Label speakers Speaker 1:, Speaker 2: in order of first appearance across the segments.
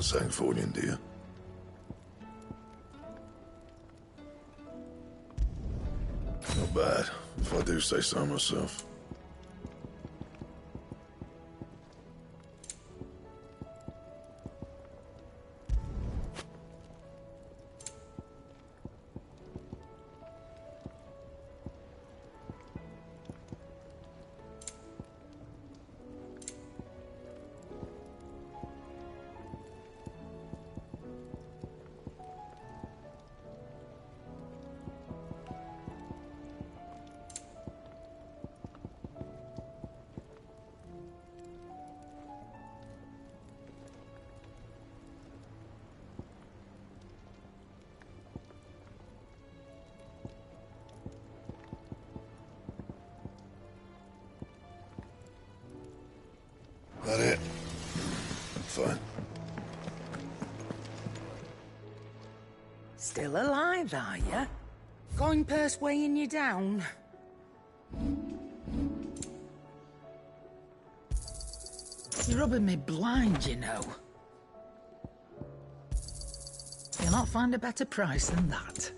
Speaker 1: something for you, do you? Not bad, if I do say so myself. That it? Fine.
Speaker 2: Still alive, are you? Going purse weighing you down? You're rubbing me blind, you know. You'll not find a better price than that.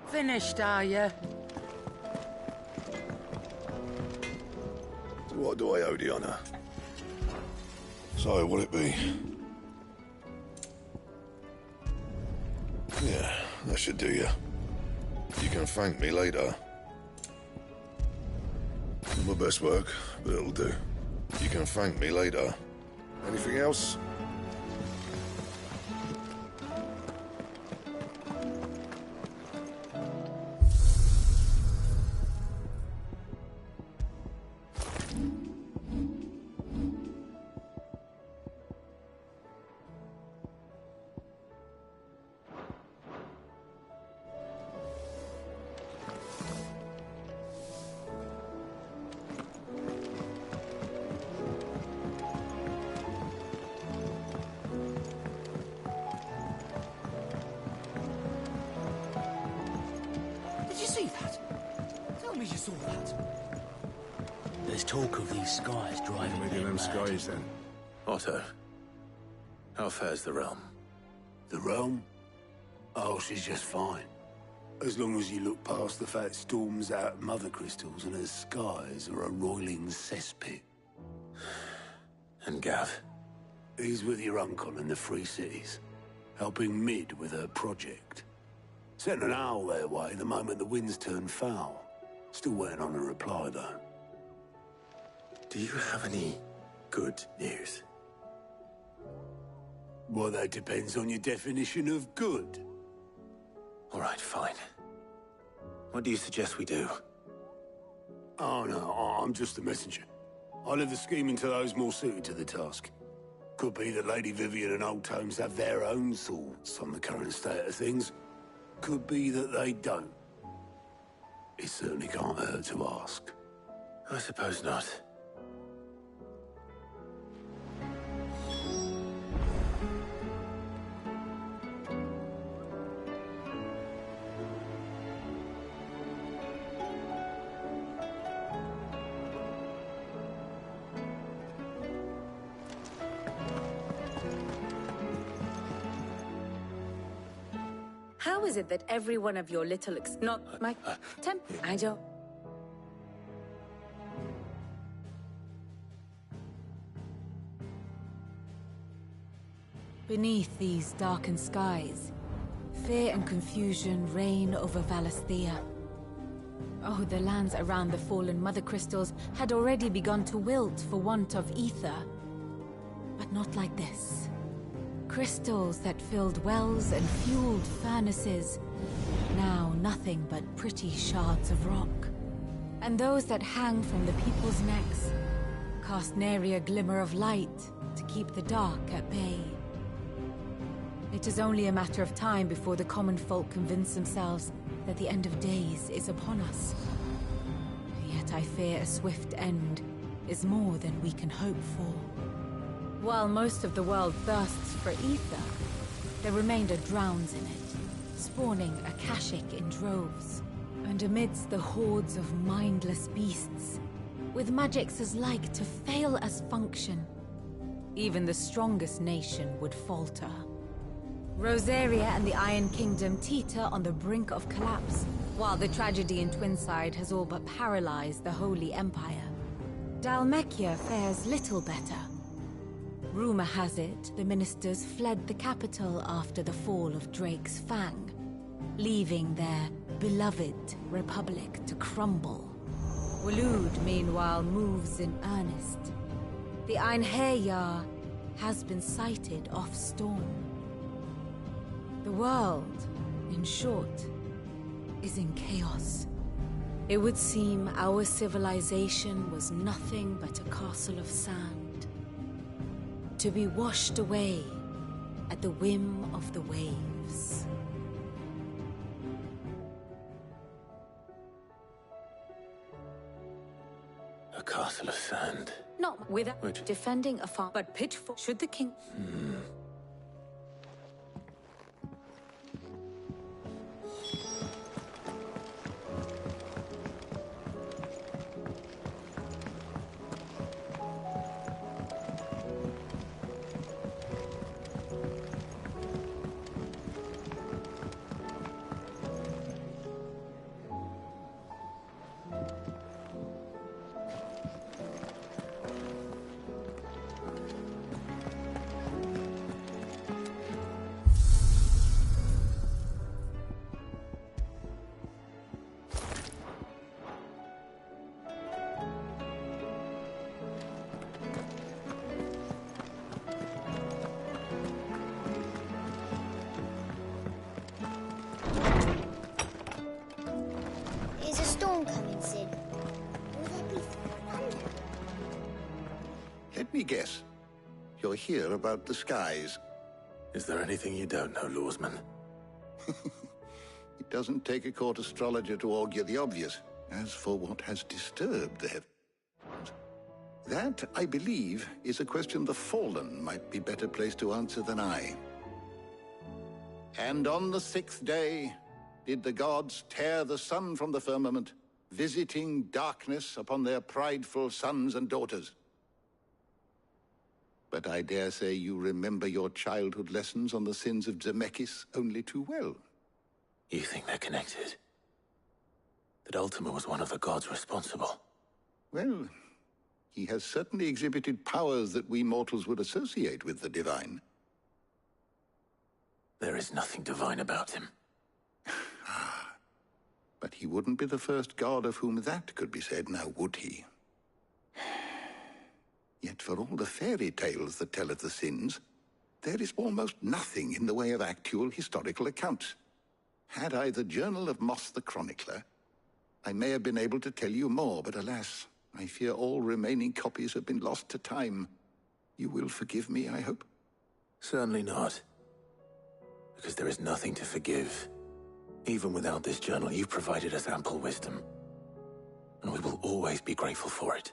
Speaker 2: Finished, are you?
Speaker 1: What do I owe the honour? So, what'll it be? Yeah, that should do you. You can thank me later. Not my best work, but it'll do. You can thank me later. Anything else?
Speaker 3: There's talk of these skies driving
Speaker 4: Maybe them
Speaker 3: mad.
Speaker 4: skies then.
Speaker 5: Otto, how fares the realm?
Speaker 4: The realm? Oh, she's just fine. As long as you look past the fat storms out mother crystals and her skies are a roiling cesspit.
Speaker 5: And Gav?
Speaker 4: He's with your uncle in the Free Cities, helping Mid with her project. Sent an owl their way the moment the winds turned foul. Still waiting on a reply, though.
Speaker 5: Do you have any good news?
Speaker 4: Well, that depends on your definition of good.
Speaker 5: All right, fine. What do you suggest we do?
Speaker 4: Oh, no, I'm just a messenger. I leave the scheming to those more suited to the task. Could be that Lady Vivian and Old Tomes have their own thoughts on the current state of things. Could be that they don't. It certainly can't hurt to ask.
Speaker 5: I suppose not.
Speaker 6: How is it that every one of your little not my temp I don't.
Speaker 7: Beneath these darkened skies, fear and confusion reign over Valisthea. Oh, the lands around the fallen mother crystals had already begun to wilt for want of ether. But not like this. Crystals that filled wells and fueled furnaces, now nothing but pretty shards of rock. And those that hang from the people's necks cast nary a glimmer of light to keep the dark at bay. It is only a matter of time before the common folk convince themselves that the end of days is upon us. Yet I fear a swift end is more than we can hope for. While most of the world thirsts for ether, the remainder drowns in it, spawning Akashic in droves. And amidst the hordes of mindless beasts, with magics as like to fail as function, even the strongest nation would falter. Rosaria and the Iron Kingdom teeter on the brink of collapse, while the tragedy in Twinside has all but paralyzed the Holy Empire. Dhalmekia fares little better. Rumor has it the ministers fled the capital after the fall of Drake's Fang, leaving their beloved republic to crumble. Waloed, meanwhile, moves in earnest. The Einherjar has been sighted off Storm. The world, in short, is in chaos. It would seem our civilization was nothing but a castle of sand, to be washed away at the whim of the waves.
Speaker 5: A castle of sand.
Speaker 6: Not without defending a farm, but pitchfork should the king...
Speaker 8: Is a storm coming, Sid? Will there be thunder?
Speaker 9: Let me guess. You're here about the skies.
Speaker 5: Is there anything you don't know, Lawsman?
Speaker 9: It doesn't take a court astrologer to augur the obvious. As for what has disturbed the heavens, that, I believe, is a question the Fallen might be better placed to answer than I. And on the 6th day did the gods tear the sun from the firmament, visiting darkness upon their prideful sons and daughters. But I dare say you remember your childhood lessons on the sins of Zemeckis only too well.
Speaker 5: You think they're connected? That Ultima was one of the gods responsible?
Speaker 9: Well, he has certainly exhibited powers that we mortals would associate with the divine.
Speaker 5: There is nothing divine about him.
Speaker 9: But he wouldn't be the first god of whom that could be said, now would he? Yet for all the fairy tales that tell of the sins, there is almost nothing in the way of actual historical accounts. Had I the Journal of Moss the Chronicler, I may have been able to tell you more, but alas, I fear all remaining copies have been lost to time. You will forgive me, I hope?
Speaker 5: Certainly not. Because there is nothing to forgive. Even without this journal, you've provided us ample wisdom. And we will always be grateful for it.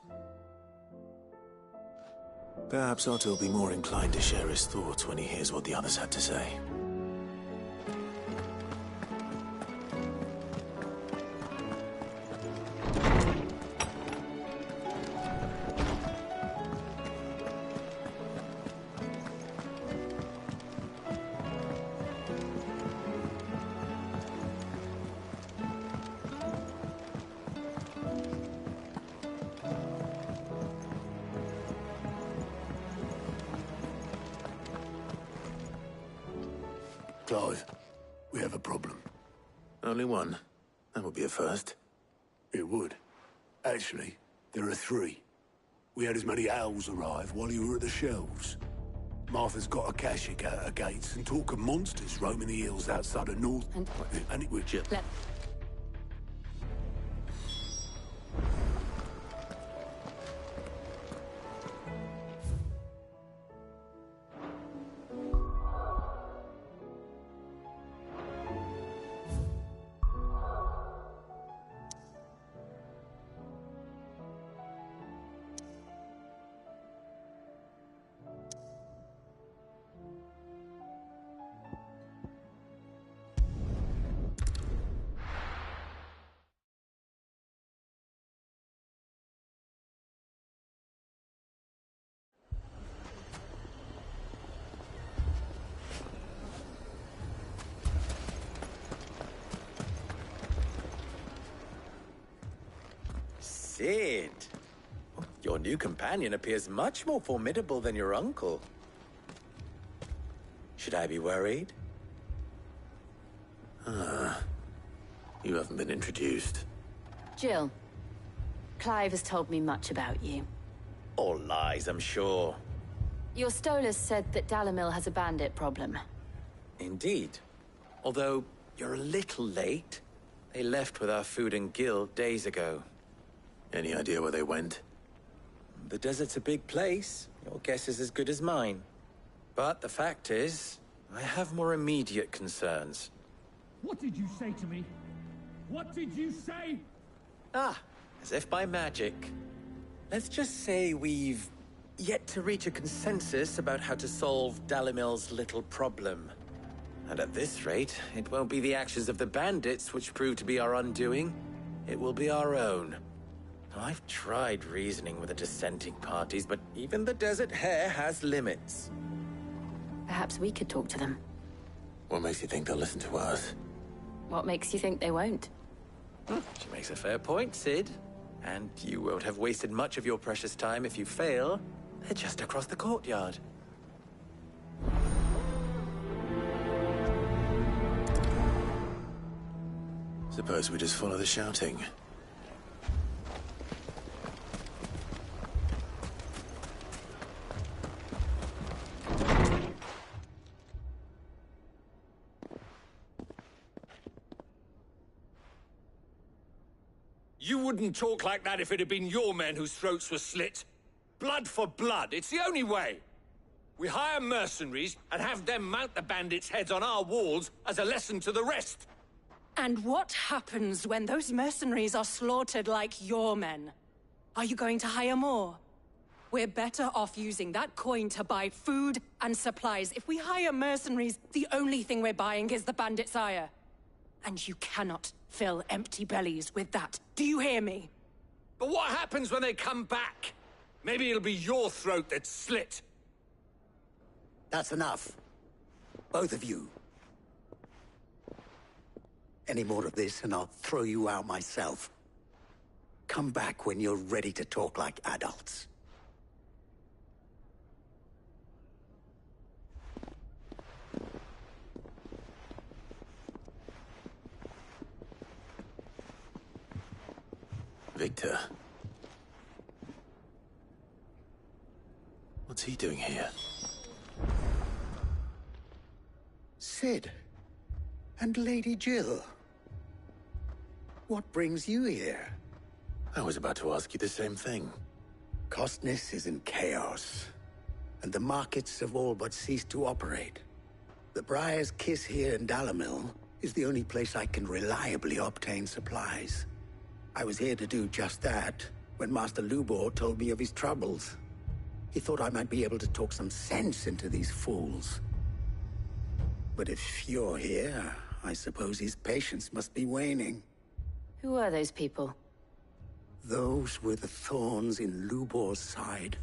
Speaker 5: Perhaps Otto will be more inclined to share his thoughts when he hears what the others had to say.
Speaker 4: Clive, we have a problem.
Speaker 5: Only one. That would be a first.
Speaker 4: It would. Actually, there are 3. We had as many owls arrive while you were at the shelves. Martha's got Akashic out her gates and talk of monsters roaming the hills outside of North. And it would just...
Speaker 5: Sid. Your new companion appears much more formidable than your uncle. Should I be worried? You haven't been introduced.
Speaker 6: Jill, Clive has told me much about you.
Speaker 5: All lies, I'm sure.
Speaker 6: Your Stolas said that Dalamil has a bandit problem.
Speaker 5: Indeed. Although, you're a little late. They left with our food and guild days ago.
Speaker 3: Any idea where they went?
Speaker 5: The desert's a big place. Your guess is as good as mine. But the fact is, I have more immediate concerns.
Speaker 10: What did you say to me? What did you say?
Speaker 5: As if by magic. Let's just say we've yet to reach a consensus about how to solve Dalamil's little problem. And at this rate, it won't be the actions of the bandits which prove to be our undoing. It will be our own. Now, I've tried reasoning with the dissenting parties, but even the Desert Hare has limits.
Speaker 6: Perhaps we could talk to them.
Speaker 3: What makes you think they'll listen to us?
Speaker 6: What makes you think they won't?
Speaker 5: She makes a fair point, Sid. And you won't have wasted much of your precious time if you fail. They're just across the courtyard.
Speaker 3: Suppose we just follow the shouting.
Speaker 11: You wouldn't talk like that if it had been your men whose throats were slit. Blood for blood, it's the only way. We hire mercenaries and have them mount the bandits' heads on our walls as a lesson to the rest.
Speaker 12: And what happens when those mercenaries are slaughtered like your men? Are you going to hire more? We're better off using that coin to buy food and supplies. If we hire mercenaries, the only thing we're buying is the bandits' ire. And you cannot fill empty bellies with that. Do you hear me?
Speaker 11: But what happens when they come back? Maybe it'll be your throat that's slit.
Speaker 13: That's enough. Both of you. Any more of this and I'll throw you out myself. Come back when you're ready to talk like adults.
Speaker 3: Victor. What's he doing here?
Speaker 13: Sid. And Lady Jill. What brings you here?
Speaker 3: I was about to ask you the same thing.
Speaker 13: Costness is in chaos, and the markets have all but ceased to operate. The Briar's Kiss here in Dalamil is the only place I can reliably obtain supplies. I was here to do just that when Master Lubor told me of his troubles. He thought I might be able to talk some sense into these fools. But if you're here, I suppose his patience must be waning.
Speaker 6: Who are those people?
Speaker 13: Those were the thorns in Lubor's side.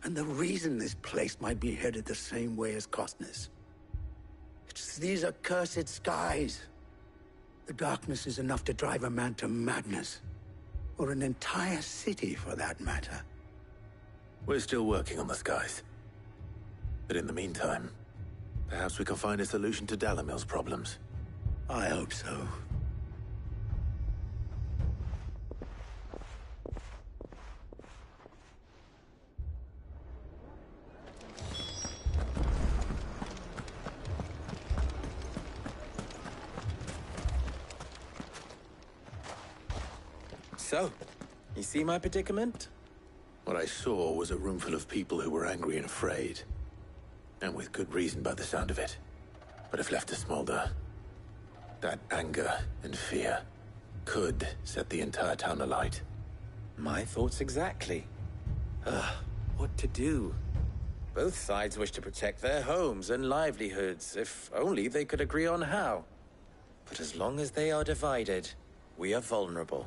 Speaker 13: And the reason this place might be headed the same way as Costness. It's these accursed skies. The darkness is enough to drive a man to madness. Or an entire city, for that matter.
Speaker 3: We're still working on the skies. But in the meantime, perhaps we can find a solution to Dalamil's problems.
Speaker 13: I hope so.
Speaker 5: So, you see my predicament?
Speaker 3: What I saw was a room full of people who were angry and afraid. And with good reason by the sound of it. But if left to smolder, that anger and fear could set the entire town alight.
Speaker 5: My thoughts exactly. What to do? Both sides wish to protect their homes and livelihoods, if only they could agree on how. But as long as they are divided, we are vulnerable.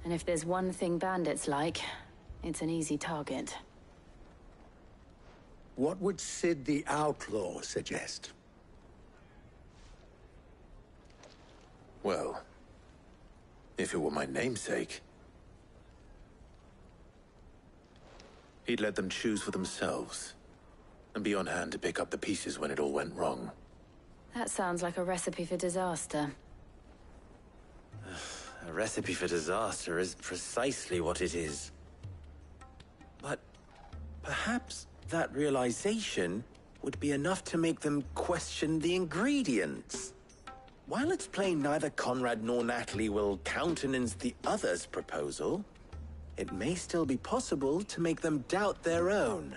Speaker 6: And if there's one thing bandits like, it's an easy target.
Speaker 13: What would Sid the Outlaw suggest?
Speaker 3: Well, if it were my namesake, He'd let them choose for themselves, and be on hand to pick up the pieces when it all went wrong.
Speaker 6: That sounds like a recipe for disaster.
Speaker 5: A recipe for disaster is precisely what it is. But perhaps that realization would be enough to make them question the ingredients. While it's plain neither Conrad nor Natalie will countenance the other's proposal, it may still be possible to make them doubt their own.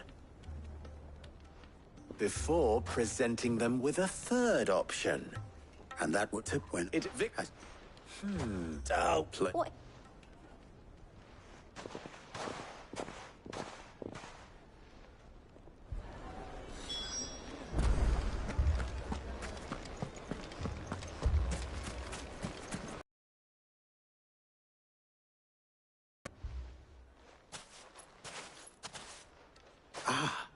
Speaker 5: Before presenting them with a third option.
Speaker 13: And that would tip when it...
Speaker 6: What?
Speaker 13: Ah,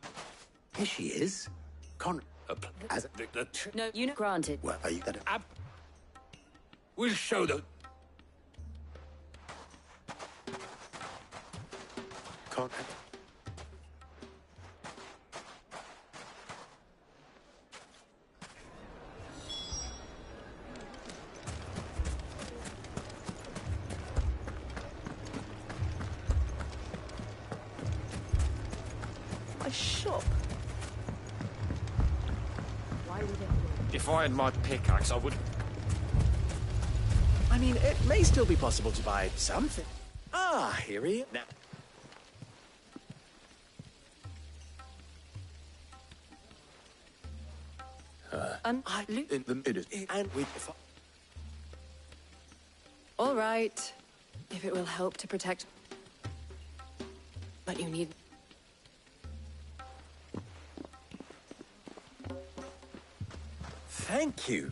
Speaker 13: here she is.
Speaker 6: No, you know. Granted.
Speaker 13: Well, are you gonna...
Speaker 11: We'll show them.
Speaker 13: Conrad.
Speaker 2: A shop. Why would it?
Speaker 11: If I had my pickaxe, I would...
Speaker 5: I mean, it may still be possible to buy something. Ah, here he is. Now.
Speaker 12: I loot
Speaker 3: In the minute,
Speaker 5: And we...
Speaker 12: All right. If it will help to protect... But you need...
Speaker 5: Thank you.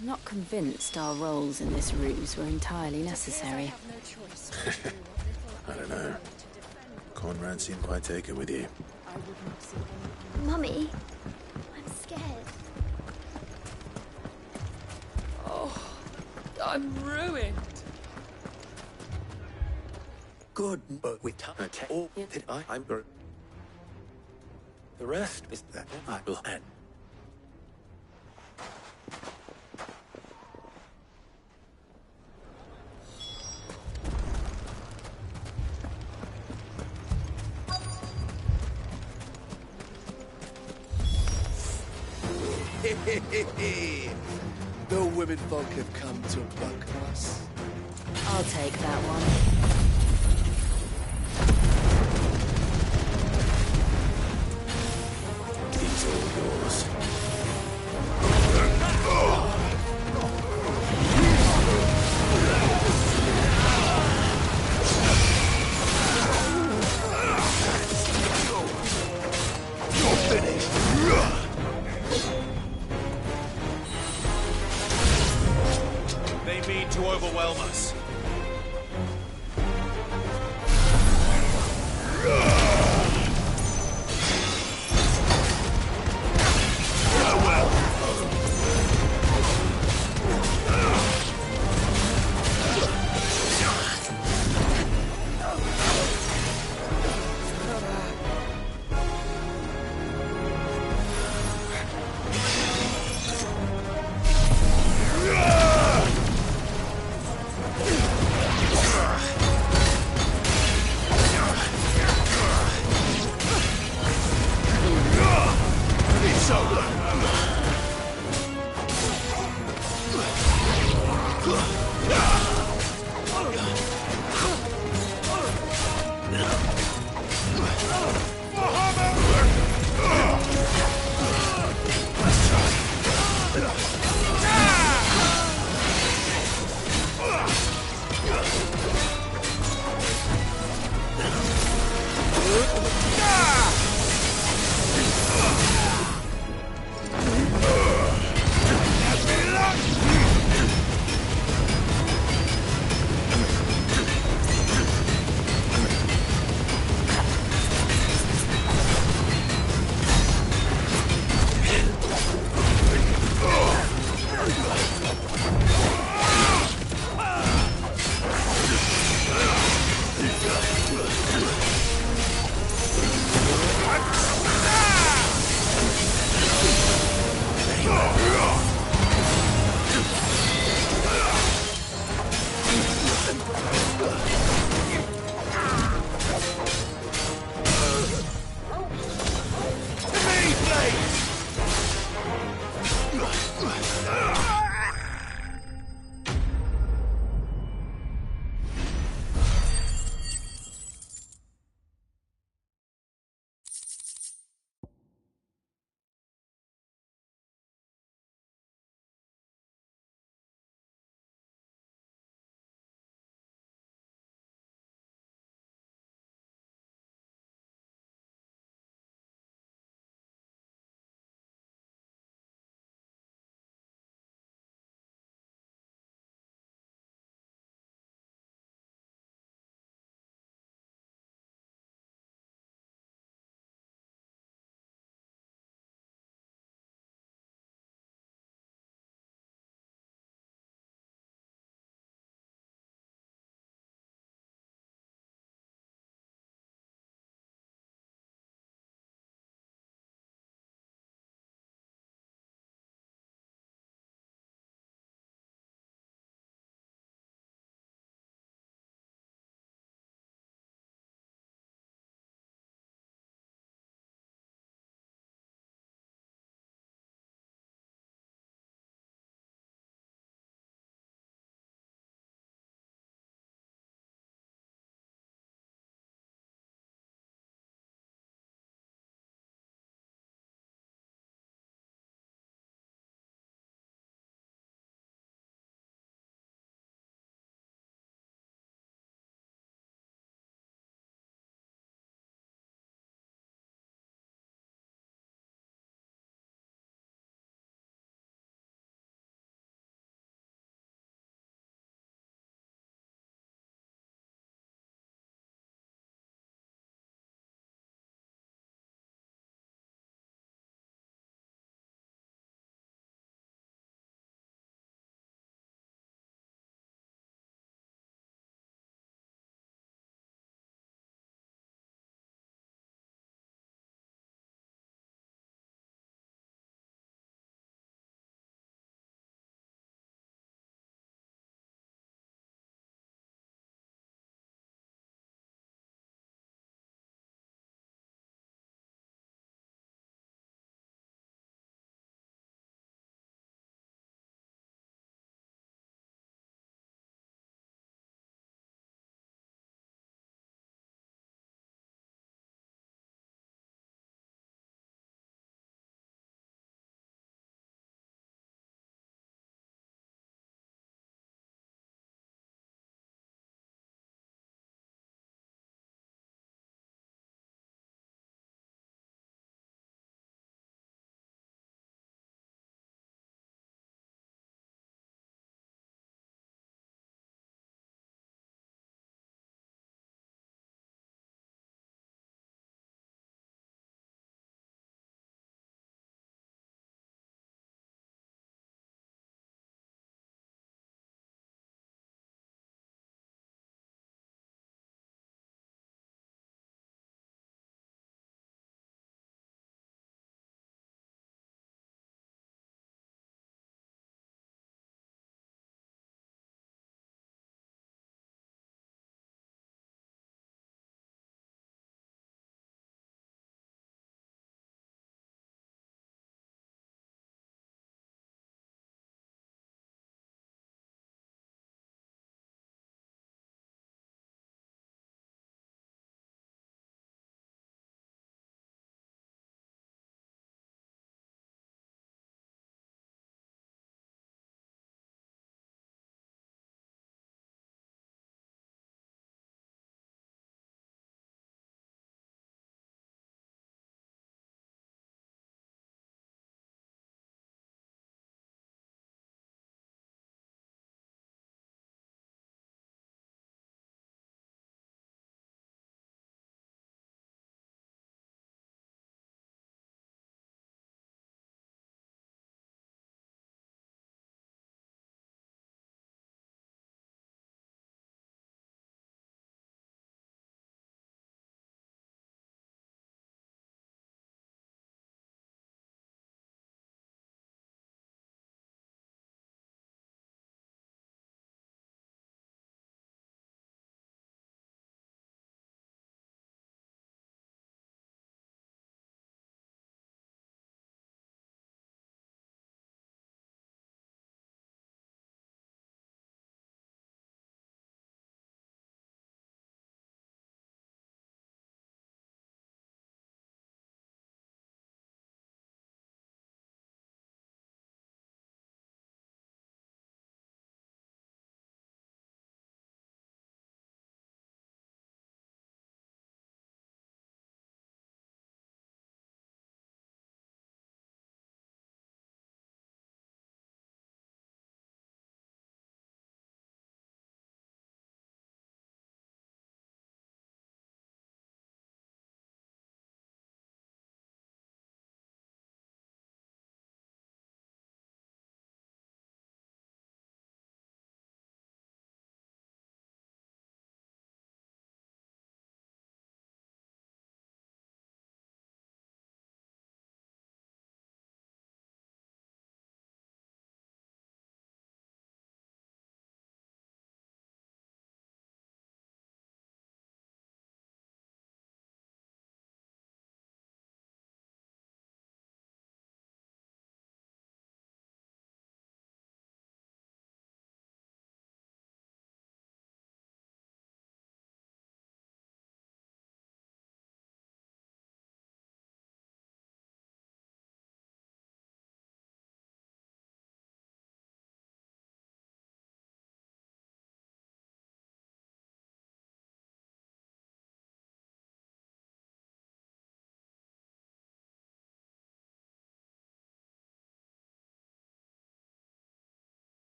Speaker 6: I'm not convinced our roles in this ruse were entirely necessary.
Speaker 3: I don't know. Conrad seemed quite taken with you.
Speaker 8: Mummy, I'm scared.
Speaker 12: Oh, I'm ruined.
Speaker 13: Good, but with time...
Speaker 5: Oh, did I'm... The rest is that I will end.
Speaker 14: The women folk have come to buck us.
Speaker 6: I'll take that one.
Speaker 3: He's all yours.
Speaker 14: You're finished.
Speaker 11: They mean to overwhelm us.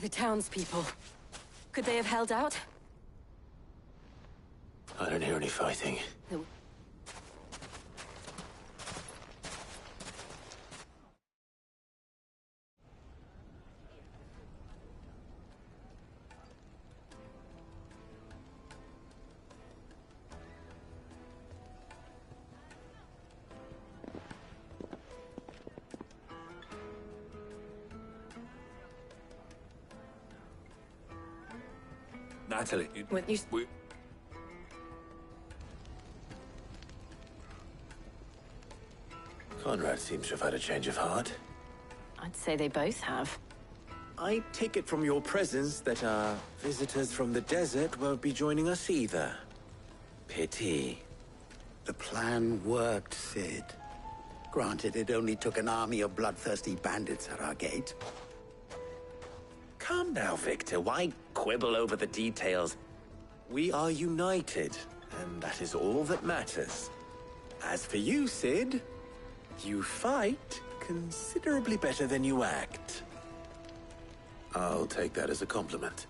Speaker 12: The townspeople. Could they have held out?
Speaker 3: I don't hear any fighting.
Speaker 11: Natalie,
Speaker 3: Conrad seems to have had a change of heart.
Speaker 6: I'd say they both have.
Speaker 5: I take it from your presence that our visitors from the desert won't be joining us either. Pity.
Speaker 13: The plan worked, Sid. Granted, it only took an army of bloodthirsty bandits at our gate.
Speaker 5: Calm now, Victor. Why quibble over the details? We are united, and that is all that matters. As for you, Sid, you fight considerably better than you act.
Speaker 3: I'll take that as a compliment.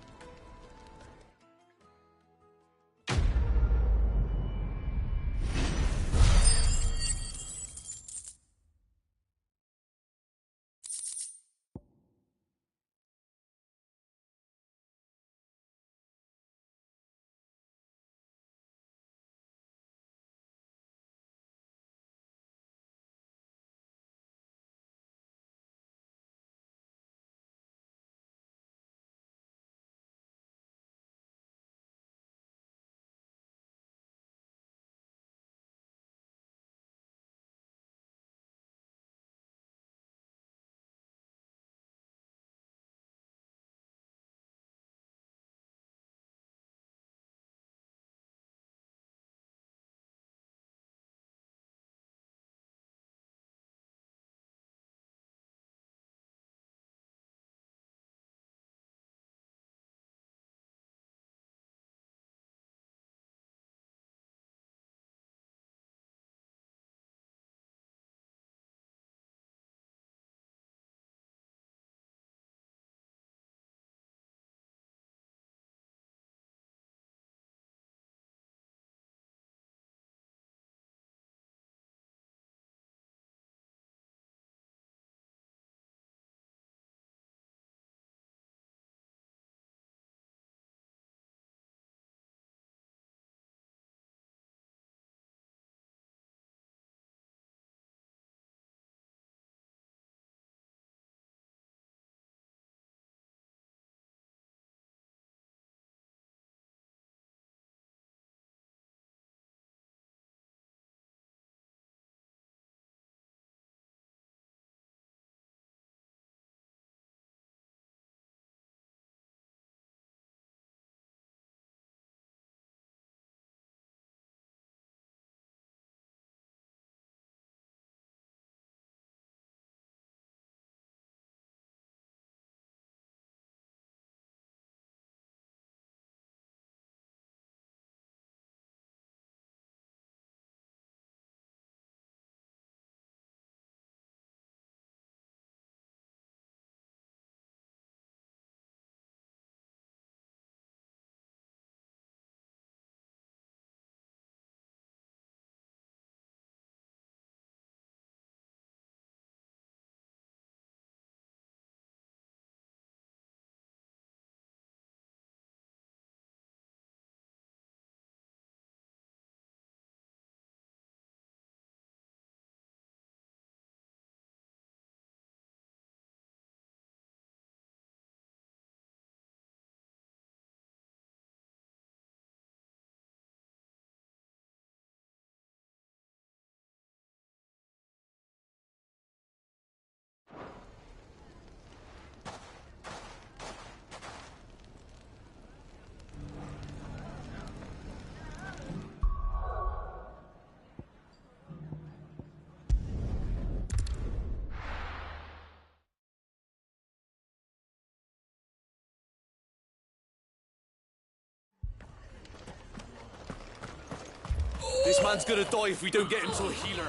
Speaker 11: This man's gonna die if we don't get him to a healer.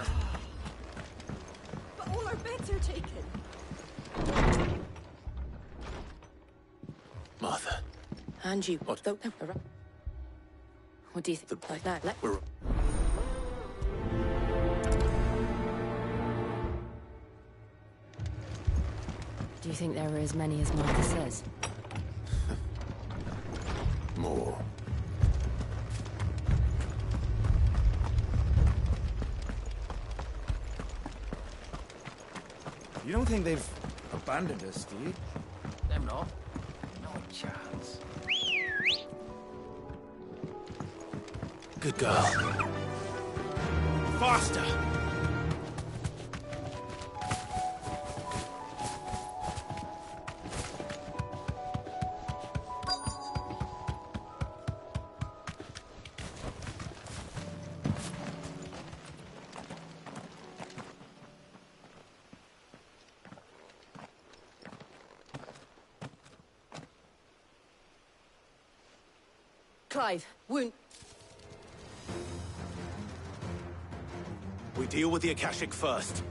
Speaker 12: But all our beds are taken.
Speaker 6: And you.
Speaker 3: What?
Speaker 6: Don't. What do you think? Like that?
Speaker 3: We're...
Speaker 7: Do you think there are as many as Martha says?
Speaker 3: More.
Speaker 15: You don't think they've abandoned us, do you?
Speaker 2: Them not. No chance.
Speaker 3: Good girl.
Speaker 15: Faster!
Speaker 6: Clive, wound.
Speaker 3: We deal with the Akashic first.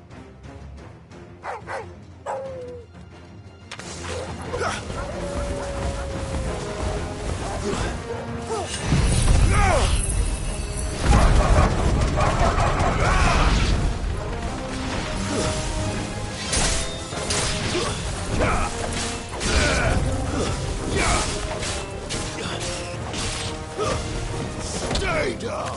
Speaker 14: Stay down!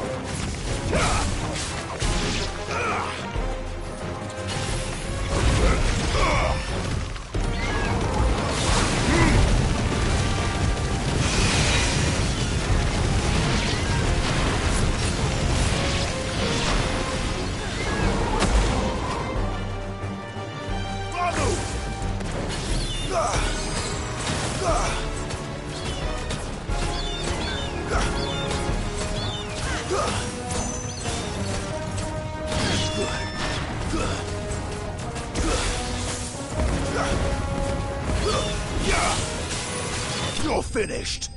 Speaker 14: You're finished!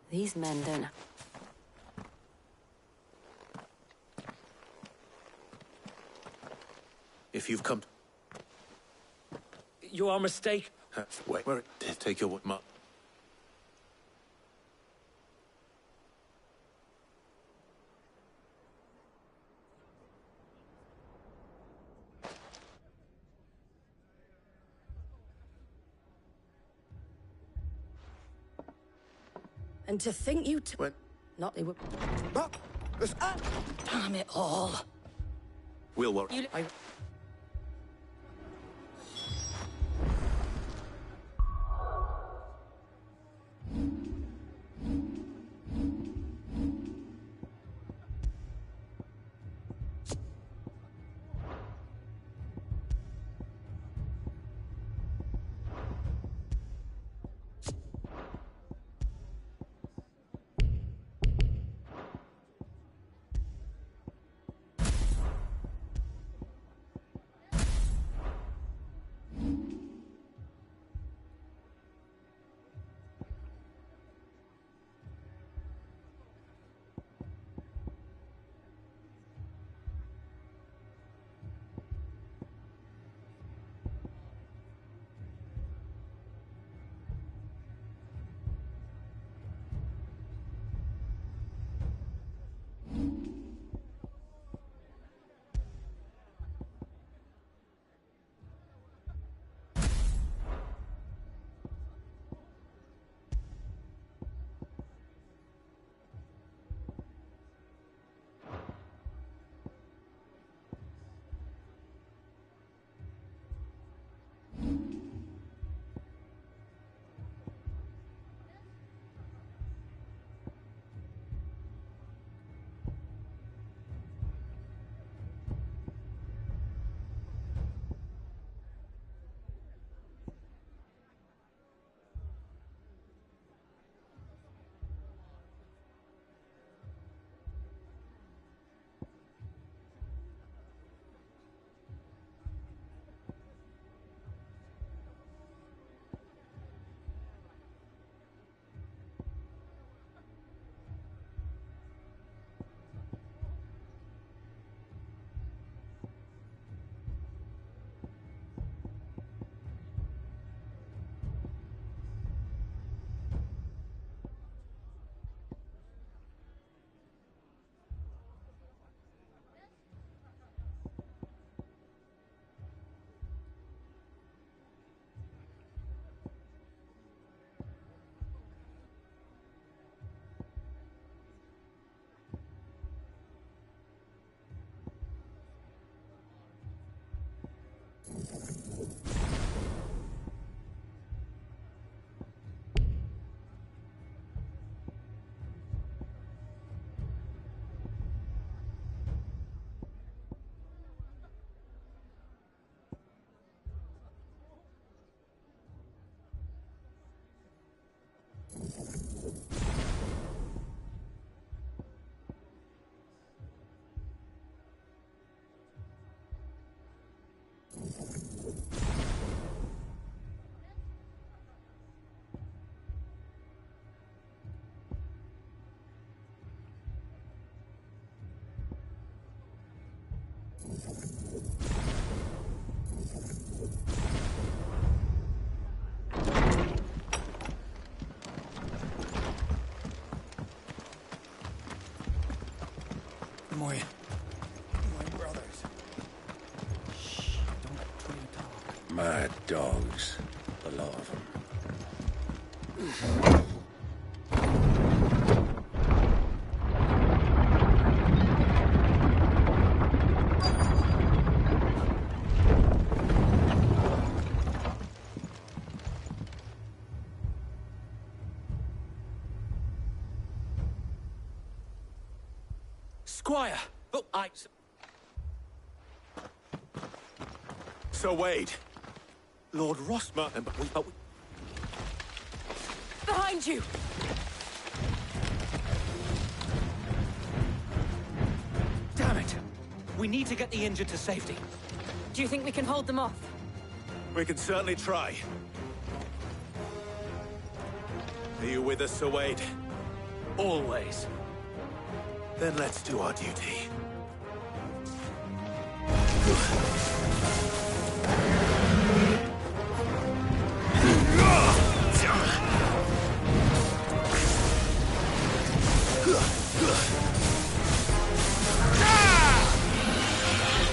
Speaker 6: These men don't.
Speaker 3: If you've come...
Speaker 11: You are mistaken.
Speaker 3: Wait, take your word, Mark.
Speaker 6: And to think you
Speaker 3: When?
Speaker 6: Not they were... Damn it all.
Speaker 3: We'll worry.
Speaker 6: You...
Speaker 15: My brothers. Shh, don't try to talk.
Speaker 3: Mad dogs. A lot of them.
Speaker 11: Squire! Oh,
Speaker 3: Sir Wade.
Speaker 11: Lord Rosmer...
Speaker 12: Behind you!
Speaker 11: Damn it! We need to get the injured to safety.
Speaker 12: Do you think we can hold them off?
Speaker 3: We can certainly try. Are you with us, Sir Wade?
Speaker 11: Always.
Speaker 3: Then let's do our duty.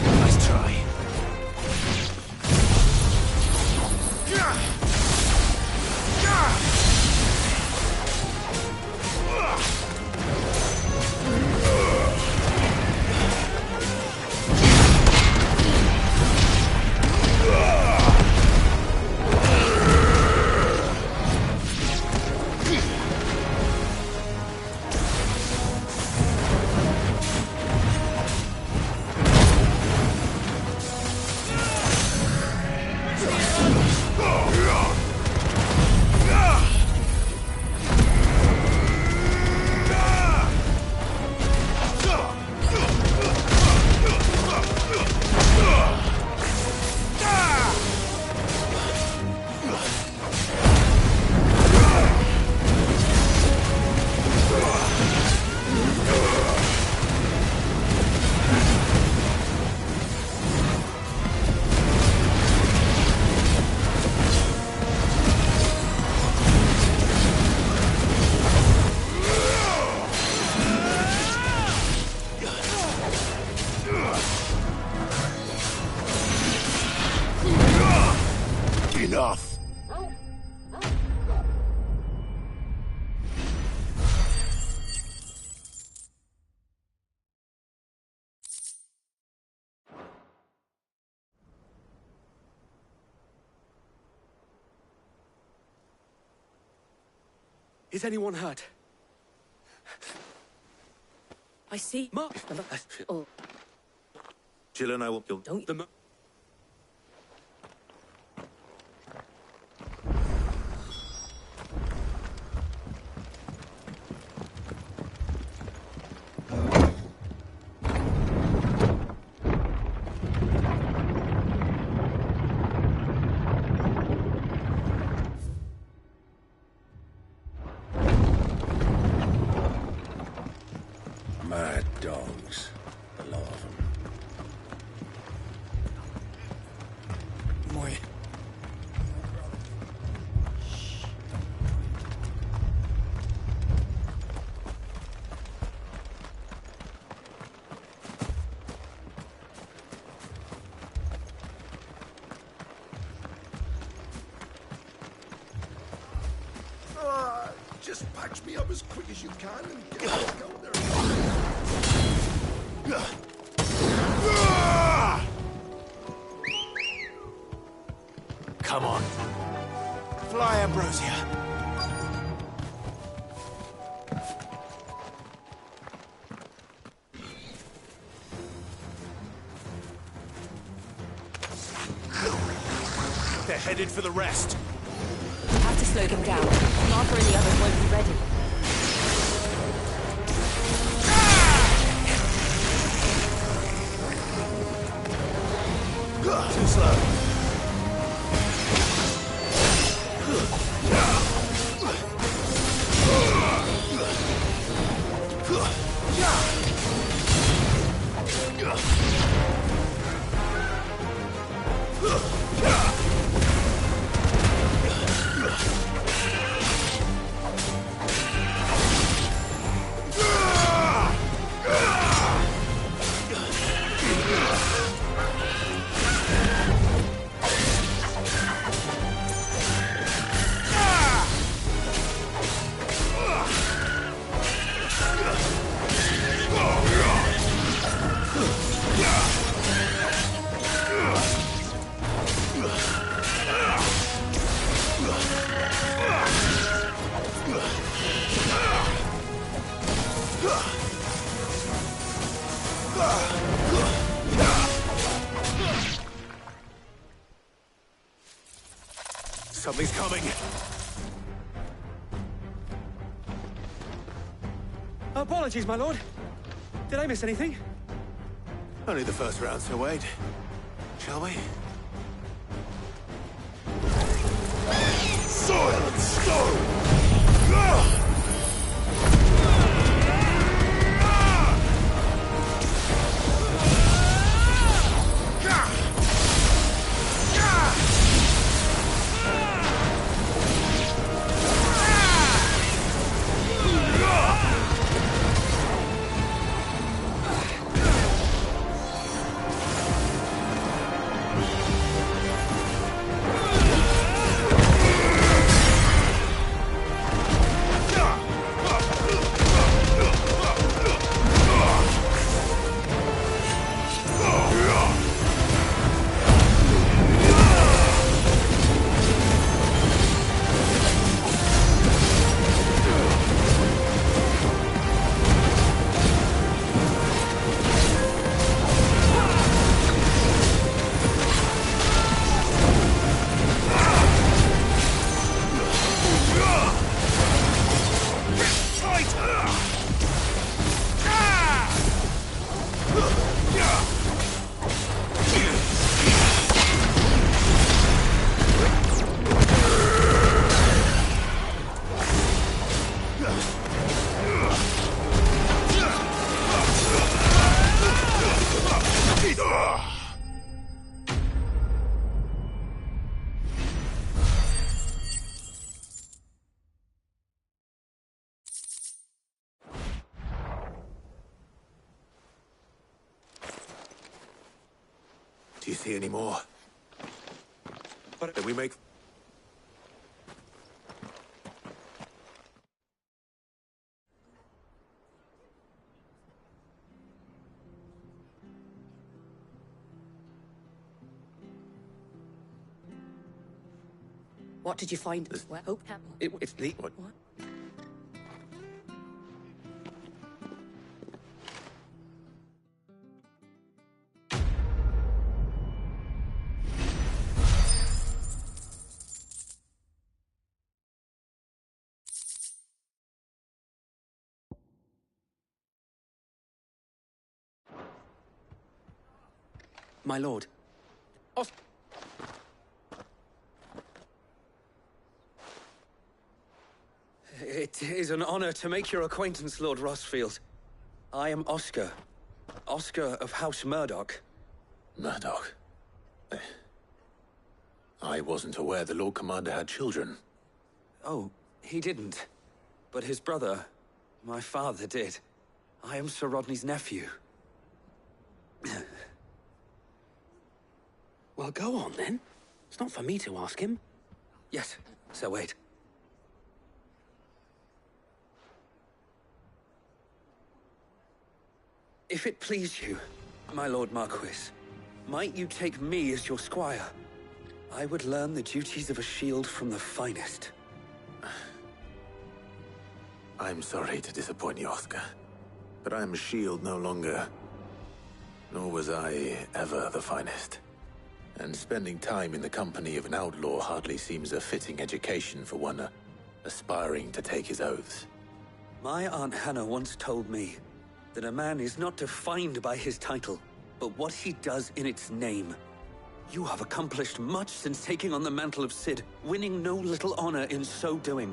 Speaker 11: Nice try.
Speaker 14: Enough!
Speaker 11: Is anyone hurt?
Speaker 12: I see.
Speaker 11: Mark!
Speaker 12: Oh.
Speaker 3: Jill and I will...
Speaker 11: Don't...
Speaker 3: Mad dogs. A lot of them.
Speaker 15: My...
Speaker 14: Just patch me up as quick as you can and get us going there.
Speaker 3: Come on.
Speaker 15: Fly, Ambrosia.
Speaker 3: They're headed for the rest.
Speaker 6: Have to slow them down. Martha and the others won't be ready.
Speaker 14: Too slow.
Speaker 3: Something's coming.
Speaker 15: Apologies, my lord. Did I miss anything?
Speaker 3: Only the first round, so wait. Shall we?
Speaker 14: Silence, stone!
Speaker 3: Do you see any more? Did we make...
Speaker 2: What did you find? What? Oh,
Speaker 15: It's the...
Speaker 2: what?
Speaker 15: My lord. It is an honor to make your acquaintance, Lord Rosfield. I am Oscar. Oscar of House Murdoch.
Speaker 3: Murdoch? I wasn't aware the Lord Commander had children.
Speaker 15: Oh, he didn't. But his brother, my father, did. I am Sir Rodney's nephew.
Speaker 2: Well, go on then. It's not for me to ask him.
Speaker 15: Yes, Sir Wade. If it please you, my Lord Marquis, might you take me as your squire? I would learn the duties of a shield from the finest.
Speaker 3: I'm sorry to disappoint you, Oscar, but I'm a shield no longer. Nor was I ever the finest. And spending time in the company of an outlaw hardly seems a fitting education for one aspiring to take his oaths.
Speaker 15: My Aunt Hannah once told me that a man is not defined by his title, but what he does in its name. You have accomplished much since taking on the mantle of Cid, winning no little honor in so doing.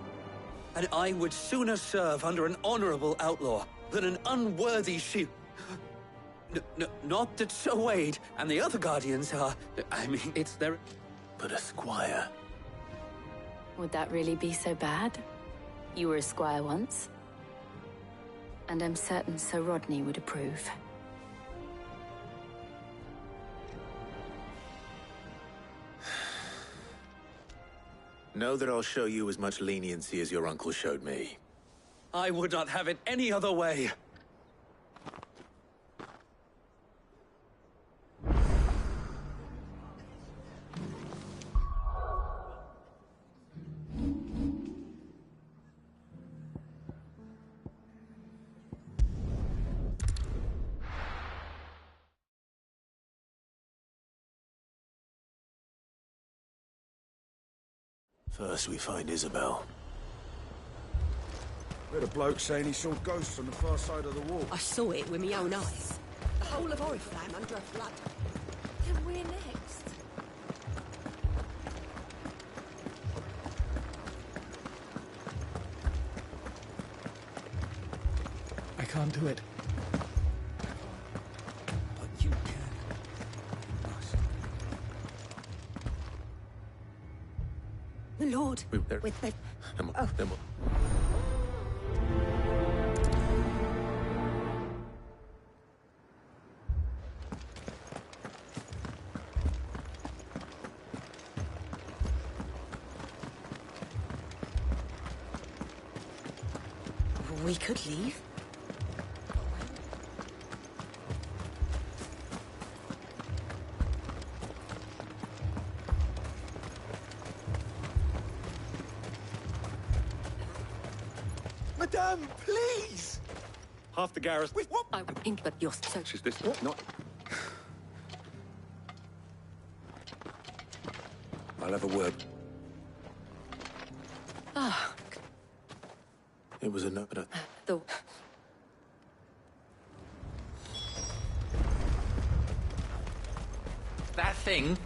Speaker 15: And I would sooner serve under an honorable outlaw than an unworthy shield. Not that Sir Wade and the other guardians are... I mean, it's their...
Speaker 3: But a squire.
Speaker 6: Would that really be so bad? You were a squire once. And I'm certain Sir Rodney would approve.
Speaker 3: Know that I'll show you as much leniency as your uncle showed me.
Speaker 15: I would not have it any other way.
Speaker 3: First we find Isabel.
Speaker 14: Heard a bloke saying he saw ghosts on the far side of the wall.
Speaker 16: I saw it with my own eyes. The whole of Oriflamme under a flood.
Speaker 7: And we're next.
Speaker 2: I can't do it.
Speaker 15: But you can.
Speaker 16: The Lord.
Speaker 3: With
Speaker 16: the...
Speaker 3: Oh.
Speaker 16: We could leave.
Speaker 11: Madame, please! Half the garrison. Wait, what?
Speaker 16: I would think, but you're so...
Speaker 3: Is this not...
Speaker 15: I'll have a word.
Speaker 16: Ah,
Speaker 3: It was a no, but
Speaker 16: the...
Speaker 5: That thing.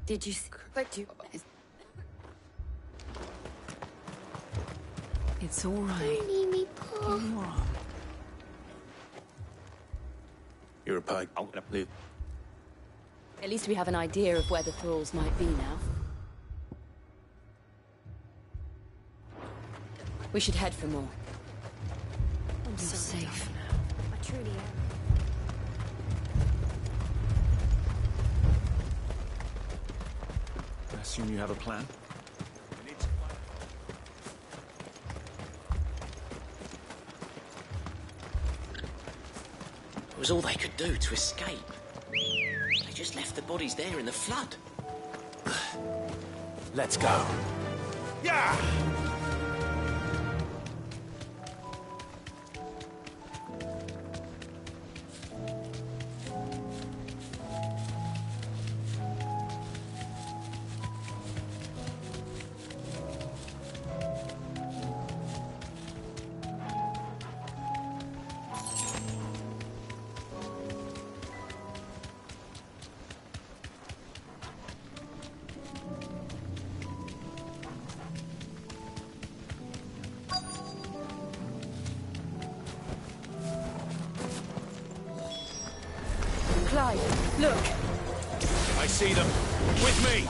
Speaker 16: Did you... But you...
Speaker 7: It's all right.
Speaker 8: Only me, Paul.
Speaker 7: Give me your arm.
Speaker 3: you're a pike. I'll leave.
Speaker 6: At least we have an idea of where the thralls might be now. We should head for more.
Speaker 16: I'm
Speaker 6: You're safe now.
Speaker 16: I truly am.
Speaker 2: I assume you have a plan?
Speaker 17: It was all they could do to escape. They just left the bodies there in the flood.
Speaker 11: Let's go.
Speaker 14: Yeah!
Speaker 12: Clyde, look.
Speaker 11: I see them. With me.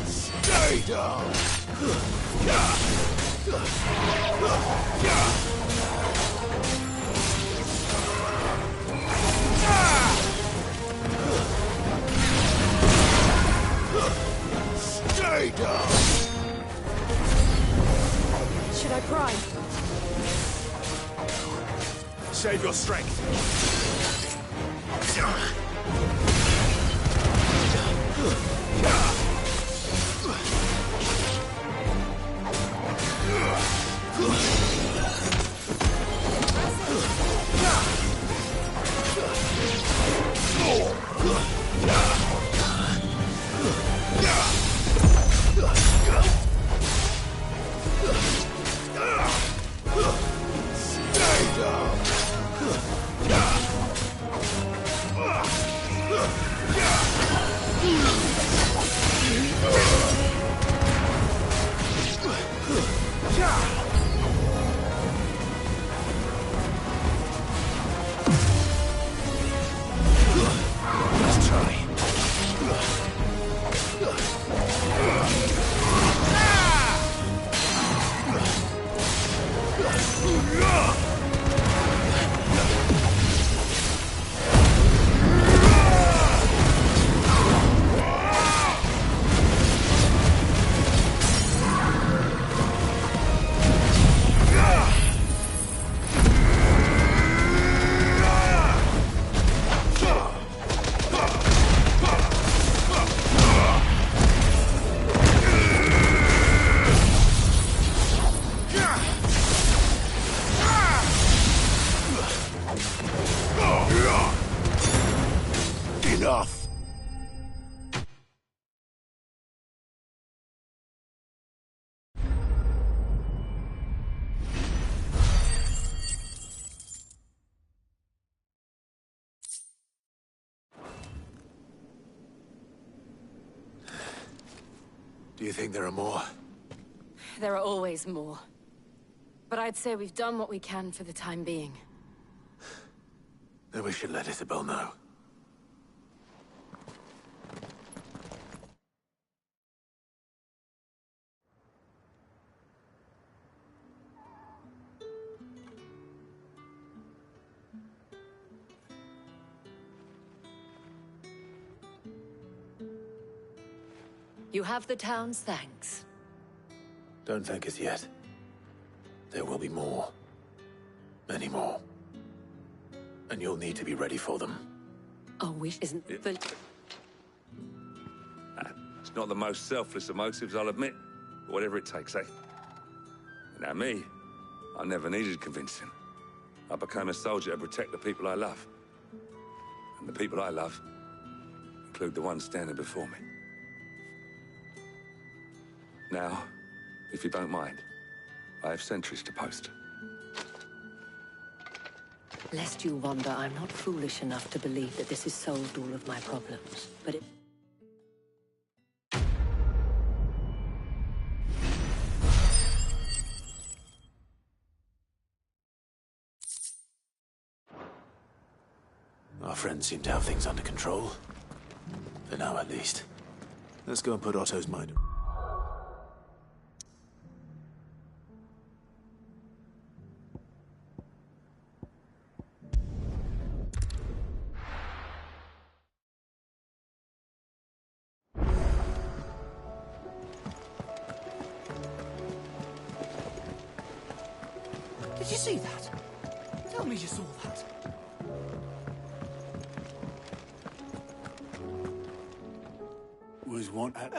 Speaker 14: Stay down! Stay down!
Speaker 12: Should I pry?
Speaker 11: Save your strength.
Speaker 14: Stay down!
Speaker 11: Let's try.
Speaker 3: Do you think there are more?
Speaker 6: There are always more. But I'd say we've done what we can for the time being.
Speaker 3: Then we should let Isabel know.
Speaker 18: You have the town's thanks.
Speaker 3: Don't thank us yet. There will be more. Many more. And you'll need to be ready for them.
Speaker 18: A wish isn't the...
Speaker 19: It's not the most selfless of motives, I'll admit. But whatever it takes, eh? Now me, I never needed convincing. I became a soldier to protect the people I love. And the people I love include the ones standing before me. Now, if you don't mind, I have sentries to post.
Speaker 18: Lest you wonder, I'm not foolish enough to believe that this has solved all of my problems. But it...
Speaker 3: Our friends seem to have things under control. For now, at least. Let's go and put Otto's mind.
Speaker 2: Did you see that? Tell me you saw that.
Speaker 4: Was one at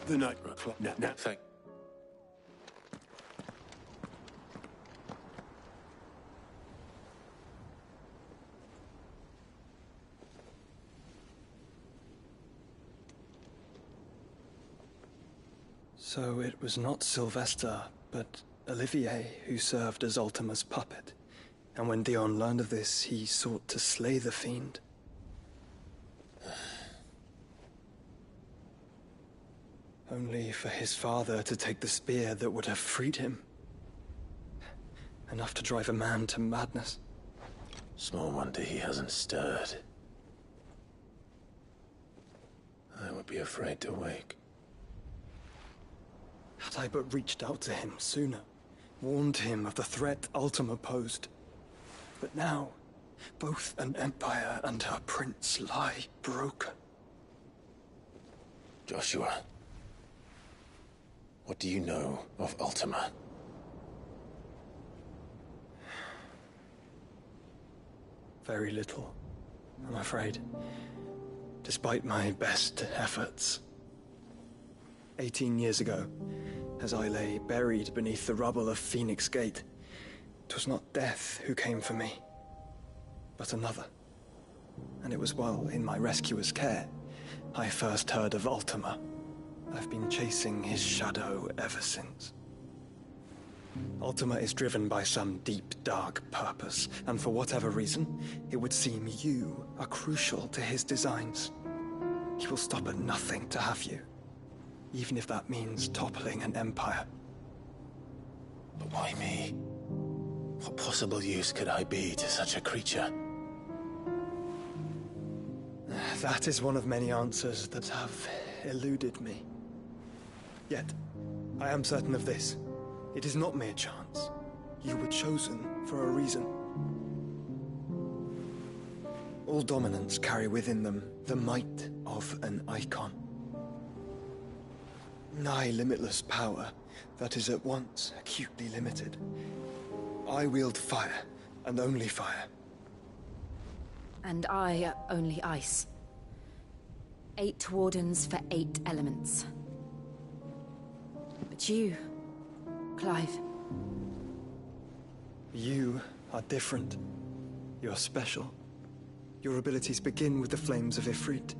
Speaker 4: the night club. No,
Speaker 3: thank.
Speaker 20: So it was not Sylvester, but Olivier who served as Ultima's puppet. And when Dion learned of this, he sought to slay the fiend. Only for his father to take the spear that would have freed him. Enough to drive a man to madness.
Speaker 3: Small wonder he hasn't stirred. I would be afraid to wake.
Speaker 20: Had I but reached out to him sooner, warned him of the threat Ultima posed. But now, both an empire and her prince lie broken.
Speaker 3: Joshua, what do you know of Ultima?
Speaker 20: Very little, I'm afraid. Despite my best efforts. 18 years ago, as I lay buried beneath the rubble of Phoenix Gate, 'twas not death who came for me, but another. And it was while in my rescuer's care, I first heard of Ultima. I've been chasing his shadow ever since. Ultima is driven by some deep, dark purpose, and for whatever reason, it would seem you are crucial to his designs. He will stop at nothing to have you, even if that means toppling an empire.
Speaker 3: But why me? What possible use could I be to such a creature?
Speaker 20: That is one of many answers that have eluded me. Yet, I am certain of this. It is not mere chance. You were chosen for a reason. All dominants carry within them the might of an Eikon. Nigh limitless power that is at once acutely limited. I wield fire, and only fire.
Speaker 6: And I only ice. 8 wardens for 8 elements. But you, Clive.
Speaker 20: You are different. You're special. Your abilities begin with the flames of Ifrit.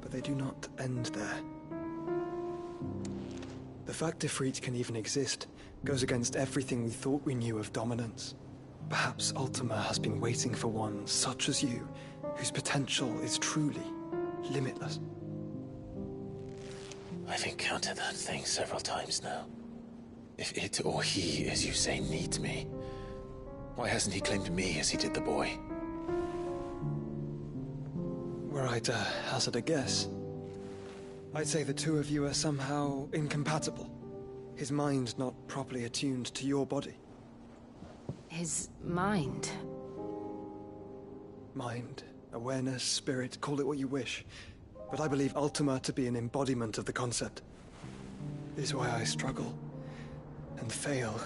Speaker 20: But they do not end there. The fact Ifrit can even exist goes against everything we thought we knew of dominance. Perhaps Ultima has been waiting for one such as you, whose potential is truly limitless.
Speaker 3: I've encountered that thing several times now. If it or he, as you say, needs me, why hasn't he claimed me as he did the boy?
Speaker 20: Were I to hazard a guess, I'd say the two of you are somehow incompatible. His mind not properly attuned to your body.
Speaker 7: His mind?
Speaker 20: Mind, awareness, spirit, call it what you wish. But I believe Ultima to be an embodiment of the concept. This is why I struggle and fail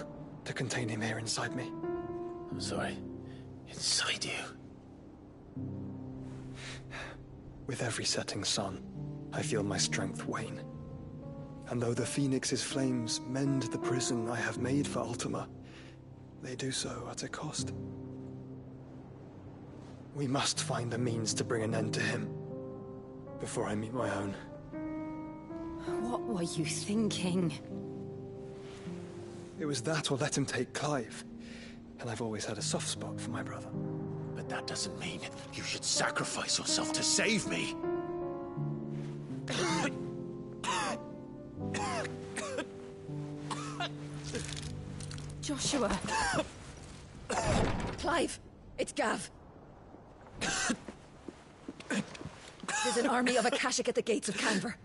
Speaker 20: to contain him here inside me.
Speaker 3: I'm sorry. Inside you?
Speaker 20: With every setting sun, I feel my strength wane. And though the Phoenix's flames mend the prison I have made for Ultima, they do so at a cost. We must find the means to bring an end to him before I meet my own.
Speaker 7: What were you thinking?
Speaker 20: It was that or let him take Clive. And I've always had a soft spot for my brother.
Speaker 3: But that doesn't mean you should sacrifice yourself to save me.
Speaker 16: Joshua! Clive! It's Gav! There's an army of Akashic at the gates of Canver.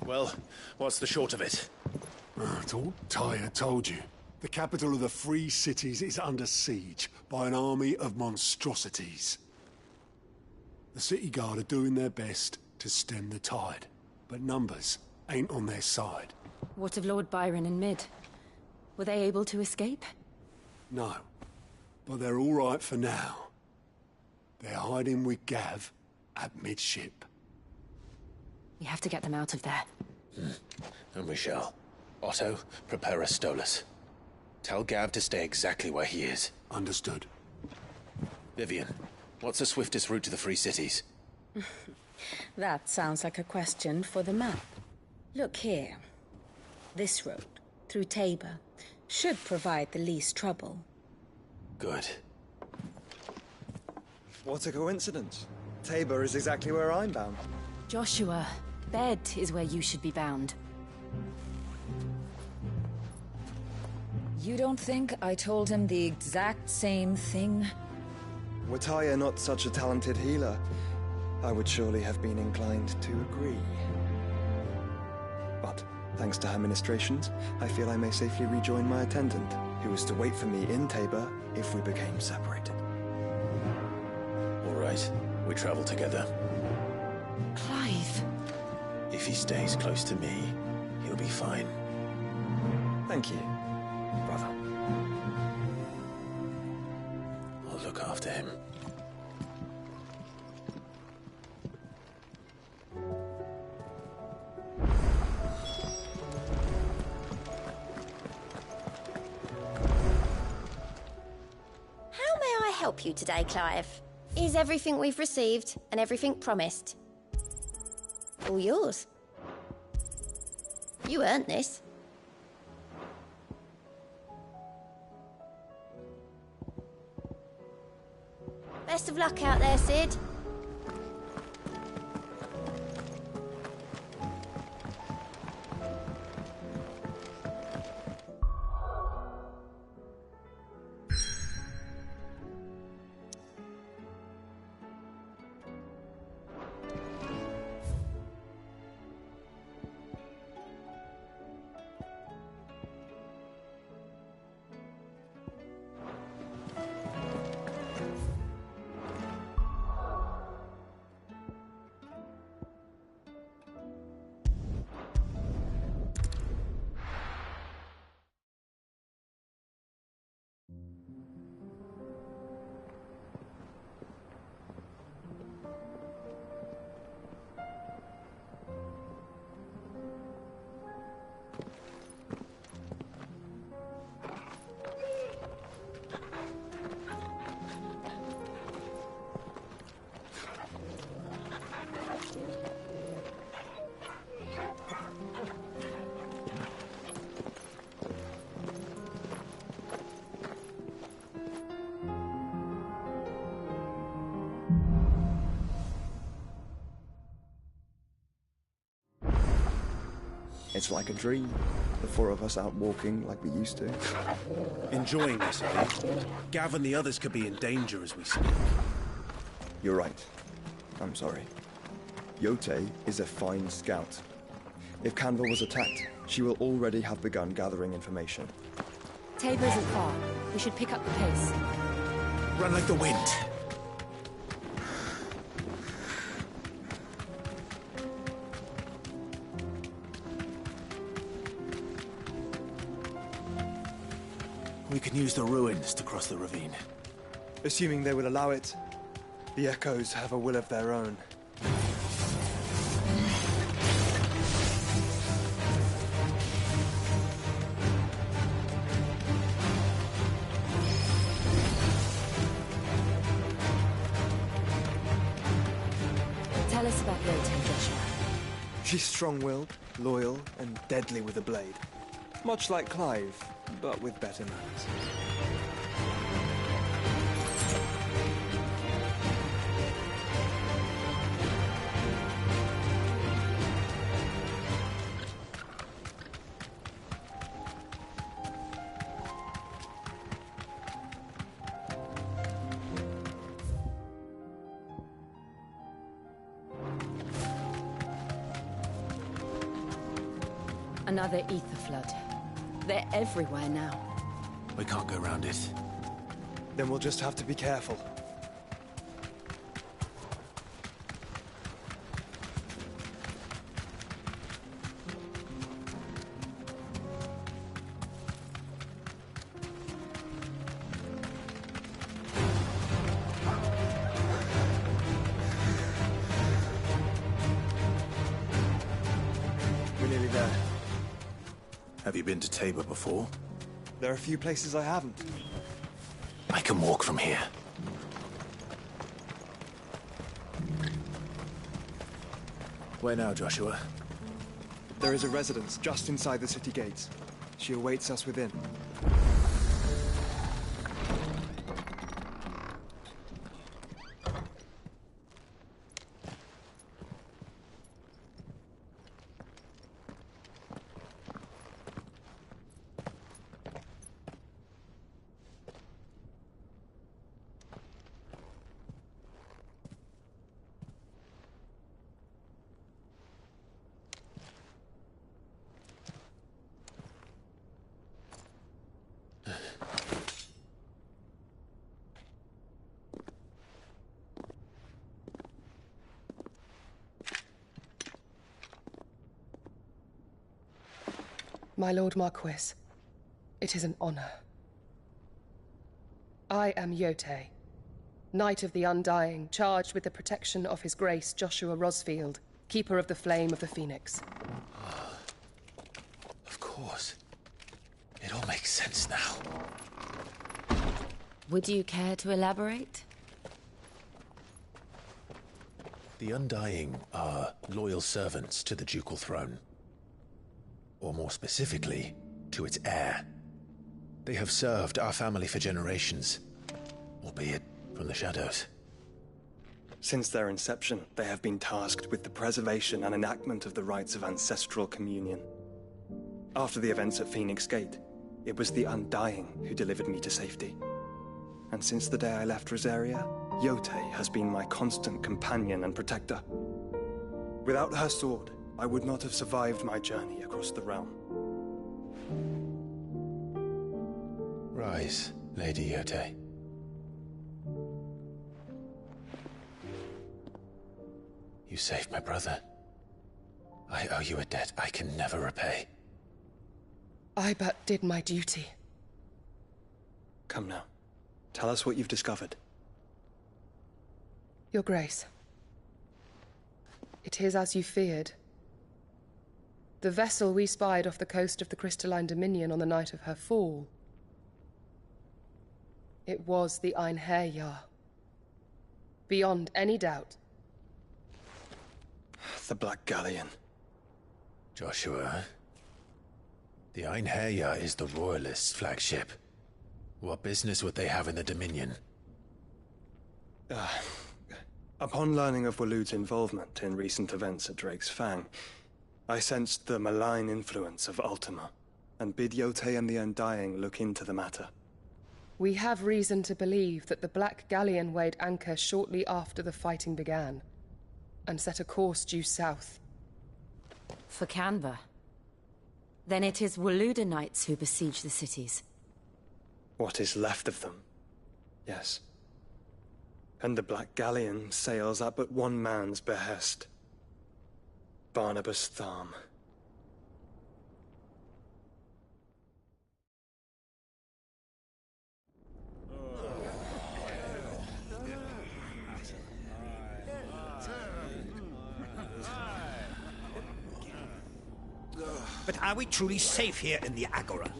Speaker 3: Well, what's the short of it?
Speaker 4: It's all Tyre told you. The capital of the Free Cities is under siege by an army of monstrosities. The city guard are doing their best to stem the tide, but numbers ain't on their side.
Speaker 7: What of Lord Byron and Mid? Were they able to escape?
Speaker 4: No, but they're all right for now. They're hiding with Gav at midship.
Speaker 7: We have to get them out of there.
Speaker 3: And we shall. Otto, prepare a Stolas. Tell Gav to stay exactly where he is.
Speaker 4: Understood.
Speaker 3: Vivian, what's the swiftest route to the Free Cities?
Speaker 6: That sounds like a question for the map. Look here. This road, through Tabor, should provide the least trouble.
Speaker 3: Good.
Speaker 20: What a coincidence. Tabor is exactly where I'm bound.
Speaker 7: Joshua, bed is where you should be bound.
Speaker 2: You don't think I told him the exact same thing?
Speaker 20: Were Tyre not such a talented healer, I would surely have been inclined to agree. But, thanks to her ministrations, I feel I may safely rejoin my attendant, who is to wait for me in Tabor if we became separated.
Speaker 3: All right, we travel together.
Speaker 7: Clive!
Speaker 3: If he stays close to me, he'll be fine.
Speaker 20: Thank you, brother.
Speaker 3: I'll look after him.
Speaker 8: How may I help you today, Clive? Is everything we've received and everything promised? All yours. You earned this. Best of luck out there, Sid.
Speaker 20: It's like a dream. The four of us out walking like we used to.
Speaker 21: Enjoying this, are you? Gav and the others could be in danger as we speak.
Speaker 20: You're right. I'm sorry. Yote is a fine scout. If Canville was attacked, she will already have begun gathering information.
Speaker 18: Tabor isn't far. We should pick up the pace.
Speaker 21: Run like the wind. We can use the ruins to cross the ravine.
Speaker 20: Assuming they will allow it, the Echoes have a will of their own.
Speaker 18: Tell us about Yote, Joshua.
Speaker 20: She's strong-willed, loyal, and deadly with a blade. Much like Clive, but with better manners.
Speaker 18: Another ether flood. They're everywhere now.
Speaker 21: We can't go around it.
Speaker 20: Then we'll just have to be careful. We're nearly there.
Speaker 21: Have you been to Tabor before?
Speaker 20: There are a few places I haven't.
Speaker 21: I can walk from here. Where now, Joshua?
Speaker 20: There is a residence just inside the city gates. She awaits us within.
Speaker 22: My Lord Marquis, it is an honor. I am Yote, Knight of the Undying, charged with the protection of His Grace Joshua Rosfield, Keeper of the Flame of the Phoenix.
Speaker 21: Of course. It all makes sense now.
Speaker 18: Would you care to elaborate?
Speaker 21: The Undying are loyal servants to the ducal throne. Or more specifically, to its heir. They have served our family for generations, albeit from the shadows.
Speaker 20: Since their inception, they have been tasked with the preservation and enactment of the rites of ancestral communion. After the events at Phoenix Gate, it was the Undying who delivered me to safety. And since the day I left Rosaria, Yote has been my constant companion and protector. Without her sword, I would not have survived my journey across the realm.
Speaker 21: Rise, Lady Yote. You saved my brother. I owe you a debt I can never repay.
Speaker 22: I but did my duty.
Speaker 20: Come now. Tell us what you've discovered.
Speaker 22: Your Grace. It is as you feared. The vessel we spied off the coast of the Crystalline Dominion on the night of her fall. It was the Einherjar. Beyond any doubt.
Speaker 20: The Black Galleon.
Speaker 21: Joshua, the Einherjar is the Royalists' flagship. What business would they have in the Dominion?
Speaker 20: Upon learning of Waloed's involvement in recent events at Drake's Fang, I sensed the malign influence of Ultima, and bid Yote and the Undying look into the matter.
Speaker 22: We have reason to believe that the Black Galleon weighed anchor shortly after the fighting began, and set a course due south.
Speaker 7: For Canva. Then it is Waluda Knights who besiege the cities.
Speaker 20: What is left of them, yes. And the Black Galleon sails at but one man's behest. Barnabas Tharm.
Speaker 1: But are we truly safe here in the Agora?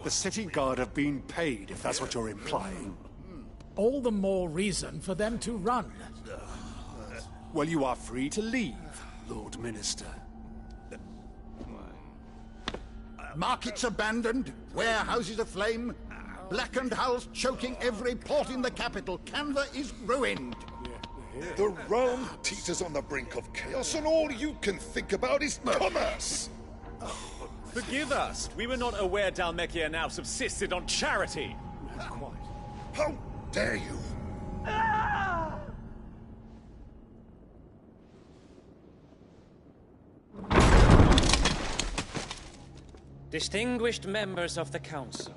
Speaker 9: The city guard have been paid, if that's what you're implying.
Speaker 10: All the more reason for them to run.
Speaker 9: Well, you are free to leave, Lord Minister.
Speaker 23: Markets abandoned, warehouses aflame, blackened hulls choking every port in the capital. Canva is ruined.
Speaker 14: The realm teeters on the brink of chaos, and all you can think about is commerce!
Speaker 24: Forgive us. We were not aware Dhalmekia now subsisted on charity.
Speaker 14: How dare you!
Speaker 25: Distinguished members of the Council,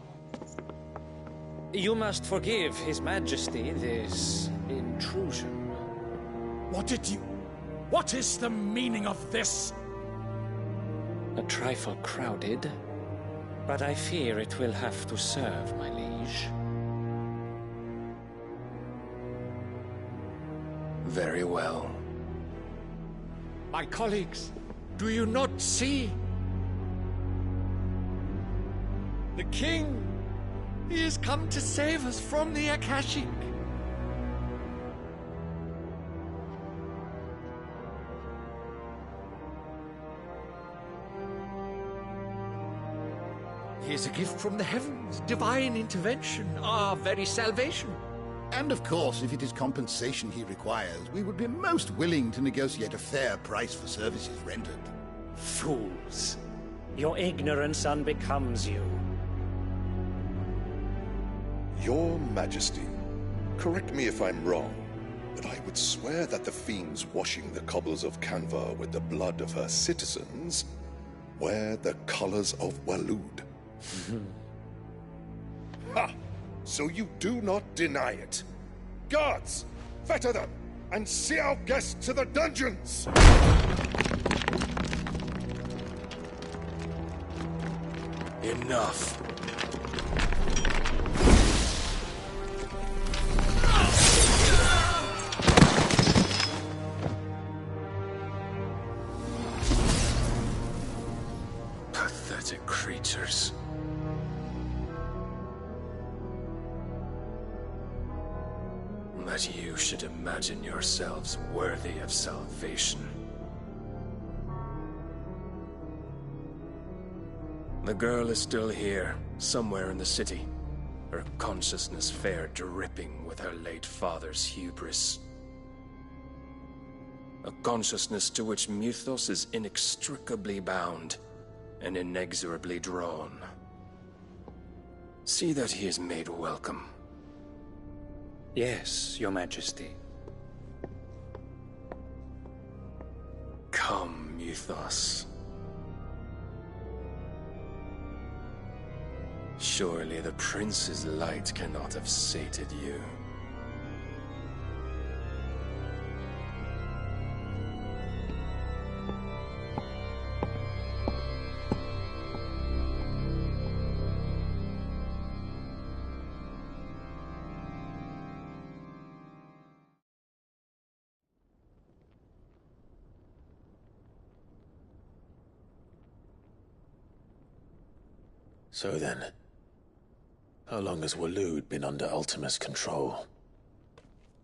Speaker 25: you must forgive His Majesty this intrusion.
Speaker 10: What is the meaning of this?
Speaker 25: A trifle crowded, but I fear it will have to serve, my liege.
Speaker 26: Very well.
Speaker 10: My colleagues, do you not see? The king! He has come to save us from the Akashic! He is a gift from the heavens, divine intervention, our very salvation.
Speaker 23: And of course, if it is compensation he requires, we would be most willing to negotiate a fair price for services rendered.
Speaker 25: Fools! Your ignorance unbecomes you.
Speaker 14: Your Majesty, correct me if I'm wrong, but I would swear that the fiends washing the cobbles of Canva with the blood of her citizens wear the colors of Waloed. Ha! So you do not deny it. Guards, fetter them, and see our guests to the dungeons!
Speaker 26: Enough. Pathetic creatures. That you should imagine yourselves worthy of salvation. The girl is still here, somewhere in the city. Her consciousness fair dripping with her late father's hubris. A consciousness to which Mythos is inextricably bound and inexorably drawn. See that he is made welcome.
Speaker 25: Yes, Your Majesty.
Speaker 26: Come, Mythos. Surely the prince's light cannot have sated you.
Speaker 21: So then, how long has Waloed been under Ultima's control?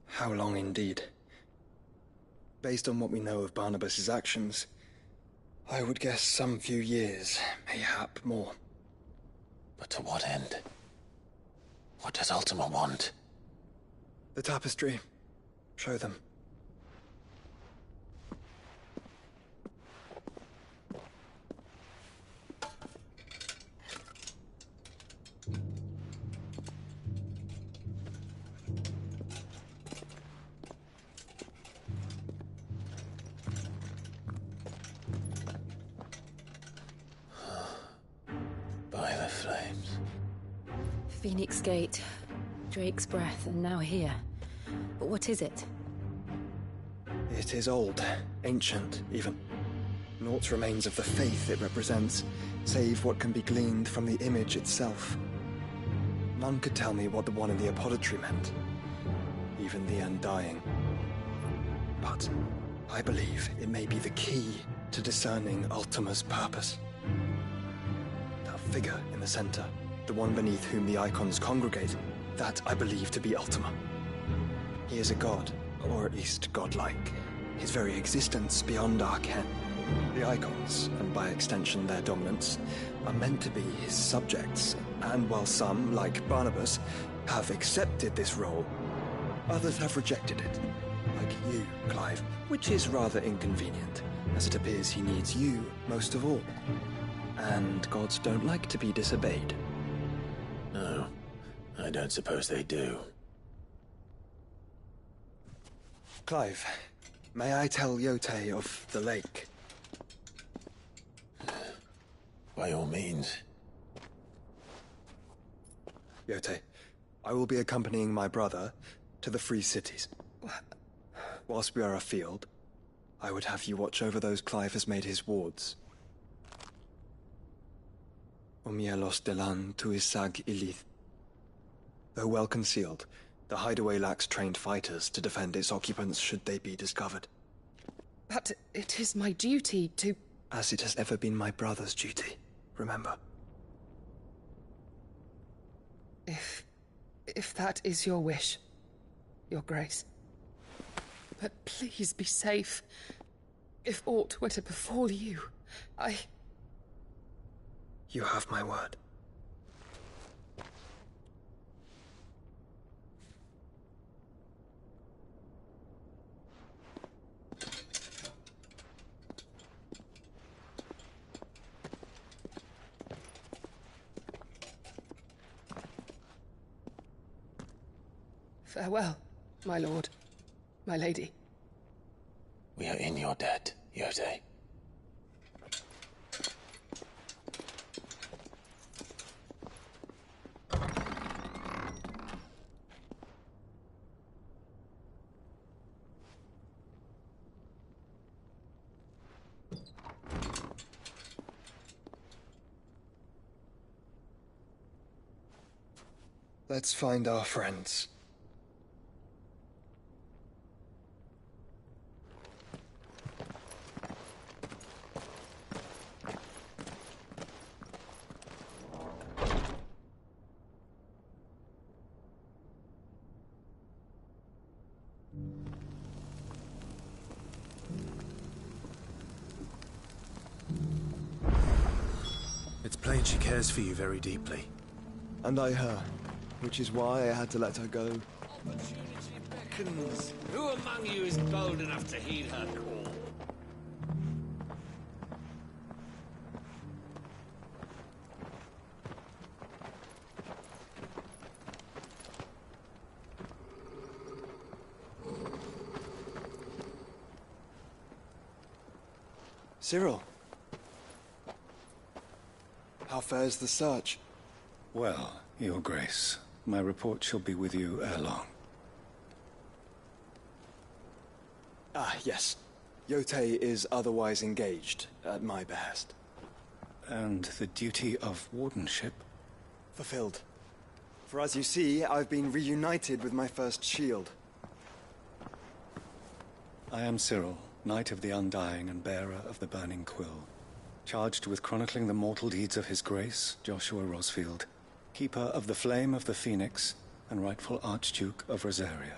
Speaker 20: How long indeed? Based on what we know of Barnabas's actions, I would guess some few years, mayhap more.
Speaker 21: But to what end? What does Ultima want?
Speaker 20: The tapestry. Show them.
Speaker 18: Phoenix Gate, Drake's Breath, and now here. But what is it?
Speaker 20: It is old, ancient, even. Naught remains of the faith it represents, save what can be gleaned from the image itself. None could tell me what the one in the apothecary meant, even the Undying. But I believe it may be the key to discerning Ultima's purpose. That figure in the center, the one beneath whom the Eikons congregate, that I believe to be Ultima. He is a god, or at least godlike, his very existence beyond our ken. The Eikons, and by extension their dominants, are meant to be his subjects, and while some, like Barnabas, have accepted this role, others have rejected it. Like you, Clive, which is rather inconvenient, as it appears he needs you most of all. And gods don't like to be disobeyed.
Speaker 21: No, I don't suppose they do.
Speaker 20: Clive, may I tell Yote of the lake?
Speaker 21: By all means.
Speaker 20: Yote, I will be accompanying my brother to the Free Cities. Whilst we are afield, I would have you watch over those Clive has made his wards. Omielos delan tuis sag ilith. Though well concealed, the hideaway lacks trained fighters to defend its occupants should they be discovered.
Speaker 22: But it is my duty to...
Speaker 20: As it has ever been my brother's duty, remember.
Speaker 22: If that is your wish, Your Grace. But please be safe. If aught were to befall you,
Speaker 20: You have my word.
Speaker 22: Farewell, my lord, my lady.
Speaker 21: We are in your debt, Yote.
Speaker 20: Let's find our friends.
Speaker 21: It's plain she cares for you very deeply.
Speaker 20: And I her, which is why I had to let her go.
Speaker 10: Opportunity beckons. Who among you is bold enough to heed her call?
Speaker 20: Cyril. How fares the search?
Speaker 5: Well, Your Grace, my report shall be with you ere long.
Speaker 20: Ah, yes. Yote is otherwise engaged, at my behest.
Speaker 5: And the duty of wardenship?
Speaker 20: Fulfilled. For as you see, I've been reunited with my first shield.
Speaker 5: I am Cyril, Knight of the Undying and bearer of the Burning Quill, charged with chronicling the mortal deeds of His Grace, Joshua Rosfield, Keeper of the Flame of the Phoenix, and rightful Archduke of Rosaria.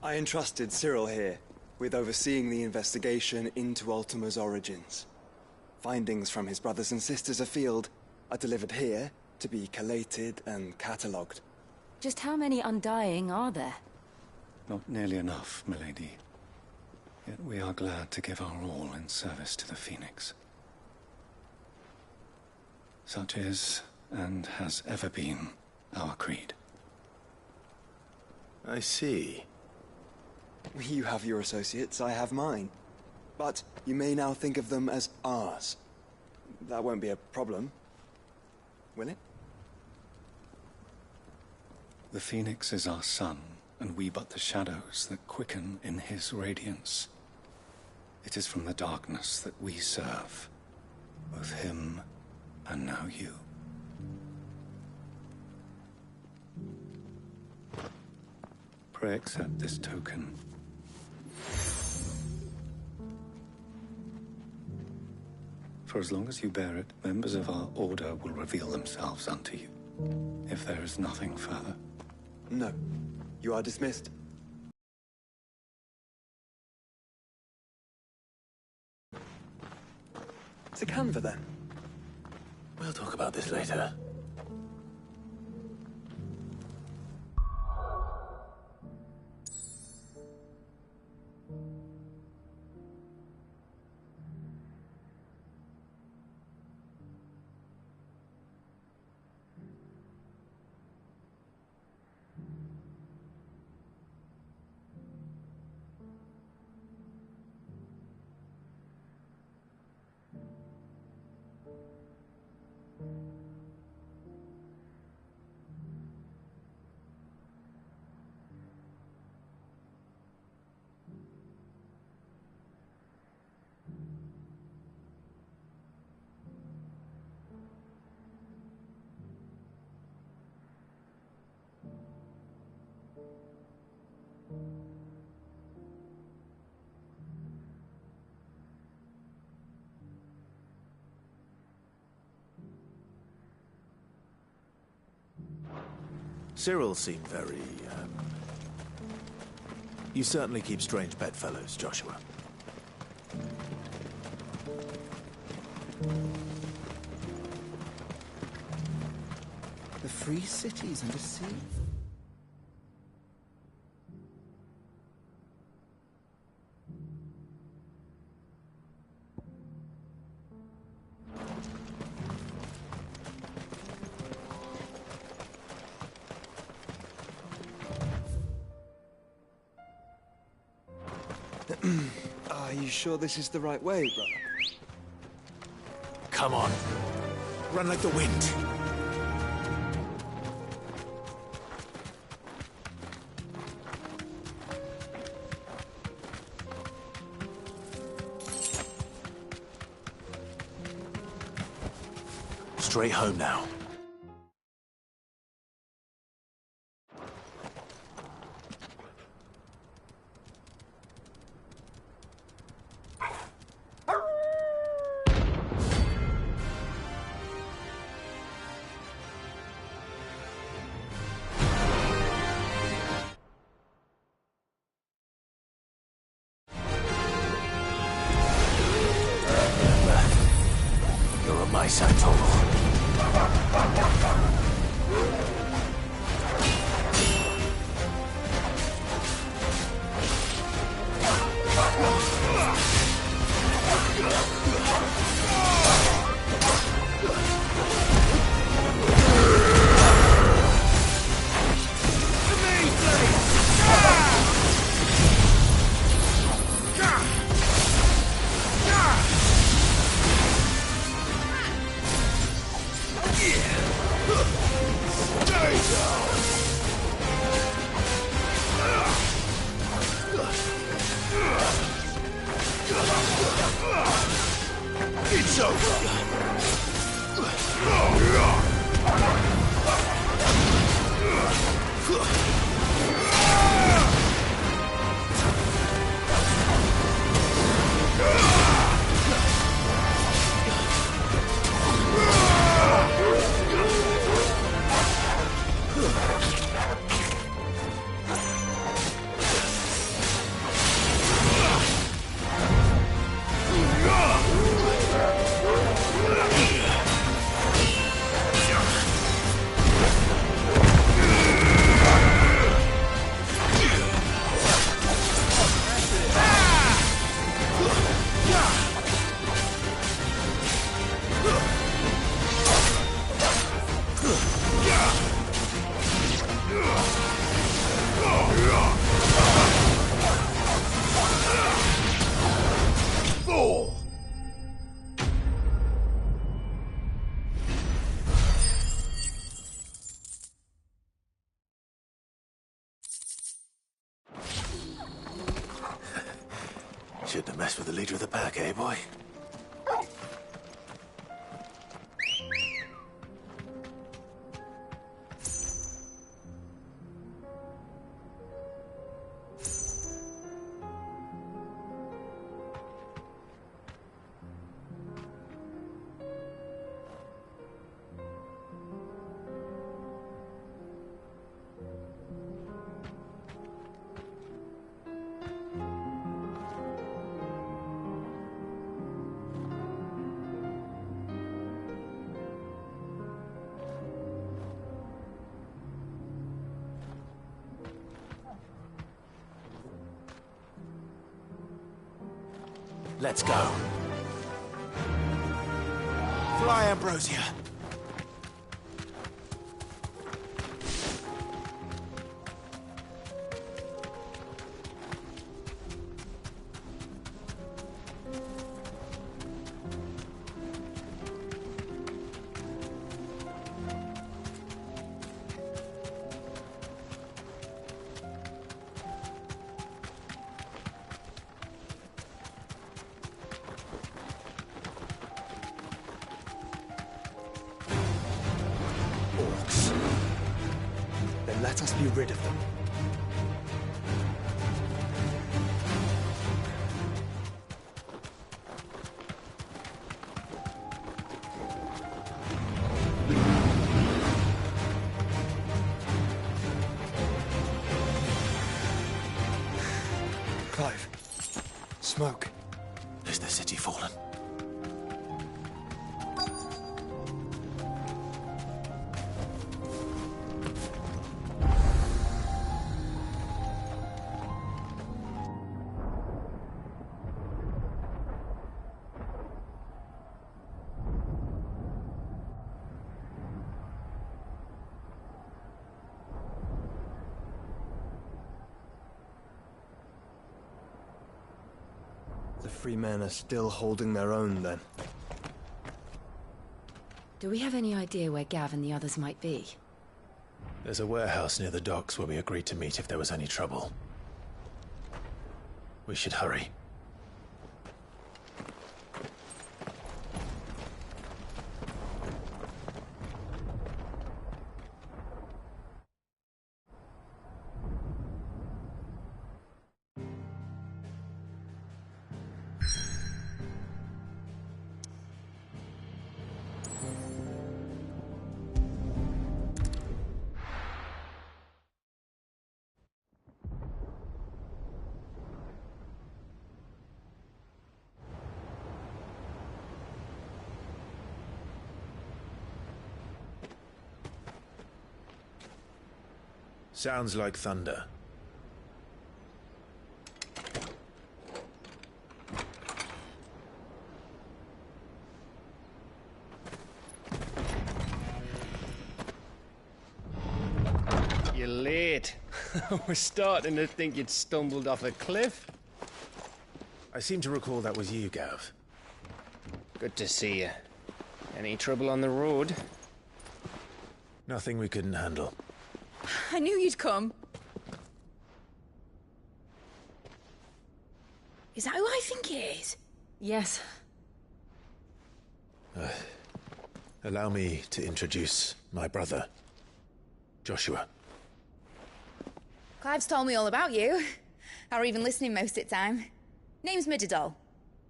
Speaker 20: I entrusted Cyril here with overseeing the investigation into Ultima's origins. Findings from his brothers and sisters afield are delivered here to be collated and catalogued.
Speaker 2: Just how many Undying are there?
Speaker 5: Not nearly enough, milady. Yet we are glad to give our all in service to the Phoenix. Such is, and has ever been, our creed.
Speaker 21: I see.
Speaker 20: You have your associates, I have mine. But you may now think of them as ours. That won't be a problem, will it?
Speaker 5: The Phoenix is our sun, and we but the shadows that quicken in his radiance. It is from the darkness that we serve, both him and now you. Pray accept this token. For as long as you bear it, members of our order will reveal themselves unto you. If there is nothing further.
Speaker 11: No. You are dismissed.
Speaker 3: It's a Canva, then. We'll talk about this later. Cyril seemed very, You certainly keep strange bedfellows, Joshua.
Speaker 11: The free cities and the sea. Are you sure this is the right way, brother?
Speaker 3: Come on. Run like the wind. Straight home now.
Speaker 12: It's over!
Speaker 3: mess with the leader of the pack, eh, boy? Let's go. Fly, Ambrosia.
Speaker 20: Then let us be rid of them. Clive. Smoke.
Speaker 3: Is the city fallen?
Speaker 20: The free men are still holding their own, then.
Speaker 2: Do we have any idea where Gav and the others might be?
Speaker 3: There's a warehouse near the docks where we agreed to meet if there was any trouble. We should hurry. Sounds like thunder.
Speaker 10: You're late. We're starting to think you'd stumbled off a cliff.
Speaker 3: I seem to recall that was you, Gav.
Speaker 10: Good to see you. Any trouble on the road?
Speaker 3: Nothing we couldn't handle.
Speaker 2: I knew you'd come. Is that who I think it is? Yes.
Speaker 3: Allow me to introduce my brother, Joshua.
Speaker 2: Clive's told me all about you. Or even listening most of the time. Name's Midadol,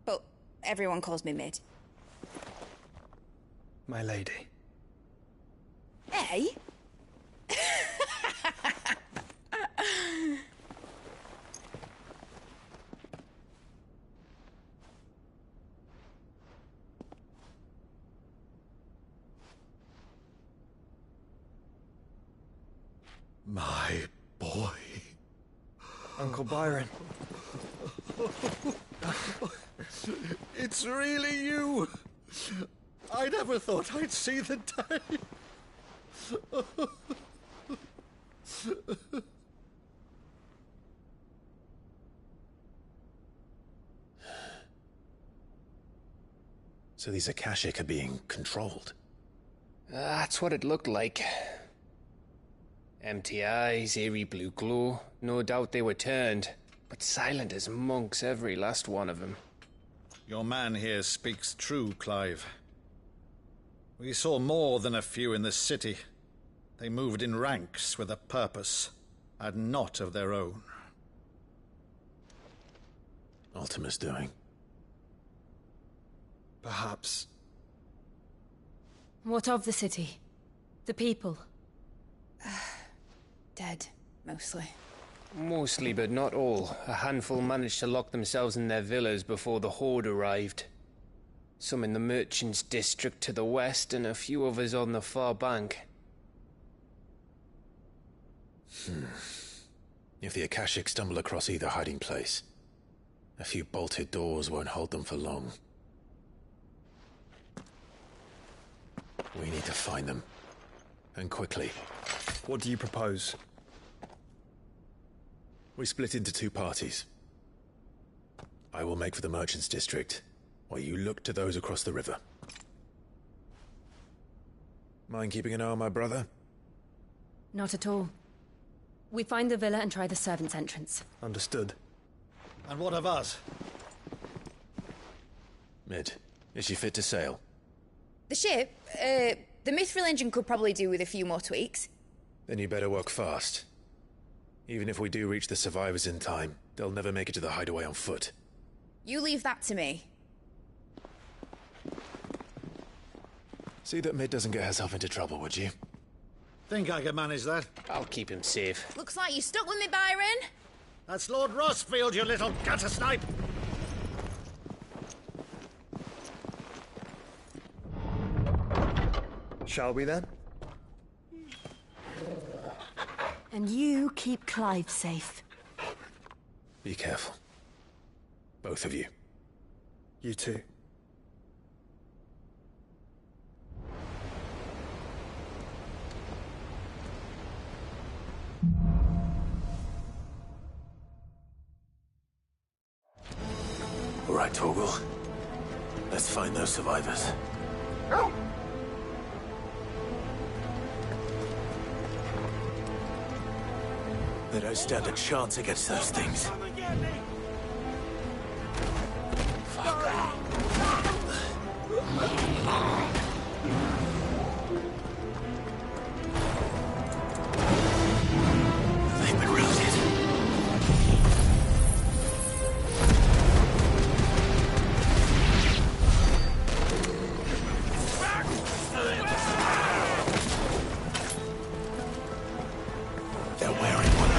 Speaker 2: but everyone calls me Mid.
Speaker 20: My lady.
Speaker 2: Eh?
Speaker 23: My boy.
Speaker 20: Uncle Byron.
Speaker 23: It's really you. I never thought I'd see the day.
Speaker 3: So these Akashic are being controlled?
Speaker 10: That's what it looked like. Empty eyes, eerie blue glow. No doubt they were turned, but silent as monks, every last one of them.
Speaker 4: Your man here speaks true, Clive. We saw more than a few in this city. They moved in ranks with a purpose, and not of their own.
Speaker 3: Ultima's doing.
Speaker 20: Perhaps.
Speaker 7: What of the city? The people?
Speaker 2: Dead, mostly.
Speaker 25: Mostly, but not all. A handful managed to lock themselves in their villas before the Horde arrived. Some in the Merchants' District to the west, and a few others on the far bank.
Speaker 3: If the Akashic stumble across either hiding place, a few bolted doors won't hold them for long. We need to find them. And quickly.
Speaker 20: What do you propose?
Speaker 3: We split into two parties. I will make for the Merchants' District, while you look to those across the river. Mind keeping an eye on my brother?
Speaker 13: Not at all. We find the villa and try the servants' entrance.
Speaker 20: Understood.
Speaker 4: And what of us?
Speaker 3: Mid, is she fit to sail?
Speaker 2: The ship, the Mithril engine could probably do with a few more tweaks.
Speaker 3: Then you better work fast. Even if we do reach the survivors in time, they'll never make it to the hideaway on foot.
Speaker 2: You leave that to me.
Speaker 3: See that Mid doesn't get herself into trouble, would you?
Speaker 4: Think I can manage that?
Speaker 25: I'll keep him safe.
Speaker 2: Looks like you stuck with me, Byron.
Speaker 4: That's Lord Rossfield, you little gutter snipe!
Speaker 20: Shall we then?
Speaker 13: And you keep Clive safe.
Speaker 3: Be careful. Both of you.
Speaker 20: You too.
Speaker 3: All right, Torgal. Let's find those survivors. They don't stand a chance against those things. They've been routed. They're wearing one.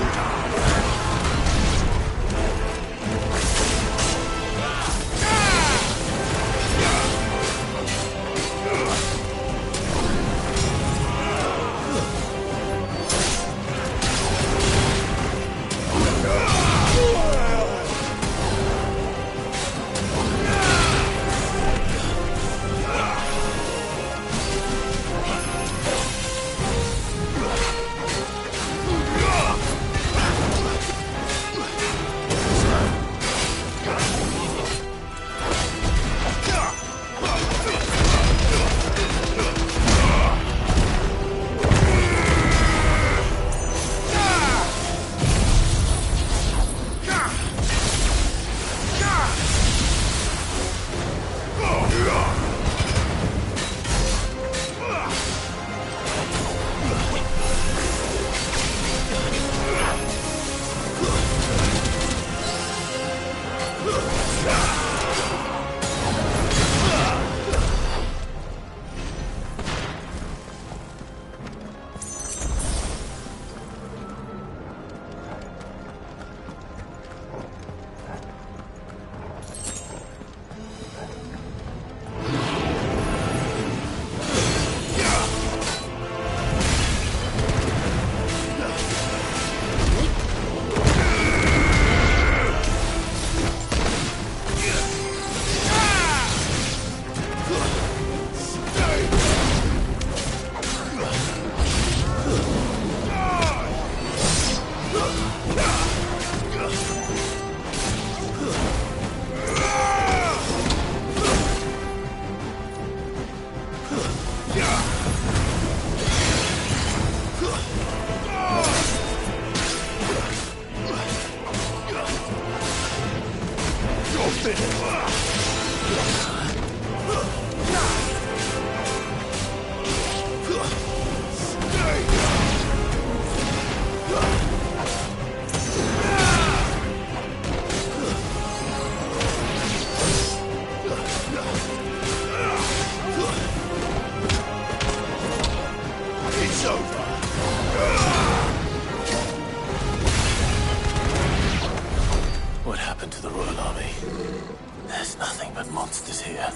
Speaker 3: That monster's here.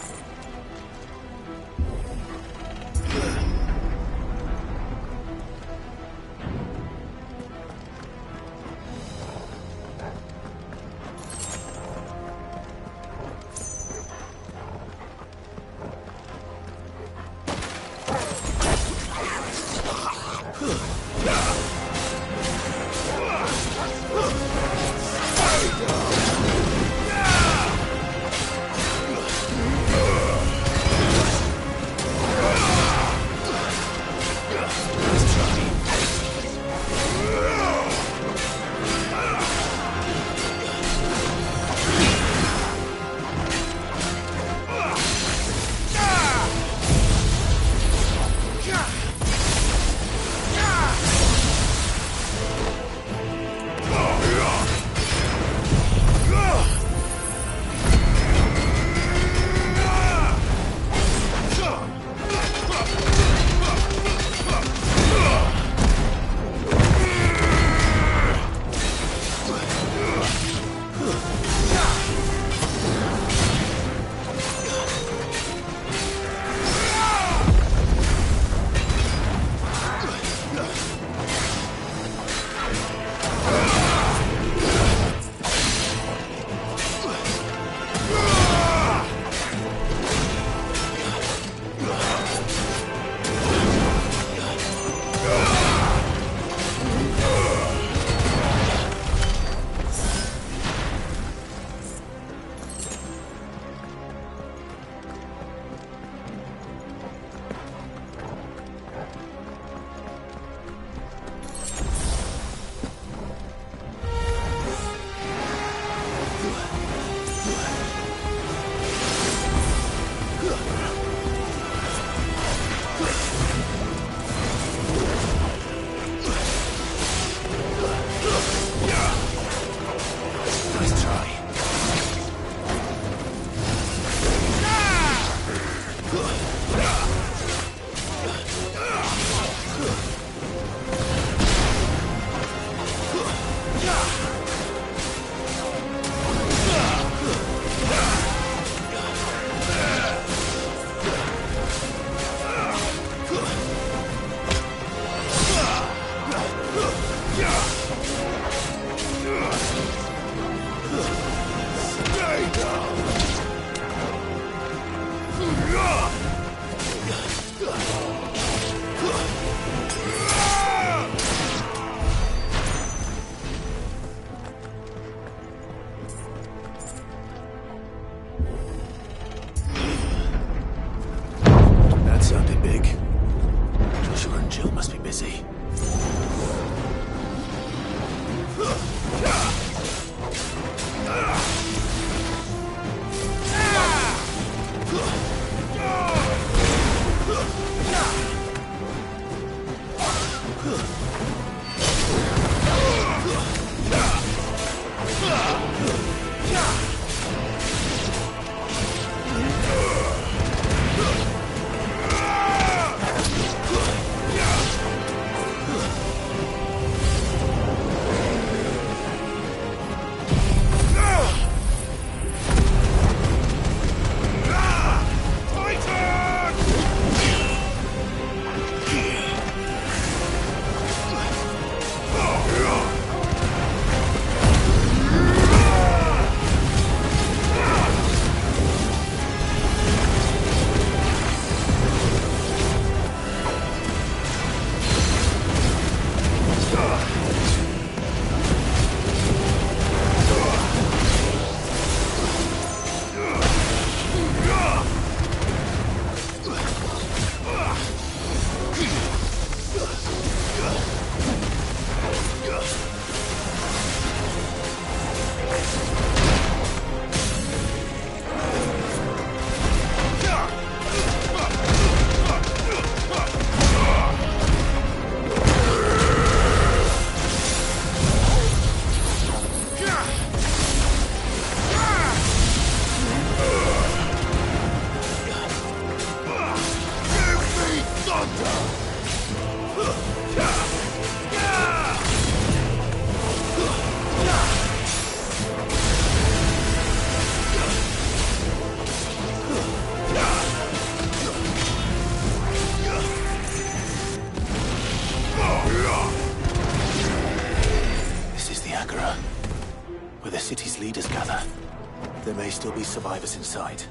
Speaker 3: these survivors inside.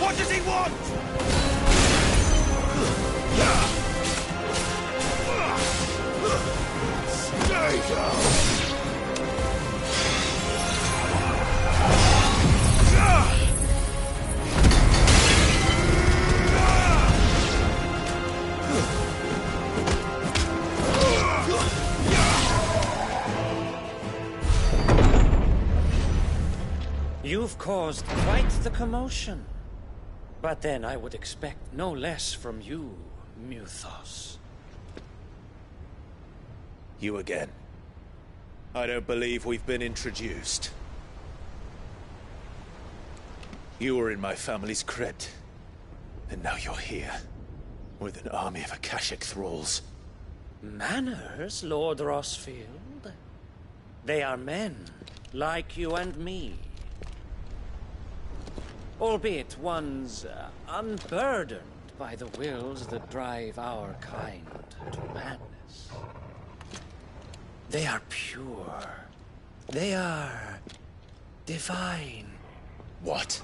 Speaker 12: What does he want? Stay down!
Speaker 6: You've caused quite the commotion. But then I would expect no less from you, Muthos.
Speaker 21: You again. I don't believe we've been introduced. You were in my family's crypt, and now you're here, with an army of Akashic thralls.
Speaker 6: Manners, Lord Rosfield? They are men, like you and me. Albeit ones unburdened by the wills that drive our kind to madness. They are pure. They are divine.
Speaker 21: What?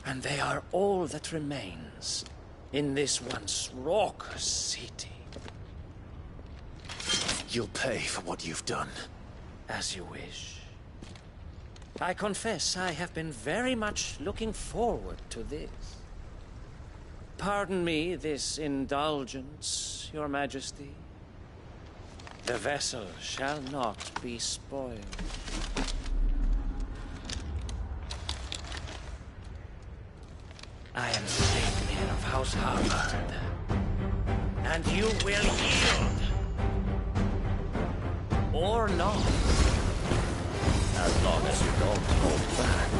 Speaker 6: And they are all that remains in this once raucous city.
Speaker 21: You'll pay for what you've done.
Speaker 6: As you wish. I confess I have been very much looking forward to this. Pardon me this indulgence, Your Majesty. The vessel shall not be spoiled. I am Snake Heir of House Harvard. And you will yield. Or not. As long as you don't hold back.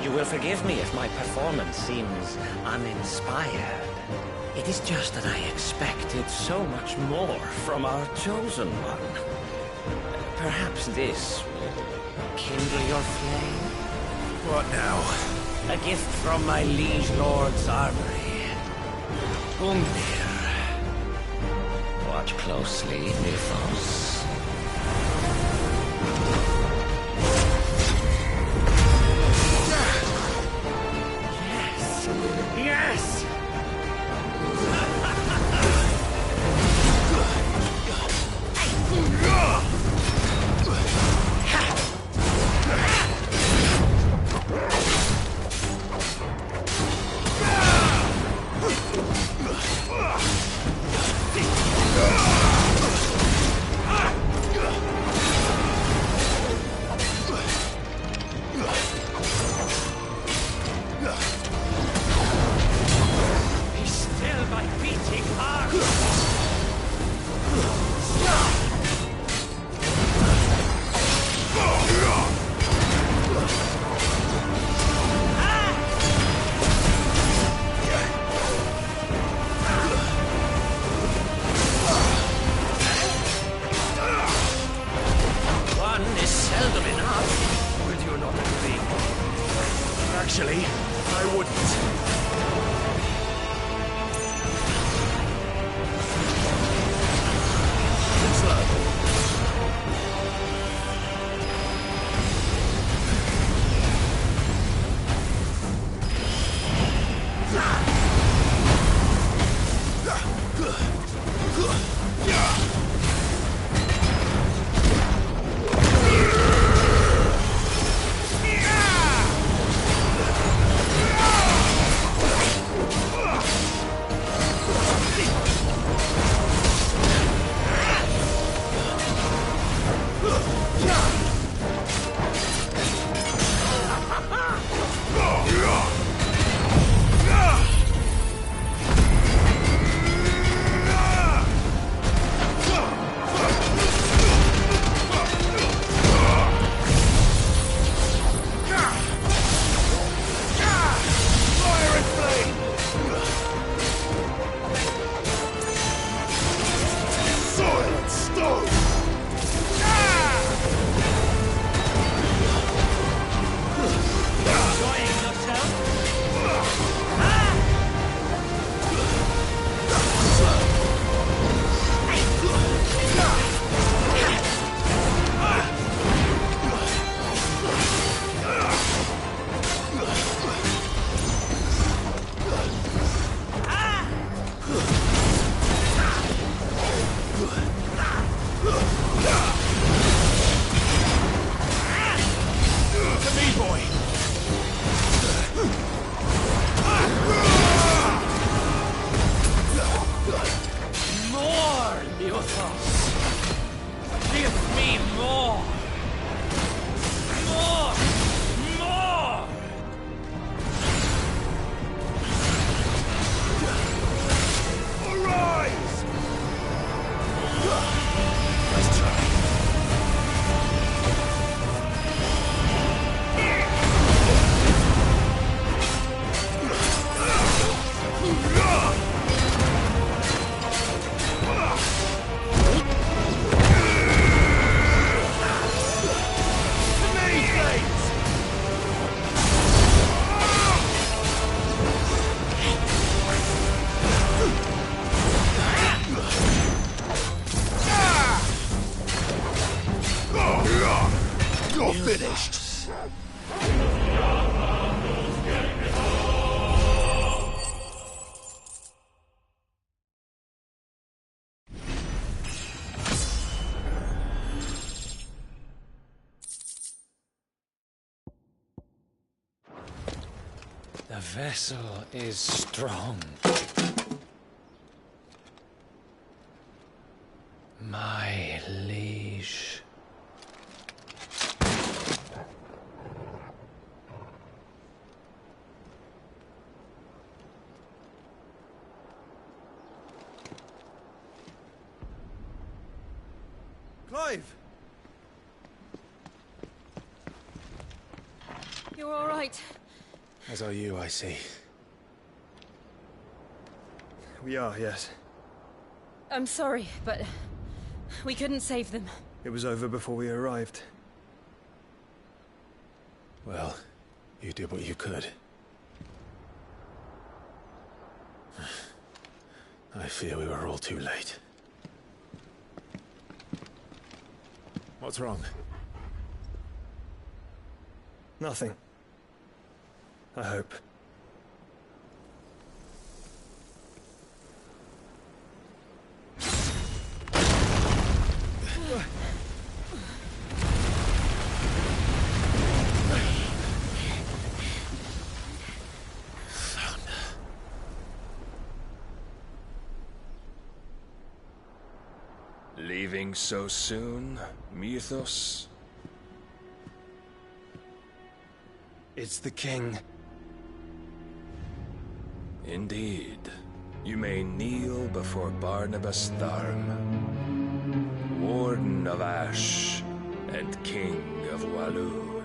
Speaker 6: You will forgive me if my performance seems uninspired. It is just that I expected so much more from our chosen one. Perhaps this will kindle your flame?
Speaker 21: What now?
Speaker 6: A gift from my liege lord's armory. Gungnir. Watch closely, Nilfos. Yes!
Speaker 12: You're finished.
Speaker 25: The vessel is strong. My liege.
Speaker 10: Clive!
Speaker 13: You're all right.
Speaker 21: As are you, I see.
Speaker 20: We are, yes.
Speaker 13: I'm sorry, but we couldn't save them.
Speaker 20: It was over before we arrived.
Speaker 21: Well, you did what you could. I fear we were all too late. What's wrong?
Speaker 20: Nothing. I hope.
Speaker 26: Leaving so soon, Mythos?
Speaker 20: It's the king.
Speaker 26: Indeed. You may kneel before Barnabas Tharm, Warden of Ash and King of Walud.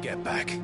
Speaker 21: Get back.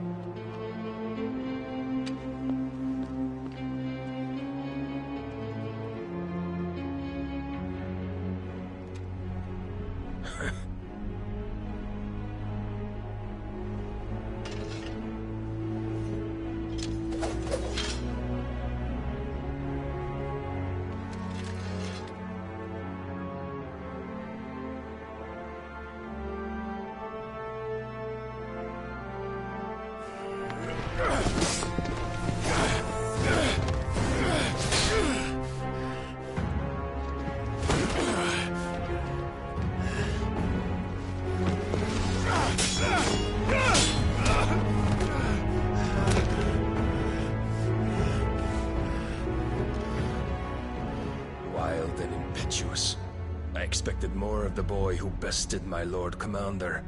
Speaker 26: I expected more of the boy who bested my Lord Commander.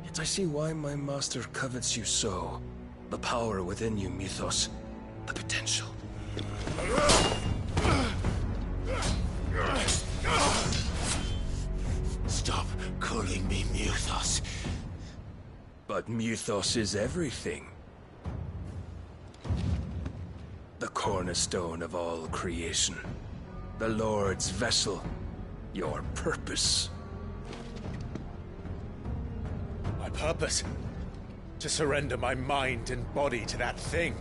Speaker 26: Yet I see why my master covets you so. The power within you, Mythos. The potential.
Speaker 3: Stop calling me Mythos.
Speaker 26: But Mythos is everything. The cornerstone of all creation. The Lord's vessel. Your purpose.
Speaker 21: My purpose? To surrender my mind and body to that thing.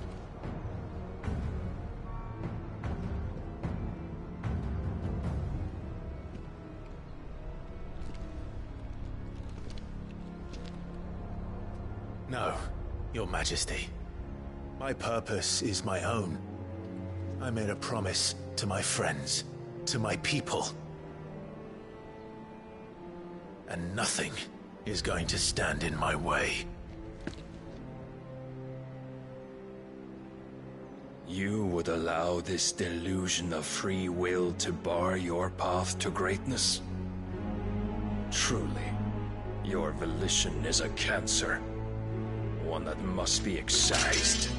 Speaker 21: No, Your Majesty. My purpose is my own. I made a promise to my friends, to my people. And nothing is going to stand in my way.
Speaker 26: You would allow this delusion of free will to bar your path to greatness? Truly, your volition is a cancer. One that must be excised.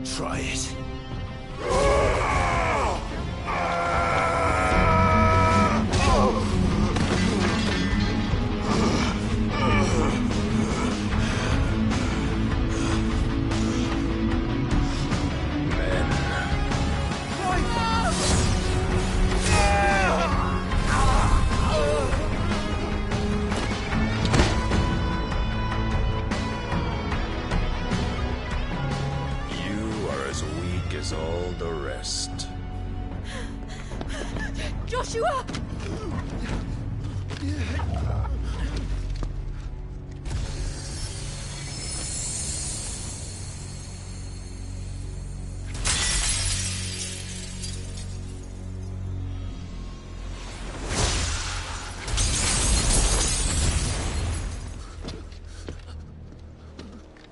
Speaker 3: Try it.
Speaker 26: All the rest.
Speaker 13: Joshua!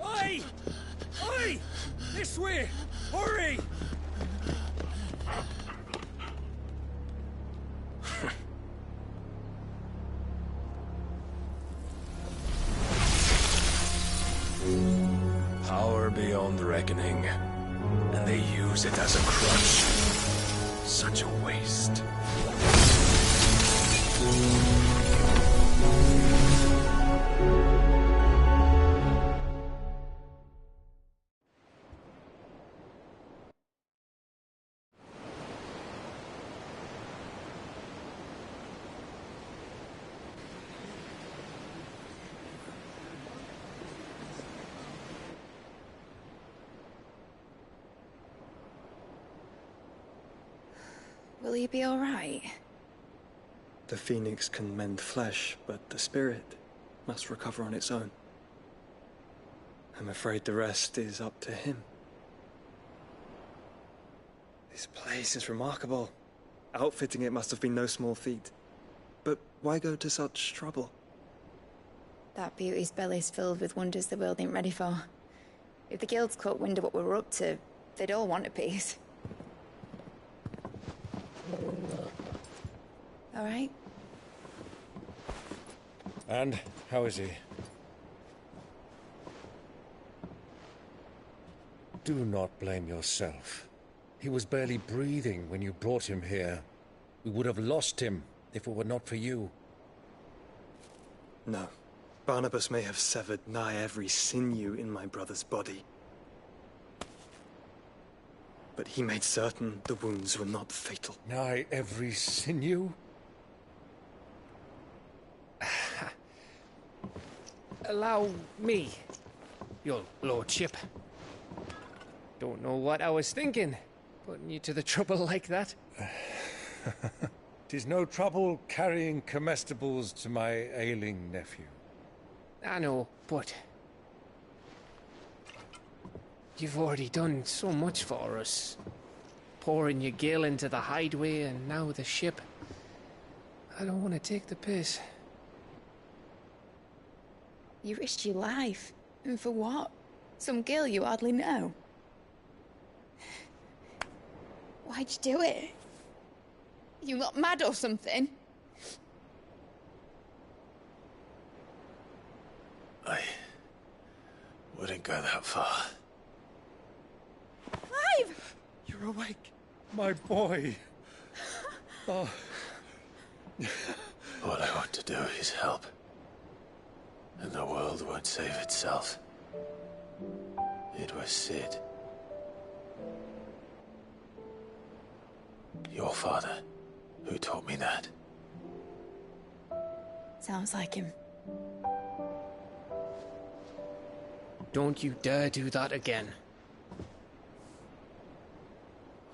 Speaker 10: Oi! Oi! This way! Hurry!
Speaker 26: Power beyond reckoning, and they use it as a crutch. Such a waste.
Speaker 2: Will he be all right?
Speaker 20: The phoenix can mend flesh, but the spirit must recover on its own. I'm afraid the rest is up to him. This place is remarkable. Outfitting it must have been no small feat. But why go to such trouble?
Speaker 2: That beauty's belly's filled with wonders the world ain't ready for. If the guilds caught wind of what we're up to, they'd all want a piece. All right?
Speaker 4: And how is he?
Speaker 1: Do not blame yourself. He was barely breathing when you brought him here. We would have lost him if it were not for you.
Speaker 20: No. Barnabas may have severed nigh every sinew in my brother's body. But he made certain the wounds were not fatal.
Speaker 1: Nigh every sinew?
Speaker 25: Allow me, your lordship. Don't know what I was thinking, putting you to the trouble like that.
Speaker 1: 'Tis no trouble carrying comestibles to my ailing nephew.
Speaker 25: I know, but you've already done so much for us. Pouring your gil into the hideaway and now the ship. I don't want to take the piss.
Speaker 2: You risked your life. And for what? Some girl you hardly know. Why'd you do it? You got mad or something?
Speaker 3: I wouldn't go that far.
Speaker 2: Clive!
Speaker 10: You're awake. My boy. Oh.
Speaker 3: All I want to do is help. And the world won't save itself. It was Sid. Your father, who taught me that.
Speaker 2: Sounds like him.
Speaker 25: Don't you dare do that again.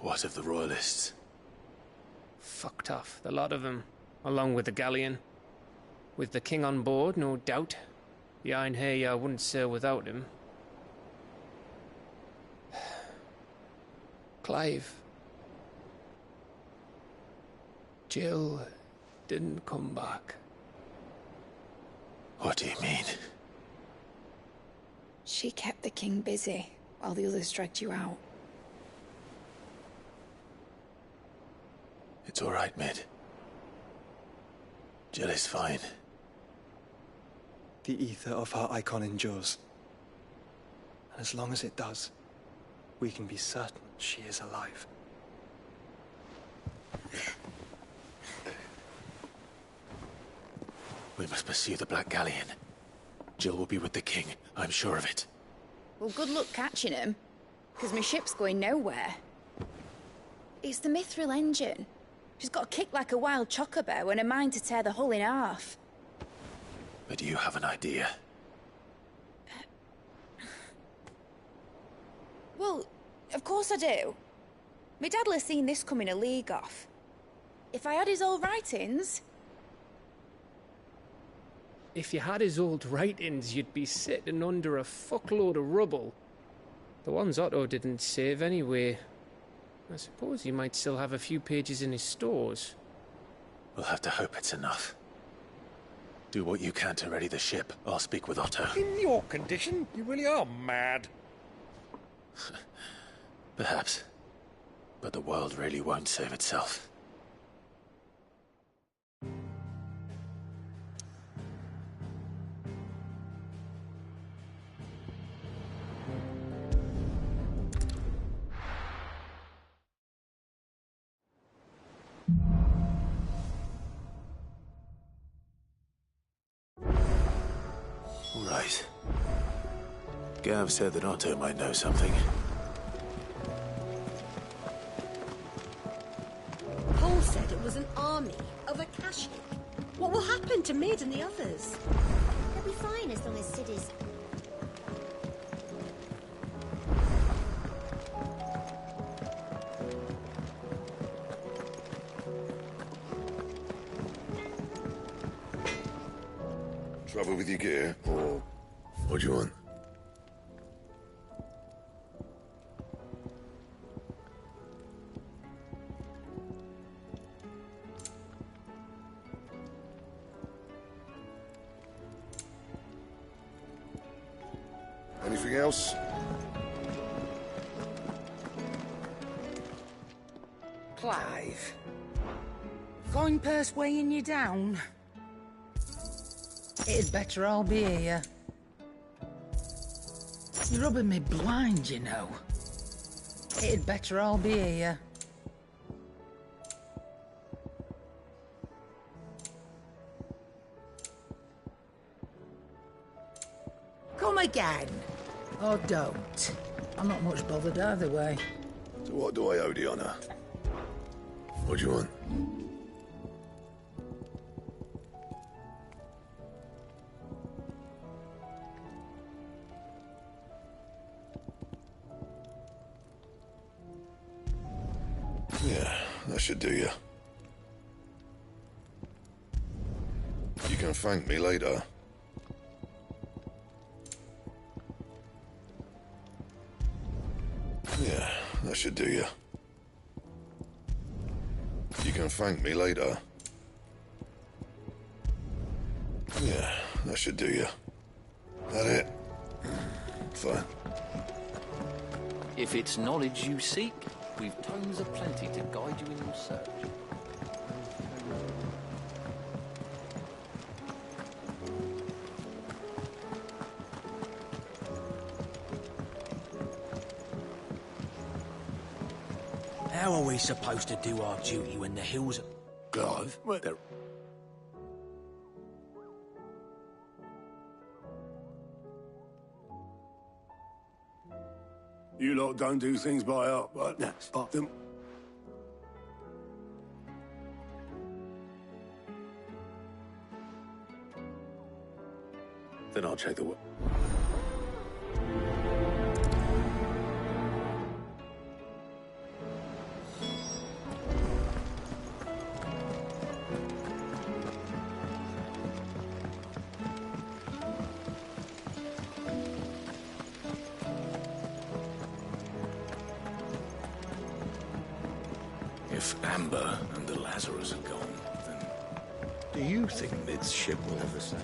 Speaker 3: What of the Royalists?
Speaker 25: Fucked off, the lot of them, along with the galleon. With the king on board, no doubt. The Iron Hair wouldn't sail without him. Clive. Jill didn't come back.
Speaker 3: What do you mean?
Speaker 2: She kept the king busy while the others dragged you out.
Speaker 3: It's all right, Mid. Jill is fine.
Speaker 20: The ether of her Eikon endures. And as long as it does, we can be certain she is alive.
Speaker 3: We must pursue the Black Galleon. Jill will be with the king, I'm sure of it.
Speaker 2: Well, good luck catching him, because my ship's going nowhere. It's the Mithril engine. She's got a kick like a wild chocobo and a mind to tear the hull in half.
Speaker 3: But do you have an idea?
Speaker 2: Well, of course I do. My dad'll have seen this coming a league off. If I had his old writings...
Speaker 25: If you had his old writings, you'd be sitting under a fuckload of rubble. The ones Otto didn't save anyway. I suppose he might still have a few pages in his stores.
Speaker 3: We'll have to hope it's enough. Do what you can to ready the ship. I'll speak with Otto.
Speaker 10: In your condition, you really are mad.
Speaker 3: Perhaps. But the world really won't save itself. Right. Gav said that Otto might know something.
Speaker 8: Paul said it was an army of Akashic. What will happen to Mid and the others?
Speaker 9: They'll be fine as long as Sid is...
Speaker 14: Trouble with your gear, or what do you want? Anything else?
Speaker 15: Clive. Coin purse weighing you down? It'd better all be here. You're rubbing me blind, you know. It'd better all be here. Come again. Or don't. I'm not much bothered either way.
Speaker 14: So what do I owe the honour? What do you want? Yeah, that should do you. You can thank me later. Yeah, that should do you. You can thank me later. Yeah, that should do you. That it? Fine.
Speaker 16: If it's knowledge you seek, we've tomes aplenty to guide you in your search.
Speaker 6: How are we supposed to do our duty when the hills...
Speaker 3: Clive, they're...
Speaker 12: You lot don't do things by art, but
Speaker 3: Yes.
Speaker 12: them.
Speaker 3: Then I'll check the...
Speaker 21: If Amber and the Lazarus are gone, then do you think Mid's ship will ever sail?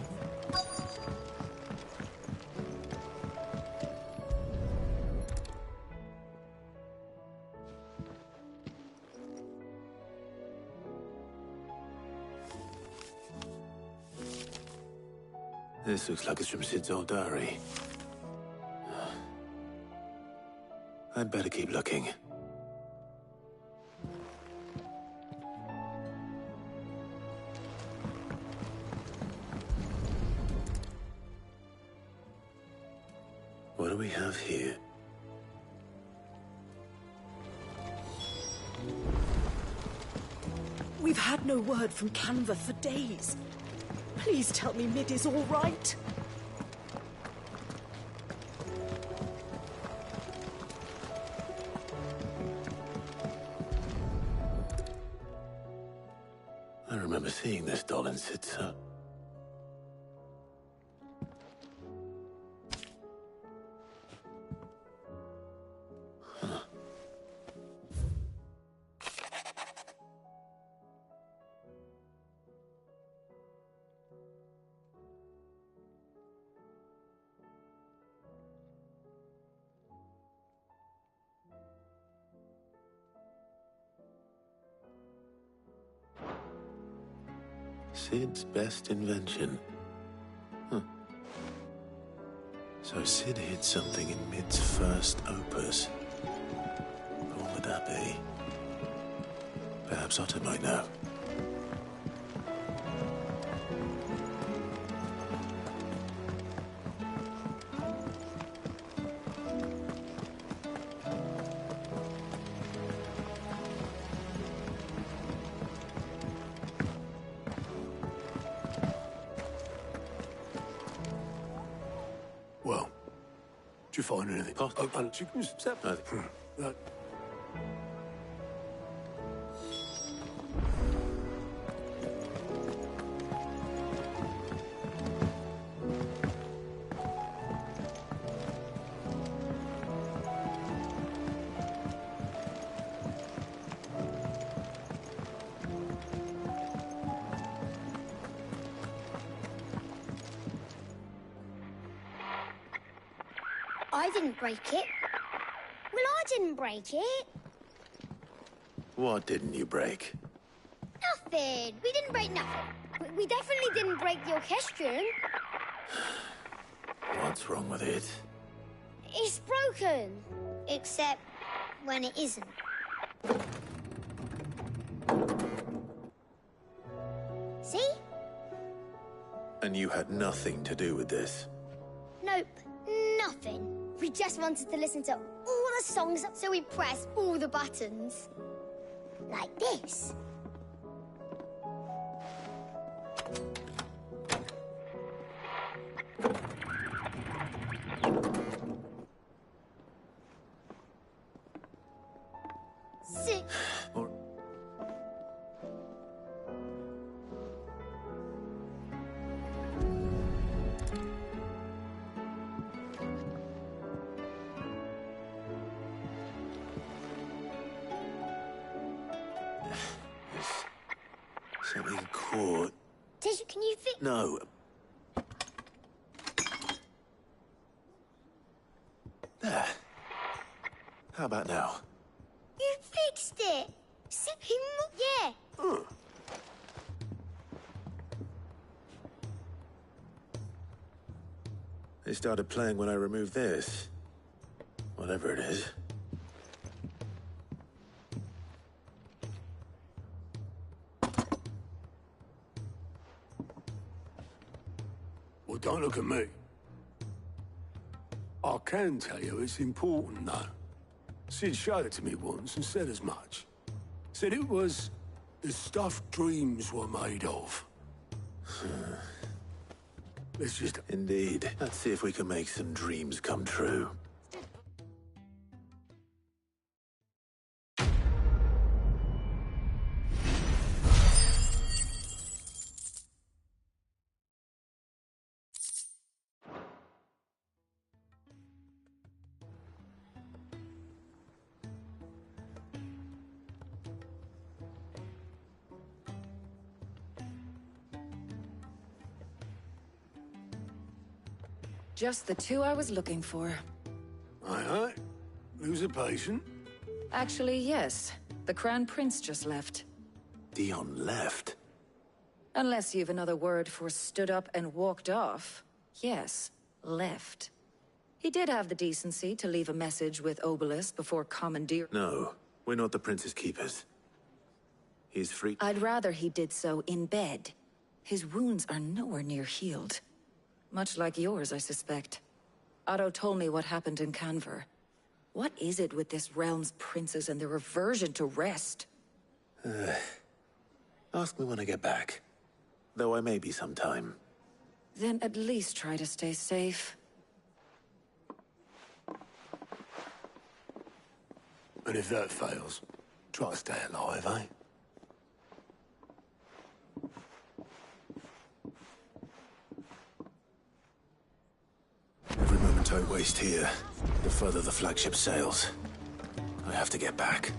Speaker 3: This looks like it's from Sid's old diary. I'd better keep looking. What do we have here?
Speaker 8: We've had no word from Canva for days. Please tell me Mid is all right.
Speaker 3: I remember seeing this doll in Sid's hut. Sid's best invention. Huh. So Sid hid something in Mid's first opus. What would that be? Perhaps Otto might know.
Speaker 12: Well, did you find anything? That.
Speaker 9: I didn't break it. Well, I didn't break it.
Speaker 3: What didn't you break?
Speaker 9: Nothing. We didn't break nothing. We definitely didn't break the orchestrion.
Speaker 3: What's wrong with it?
Speaker 9: It's broken. Except when it isn't. See?
Speaker 3: And you had nothing to do with this?
Speaker 9: Nope. Nothing. We just wanted to listen to all the songs, so we pressed all the buttons. Like this. See?
Speaker 3: Something caught.
Speaker 9: Can you fix?
Speaker 3: No. How about now?
Speaker 9: You fixed it! Yeah.
Speaker 3: They started playing when I removed this. Whatever it is.
Speaker 12: Well, don't look at me. I can tell you it's important, though. Sid showed it to me once and said as much. Said it was the stuff dreams were made of. Let's just...
Speaker 3: Indeed. Let's see if we can make some dreams come true.
Speaker 5: Just the two I was looking for.
Speaker 12: Aye. Who's a patient?
Speaker 5: Actually, yes. The Crown Prince just left.
Speaker 3: Dion left?
Speaker 5: Unless you've another word for stood up and walked off. Yes, left. He did have the decency to leave a message with Obelisk before commandeer.
Speaker 3: No, we're not the Prince's keepers. He's free.
Speaker 5: I'd rather he did so in bed. His wounds are nowhere near healed. Much like yours, I suspect. Otto told me what happened in Canver. What is it with this realm's princes and their aversion to rest?
Speaker 3: Ask me when I get back. Though I may be sometime.
Speaker 5: Then at least try to stay safe.
Speaker 12: And if that fails, try to stay alive, eh?
Speaker 3: Every moment I waste here, the further the flagship sails. I have to get back.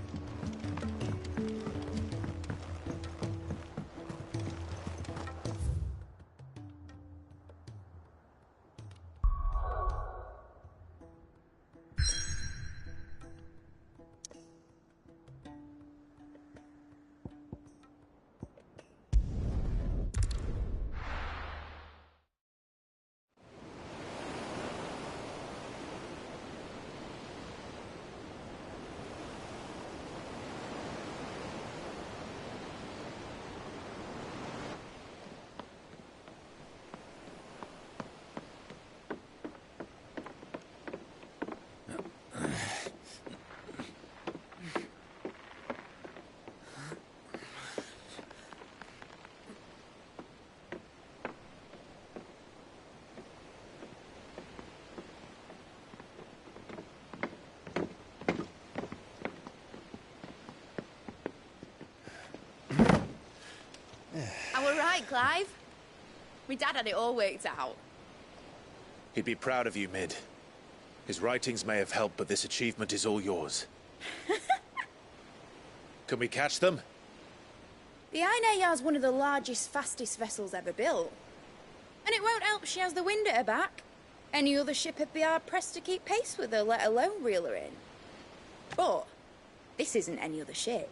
Speaker 2: I were right, Clive. My dad had it all worked out.
Speaker 21: He'd be proud of you, Mid. His writings may have helped, but this achievement is all yours. Can we catch them?
Speaker 2: The Ainayar's one of the largest, fastest vessels ever built. And it won't help she has the wind at her back. Any other ship would be hard-pressed to keep pace with her, let alone reel her in. But this isn't any other ship.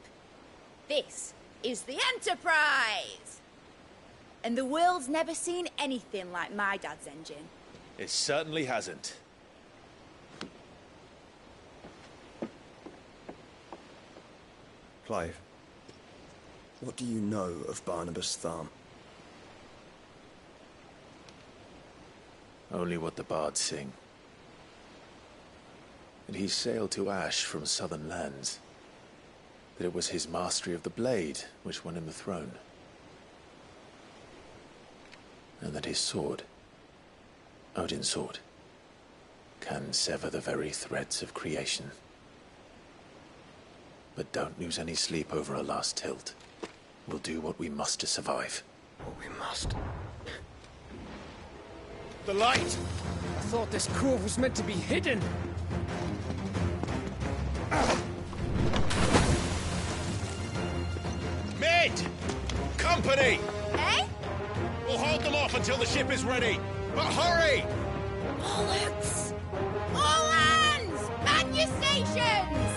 Speaker 2: This is the Enterprise! And the world's never seen anything like my dad's engine.
Speaker 21: It certainly hasn't.
Speaker 20: Clive, what do you know of Barnabas Tharm?
Speaker 21: Only what the bards sing. That he sailed to Ash from southern lands. That it was his mastery of the blade which won him the throne. And that his sword, Odin's sword, can sever the very threads of creation. But don't lose any sleep over a last tilt. We'll do what we must to survive.
Speaker 20: What we must.
Speaker 25: The light! I thought this cove was meant to be hidden.
Speaker 21: Mid! Company!
Speaker 2: Eh?
Speaker 21: We'll hold them off until the ship is ready. But hurry!
Speaker 2: Bollocks! All hands! Man your stations!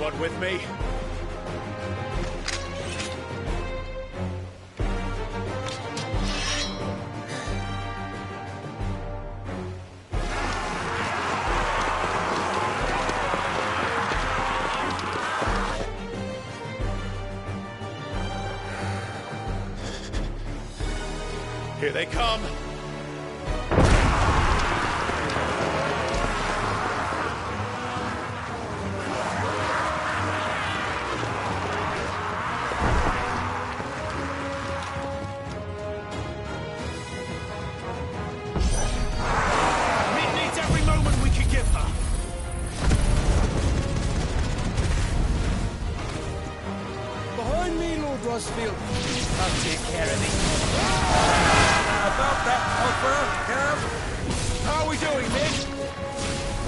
Speaker 21: Anyone with me? Here they come!
Speaker 10: Mid needs every moment we can give her.
Speaker 11: Behind me, Lord Rosfield. I'll take care of it.
Speaker 10: About that, Hopper, Cav. How are we doing, Mid?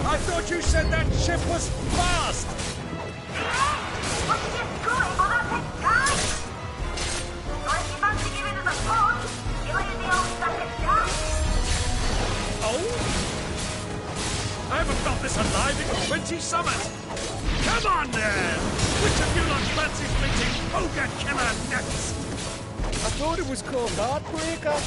Speaker 10: I thought you said that ship was fast. Oh? I haven't felt this alive in 20 summers. Come on, then! Which of you lot fancies meeting Ogre Killer next?
Speaker 11: I thought it was called Heartbreaker.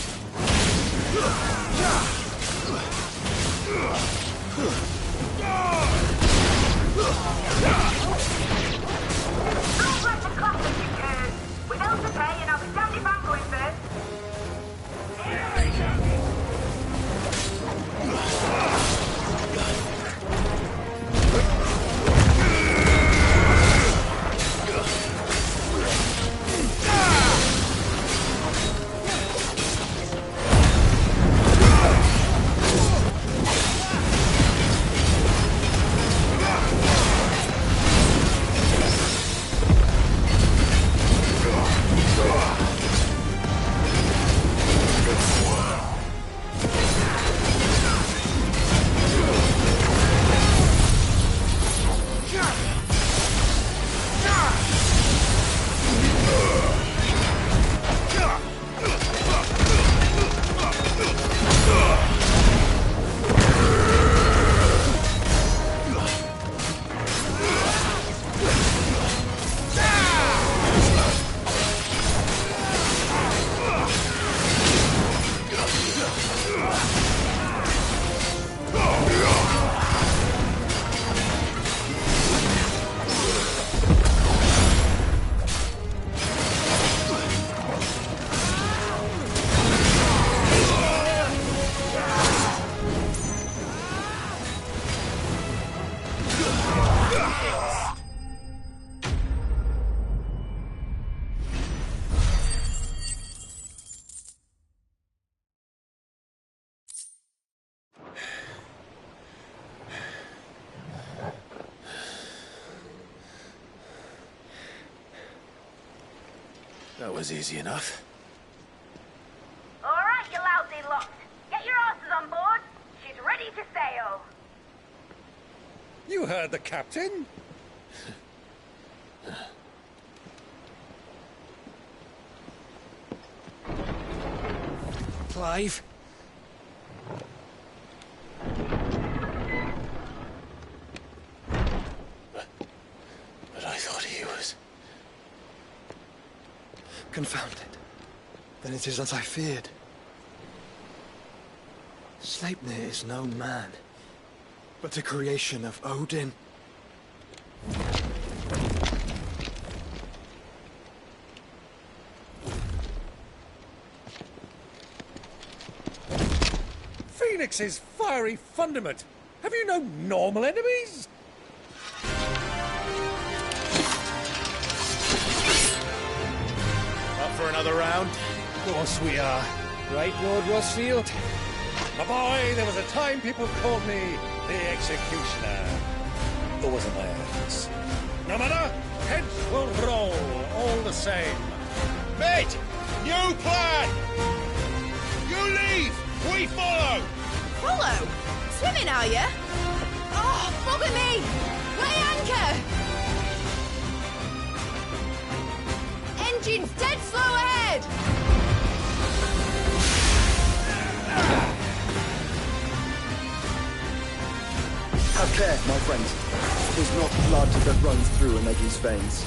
Speaker 17: Without the pay, and I'll be damned if I'm going first.
Speaker 21: That was easy enough.
Speaker 17: All right, you lousy lot. Get your asses on board. She's ready to sail.
Speaker 1: You heard the captain.
Speaker 11: Clive.
Speaker 21: But I thought he was...
Speaker 20: Confounded. Then it is as I feared. Sleipnir is no man, but a creation of Odin.
Speaker 1: Phoenix's fiery fundament. Have you no normal enemies?
Speaker 21: Up for another round?
Speaker 11: Of course we are. Right, Lord Rosfield?
Speaker 1: My boy, there was a time people called me the Executioner. Or was it my hands? No matter, heads will roll all the same.
Speaker 10: Mate, new plan! You leave, we follow!
Speaker 2: Follow? Swimming, are you? Oh, bugger me! Weigh anchor! Engine's dead slow ahead!
Speaker 20: Have care, my friends. It is not blood that runs through Omegi's veins.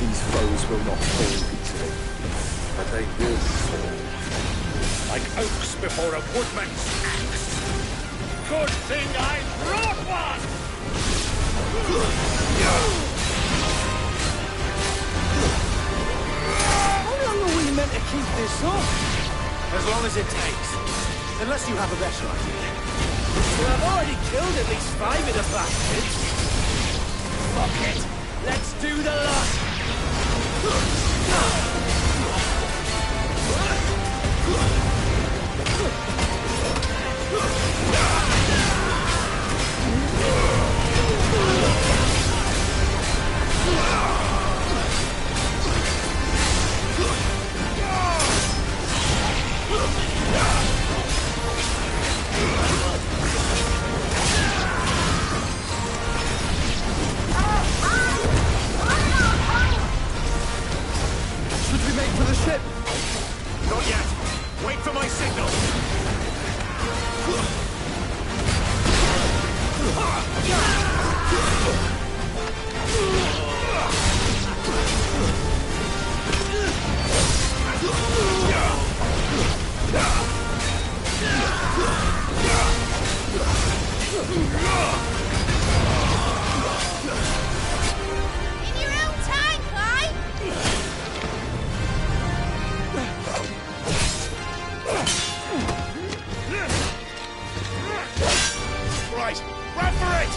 Speaker 20: These foes will not fall easily.
Speaker 1: But they will fall. Like oaks before a woodman's axe. Good thing I brought one!
Speaker 11: How long are we meant to keep this up?
Speaker 21: As long as it takes. Unless you have a better idea.
Speaker 11: Well, I've already killed at least 5 of the bastards. Fuck it. Let's do the lot. Should we make for the ship?
Speaker 21: Not yet. Wait for my signal.
Speaker 2: In your own time, Clyde!
Speaker 1: Right, run for it!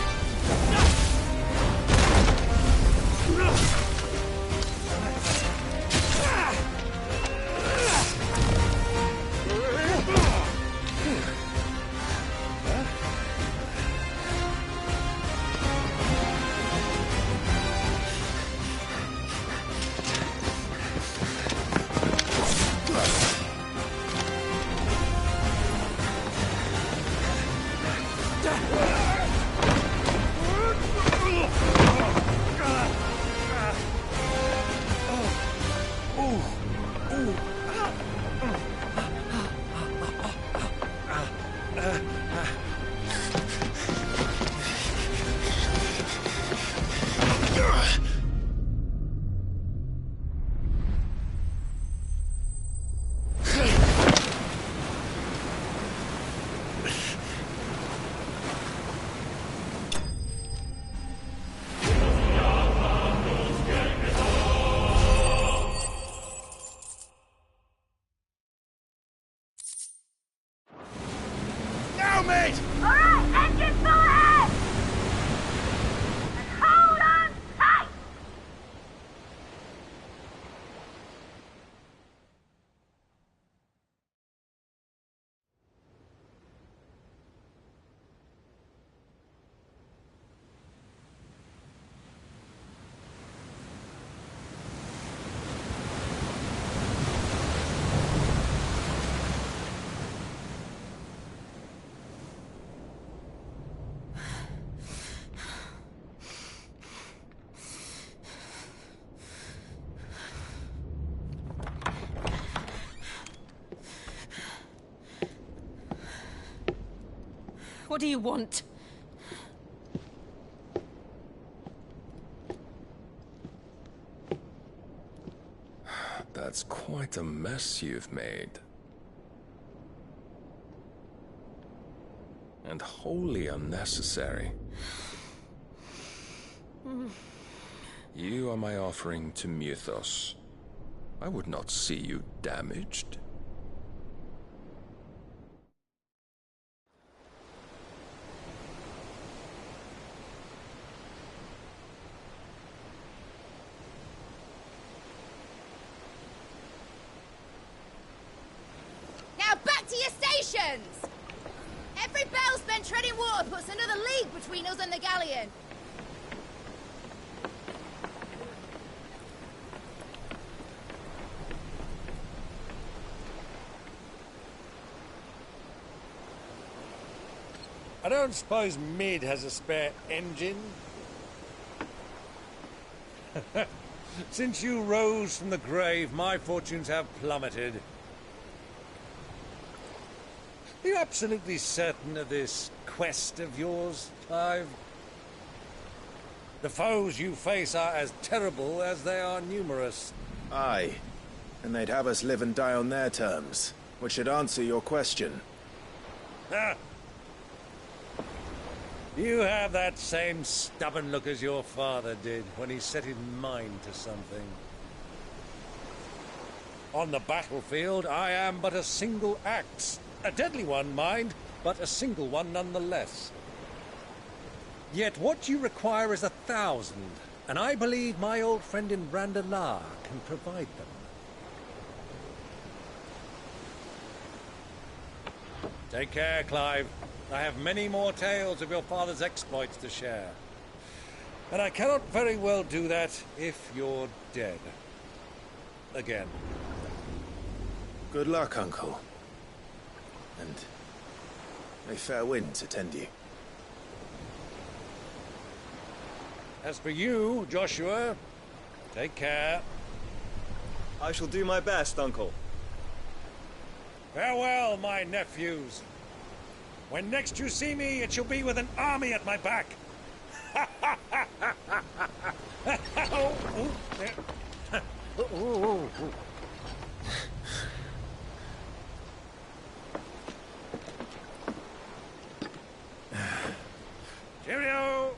Speaker 1: Now, mate!
Speaker 17: Alright, engine full ahead! And hold on tight!
Speaker 13: What do you want?
Speaker 26: That's quite a mess you've made. And wholly unnecessary. You are my offering to Mythos. I would not see you damaged.
Speaker 2: Now back to your stations! Every bell spent treading water puts another league between us and the galleon.
Speaker 1: I don't suppose Mid has a spare engine? Since you rose from the grave, my fortunes have plummeted. Are you absolutely certain of this quest of yours, Clive? The foes you face are as terrible as they are numerous.
Speaker 3: Aye. And they'd have us live and die on their terms, which should answer your question.
Speaker 1: Ha! You have that same stubborn look as your father did when he set his mind to something. On the battlefield, I am but a single axe. A deadly one, mind, but a single one nonetheless. Yet what you require is 1,000, and I believe my old friend in Randalar can provide them. Take care, Clive. I have many more tales of your father's exploits to share. And I cannot very well do that if you're dead. Again.
Speaker 3: Good luck, Uncle. And may fair winds attend you.
Speaker 1: As for you, Joshua, take care.
Speaker 7: I shall do my best, Uncle.
Speaker 1: Farewell, my nephews. When next you see me, it shall be with an army at my back. Cheerio!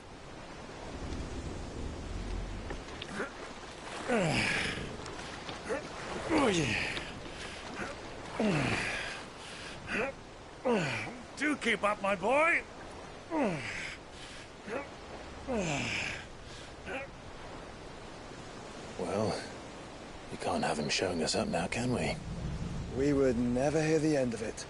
Speaker 1: Do keep up, my boy.
Speaker 3: Well, we can't have him showing us up now, can we?
Speaker 20: We would never hear the end of it.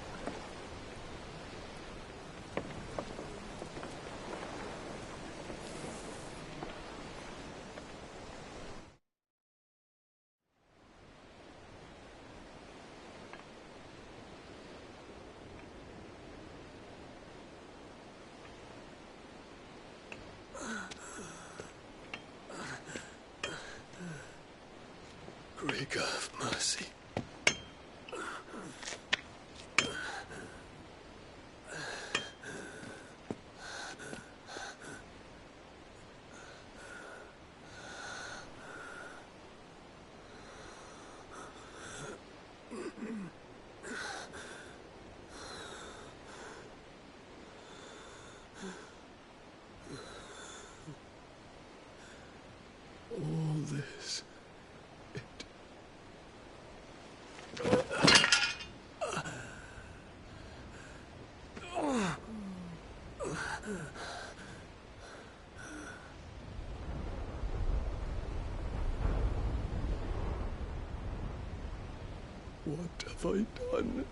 Speaker 12: Great God of mercy. All this. What have I done?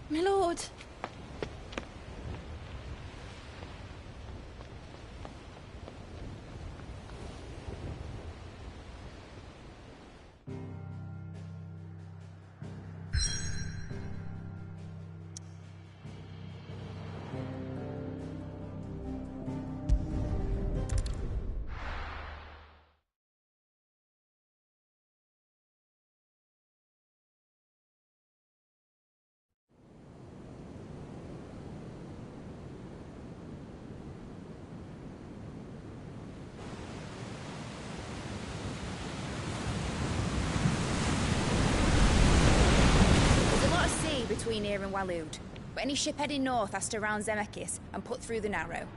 Speaker 2: My lord. Between here and Waloed, but any ship heading north has to round Zemeckis and put through the Narrow.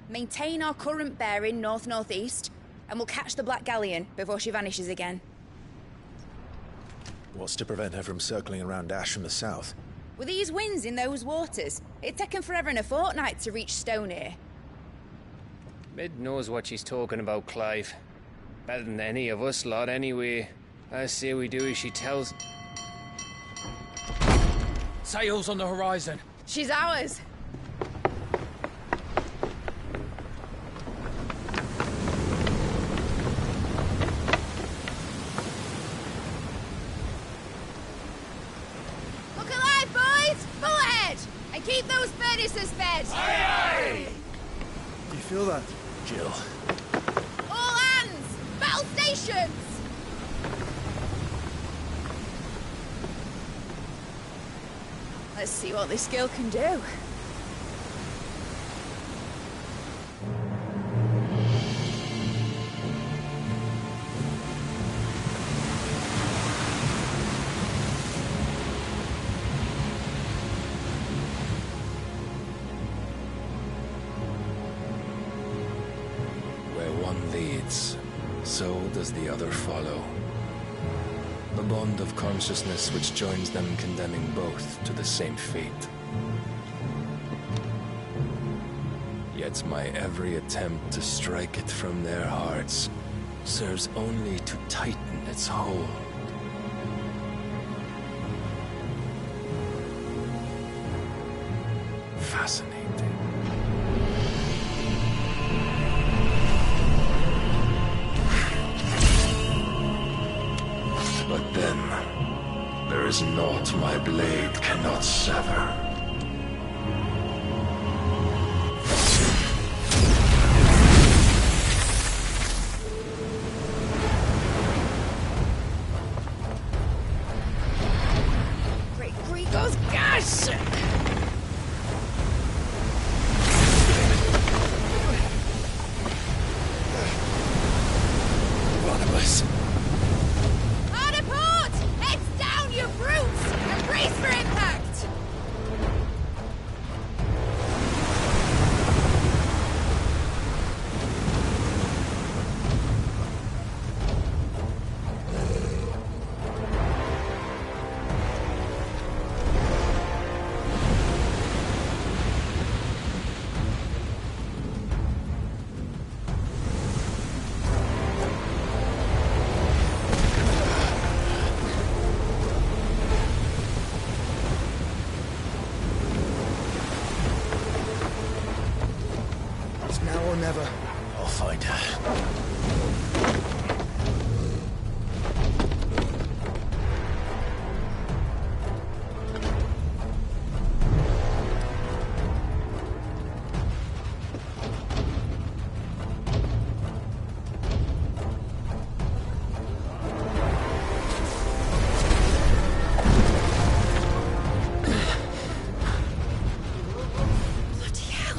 Speaker 2: Maintain our current bearing north-northeast, and we'll catch the Black Galleon before she vanishes again.
Speaker 3: What's to prevent her from circling around Ash from the south?
Speaker 2: With these winds in those waters, it'd taken forever and a fortnight to reach Stonehere.
Speaker 25: Mid knows what she's talking about, Clive. Better than any of us lot, anyway. I say we do as she tells.
Speaker 11: Sails on the horizon.
Speaker 2: She's ours. Look alive, boys! Full ahead! And keep those furnaces fed!
Speaker 1: Aye, aye!
Speaker 20: You feel that?
Speaker 3: Jill.
Speaker 2: Patience! Let's see what this girl can do.
Speaker 26: Where one leads, so does the other follow. The bond of consciousness which joins them condemning both to the same fate. Yet my every attempt to strike it from their hearts serves only to tighten its hold. Fascinating. But then, there is naught my blade cannot sever.
Speaker 2: Great Grigos, gosh!
Speaker 21: Barnabas!
Speaker 2: Harder port! Heads down, you brutes! And brace for impact!
Speaker 21: It's now or never. I'll find her.
Speaker 2: Bloody hell!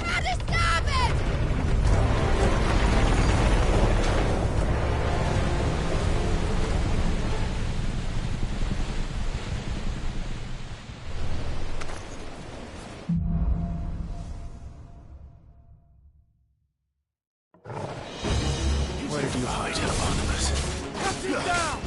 Speaker 2: How to stop it!
Speaker 21: Where did you hide her, Barnabas?
Speaker 10: Cut him down!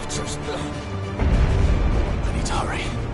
Speaker 21: butchers. I need to hurry.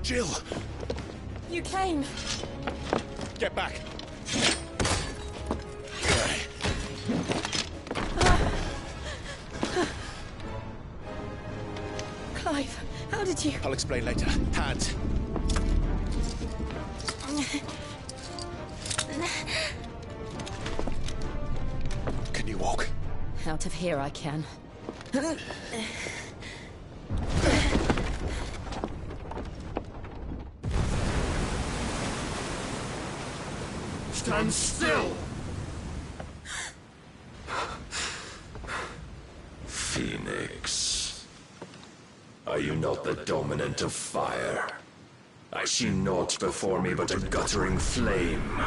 Speaker 21: Jill!
Speaker 13: You came.
Speaker 21: Get back!
Speaker 13: Clive, how did you...
Speaker 21: I'll explain later. Hands! Can you walk?
Speaker 13: Out of here I can.
Speaker 10: Stand still!
Speaker 26: Phoenix. Are you not the dominant of fire? I see naught before me but a guttering flame.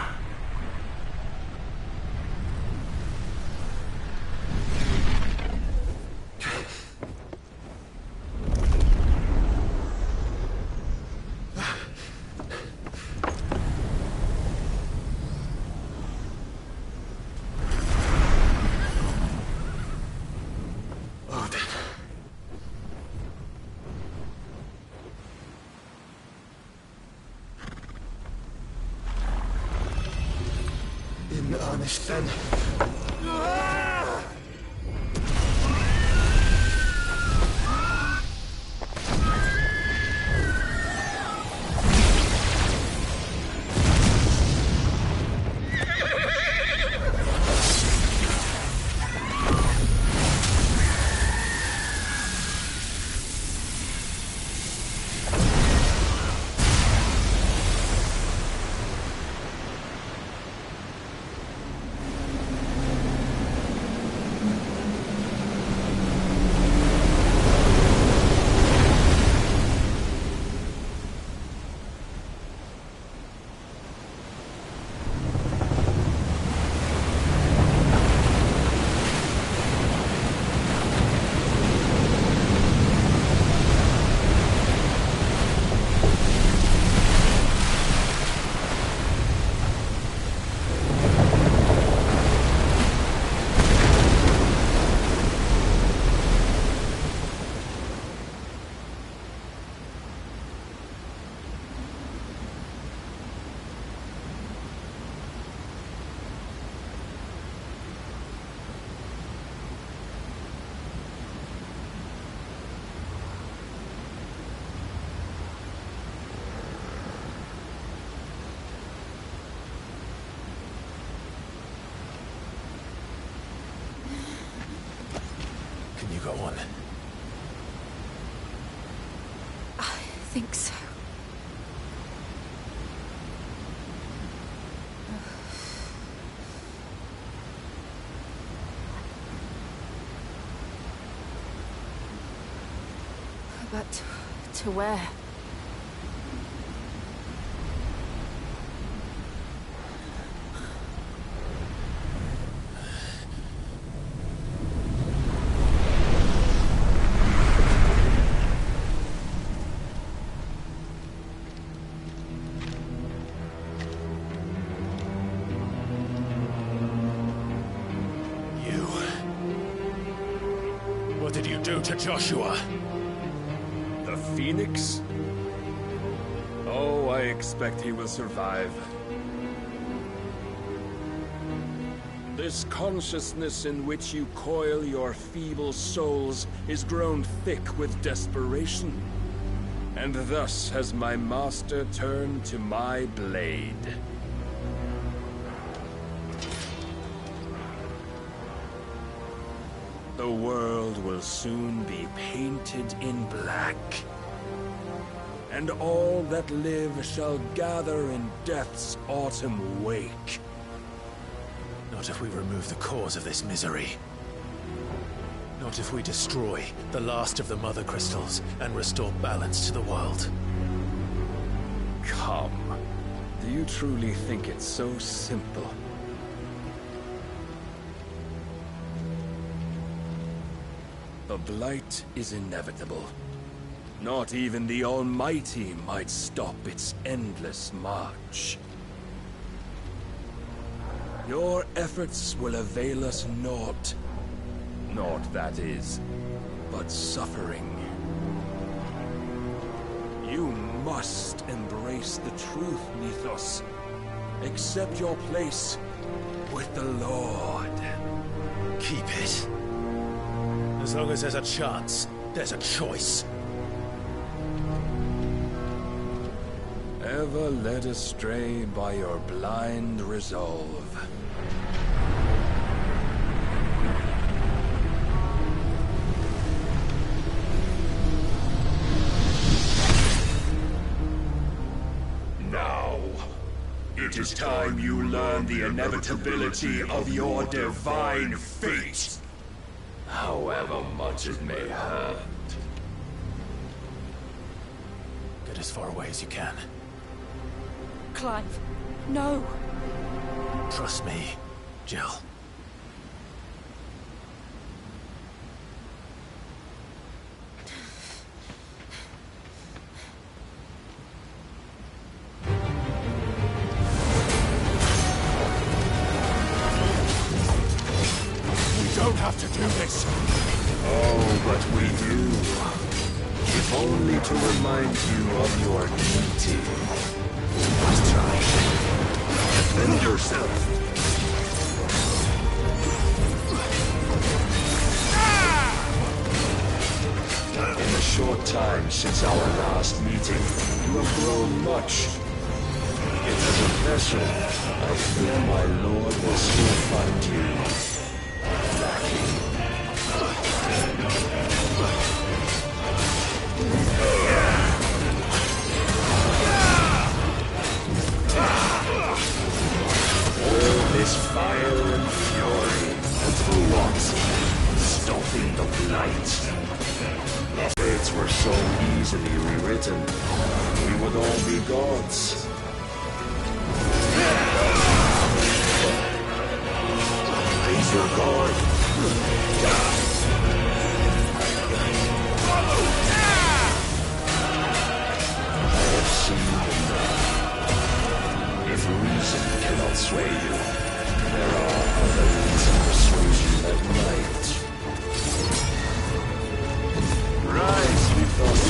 Speaker 10: Honest then.
Speaker 21: Can you go on?
Speaker 13: I think so. But to where?
Speaker 21: What did you do to Joshua?
Speaker 26: The Phoenix? Oh, I expect he will survive. This consciousness in which you coil your feeble souls is grown thick with desperation. And thus has my master turned to my blade. The world will soon be painted in black. And all that live shall gather in death's autumn wake.
Speaker 21: Not if we remove the cause of this misery. Not if we destroy the last of the Mother Crystals and restore balance to the world.
Speaker 26: Come. Do you truly think it's so simple? The Blight is inevitable. Not even the Almighty might stop its endless march. Your efforts will avail us naught. Naught, that is, but suffering. You must embrace the truth, Mythos. Accept your place with the Lord.
Speaker 21: Keep it. As long as there's a chance, there's a choice.
Speaker 26: Ever led astray by your blind resolve.
Speaker 10: Now, it is time you learn the inevitability of your divine fate. However much it may hurt.
Speaker 21: Get as far away as you can.
Speaker 5: Clive, no!
Speaker 21: Trust me, Jill.
Speaker 10: Don't have to do this. Oh, but we do. If only to remind you of your duty. Let's try. Defend yourself. In the short time since our last meeting, you have grown much. Yet as a vessel, I fear my lord will still find you. All this fire and fury, and for what? Stopping the blight. If fates were so easily rewritten, we would all be gods. Raise your guard. I have seen enough. If reason cannot sway you, there are other means of persuasion that might. Rise, Mythos.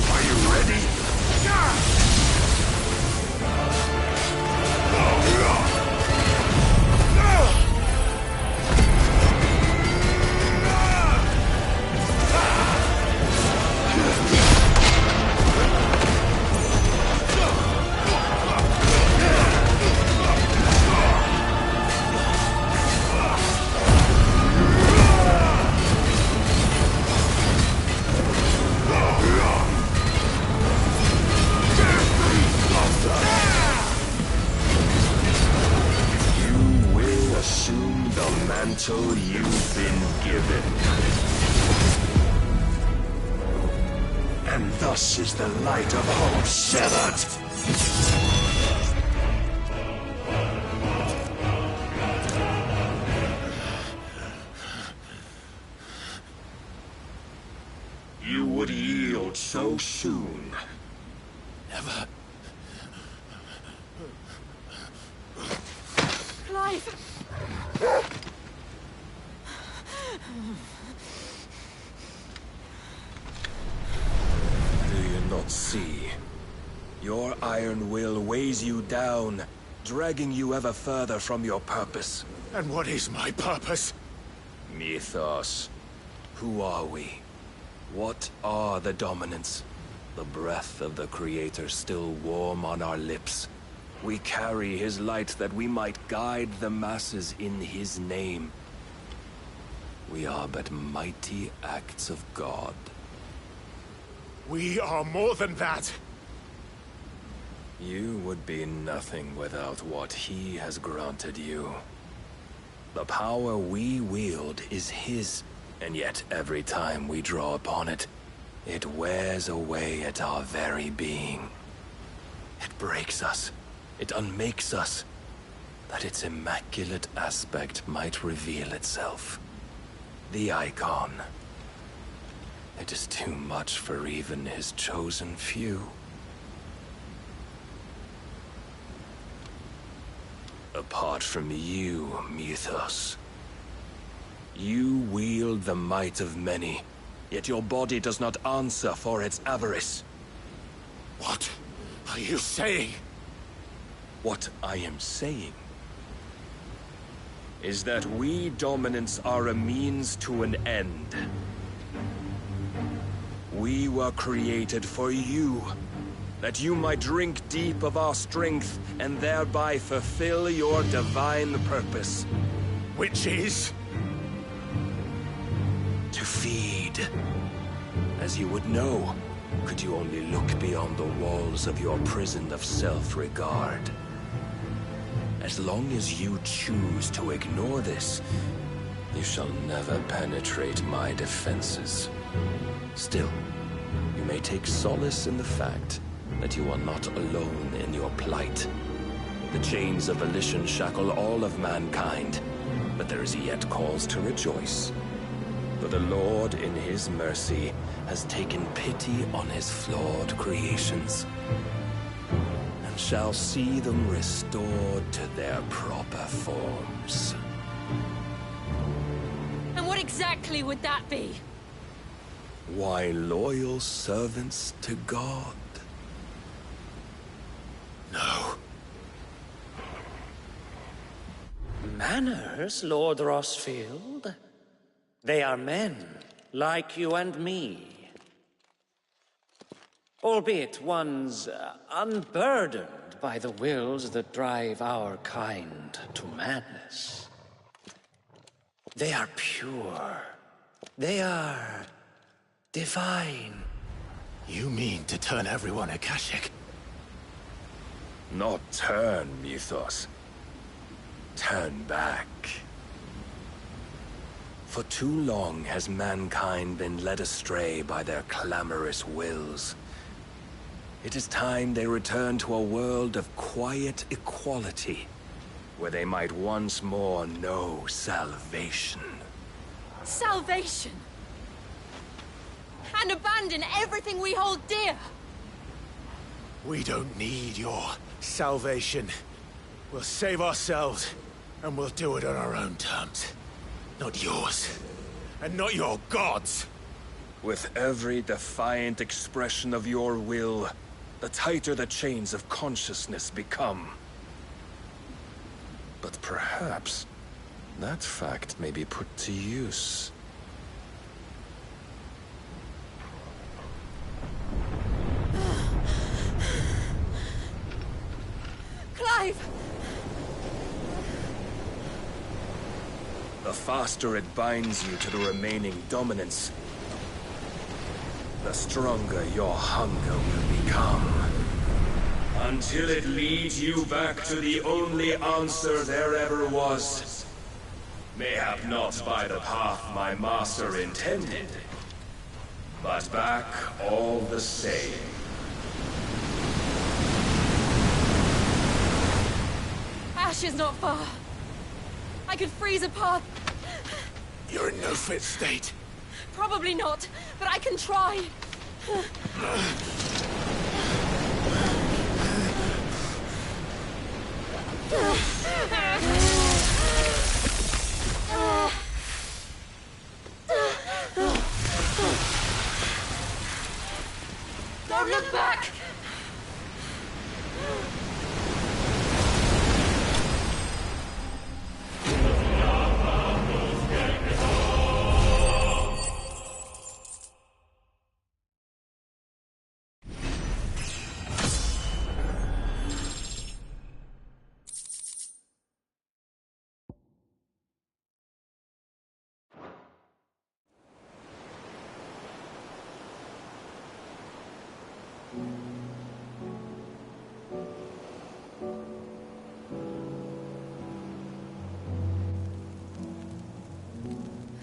Speaker 10: Are you ready? Mantle you've been given. And thus is the light of hope severed. You would yield so soon.
Speaker 21: Never.
Speaker 5: Clive!
Speaker 26: Do you not see? Your iron will weighs you down, dragging you ever further from your purpose.
Speaker 10: And what is my purpose?
Speaker 26: Mythos. Who are we? What are the dominants? The breath of the Creator still warm on our lips. We carry his light that we might guide the masses in his name. We are but mighty acts of God.
Speaker 10: We are more than that.
Speaker 26: You would be nothing without what he has granted you. The power we wield is his, and yet every time we draw upon it, it wears away at our very being. It breaks us. It unmakes us, that its immaculate aspect might reveal itself. The Eikon. It is too much for even his chosen few. Apart from you, Mythos, You wield the might of many, yet your body does not answer for its avarice.
Speaker 12: What are you saying?
Speaker 26: What I am saying is that we dominants are a means to an end. We were created for you, that you might drink deep of our strength and thereby fulfill your divine purpose.
Speaker 12: Which is?
Speaker 26: To feed. As you would know, could you only look beyond the walls of your prison of self-regard. As long as you choose to ignore this, you shall never penetrate my defenses. Still, you may take solace in the fact that you are not alone in your plight. The chains of volition shackle all of mankind, but there is yet cause to rejoice. For the Lord, in his mercy, has taken pity on his flawed creations, and shall see them restored to their proper forms.
Speaker 13: And what exactly would that be?
Speaker 26: Why, loyal servants to God.
Speaker 12: No.
Speaker 6: Manners, Lord Rossfield? They are men, like you and me. Albeit ones unburdened by the wills that drive our kind to madness. They are pure. They are divine.
Speaker 21: You mean to turn everyone Akashic?
Speaker 26: Not turn, Mythos. Turn back. For too long has mankind been led astray by their clamorous wills. It is time they return to a world of quiet equality, where they might once more know salvation.
Speaker 13: Salvation? And abandon everything we hold dear?
Speaker 21: We don't need your salvation. We'll save ourselves, and we'll do it on our own terms. Not yours. And not your gods.
Speaker 26: With every defiant expression of your will, the tighter the chains of consciousness become. But perhaps that fact may be put to use.
Speaker 13: Clive!
Speaker 26: The faster it binds you to the remaining dominance, the stronger your hunger will become. Until it leads you back to the only answer there ever was. Mayhap not by the path my master intended, but back all the same.
Speaker 13: Ash is not far. I could freeze a path.
Speaker 12: You're in no fit state.
Speaker 13: Probably not, but I can try. Don't look back!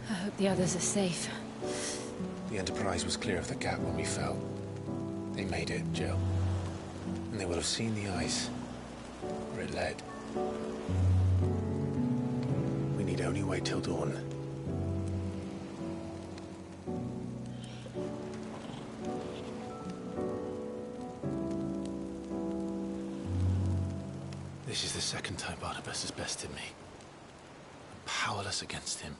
Speaker 13: I hope the others are safe.
Speaker 21: The Enterprise was clear of the gap when we fell. They made it, Jill. And they will have seen the ice where it led. We need only wait till dawn. This is the second time Barnabas has bested me. I'm powerless against him.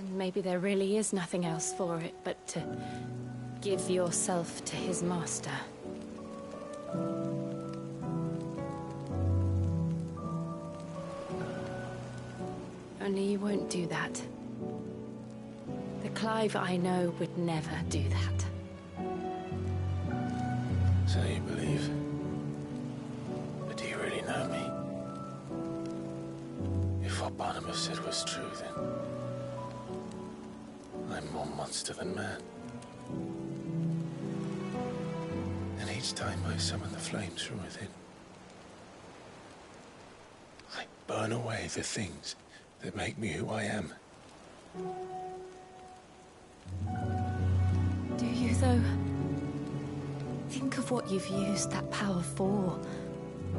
Speaker 13: And maybe there really is nothing else for it but to give yourself to his master. Only you won't do that. The Clive I know would never do that.
Speaker 21: So you believe? But do you really know me? If what Barnabas said was true, then I'm more monster than man. And each time I summon the flames from within, I burn away the things that make me who I am.
Speaker 13: Do you, though? Think of what you've used that power for.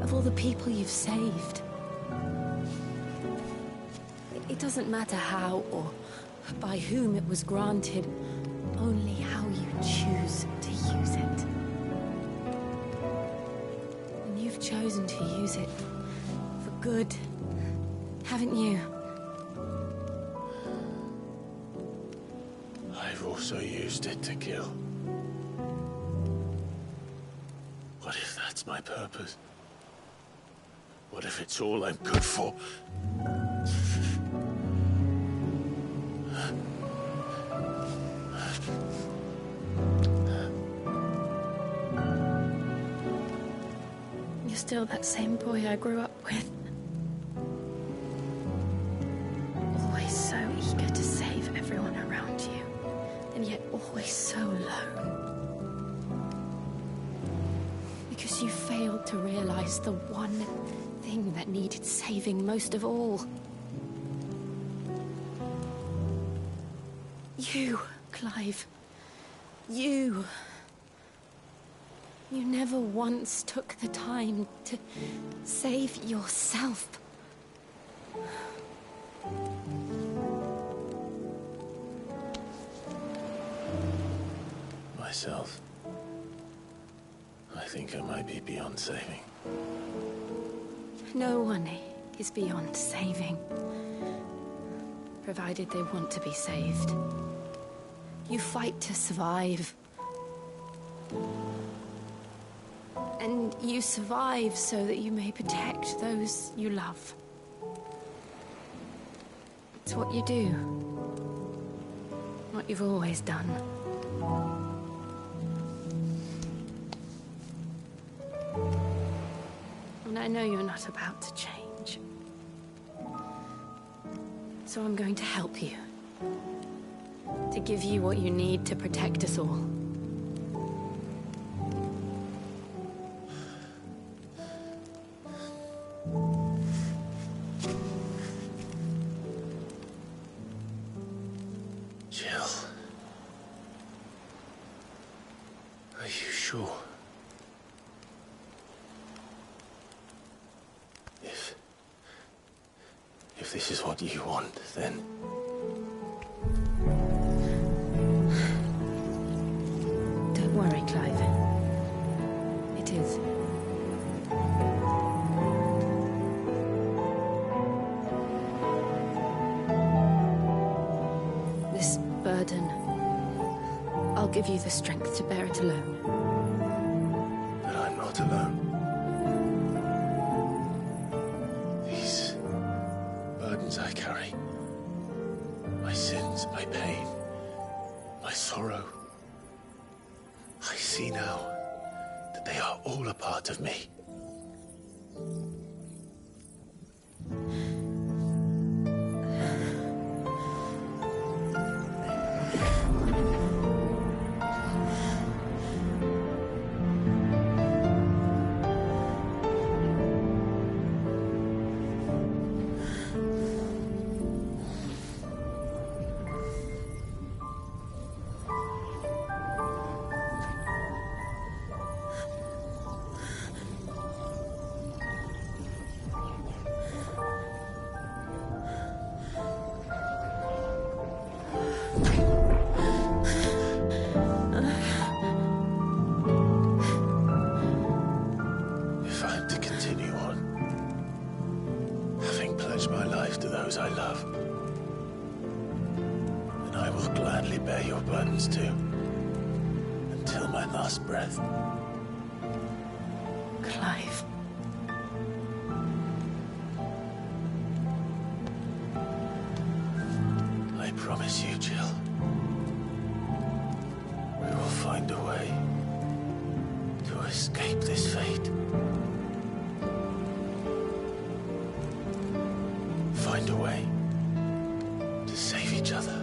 Speaker 13: Of all the people you've saved. It doesn't matter how or by whom it was granted, only how you choose to use it. And you've chosen to use it for good, haven't you?
Speaker 21: I've also used it to kill. What if that's my purpose? What if it's all I'm good for?
Speaker 13: You're still that same boy I grew up with. Always so eager to save everyone around you, and yet always so alone. Because you failed to realize the one thing that needed saving most of all. You, Clive. You. You never once took the time to save yourself.
Speaker 21: Myself. I think I might be beyond saving.
Speaker 13: No one is beyond saving. Provided they want to be saved. You fight to survive. And you survive so that you may protect those you love. It's what you do. What you've always done. And I know you're not about to change. So I'm going to help you. To give you what you need to protect us all.
Speaker 21: Jill. Are you sure? If this is what you want, then...
Speaker 13: Don't worry, Clive. It is. This burden, I'll give you the strength to bear it alone.
Speaker 21: But I'm not alone. These burdens I carry, my sins, my pain, my sorrow, I see now that they are all a part of me. If I'm to continue on, having pledged my life to those I love,
Speaker 3: will gladly bear your burdens too, until my last breath.
Speaker 13: Clive.
Speaker 3: I promise you, Jill, we will find a way to escape this fate. Find a way to save each other.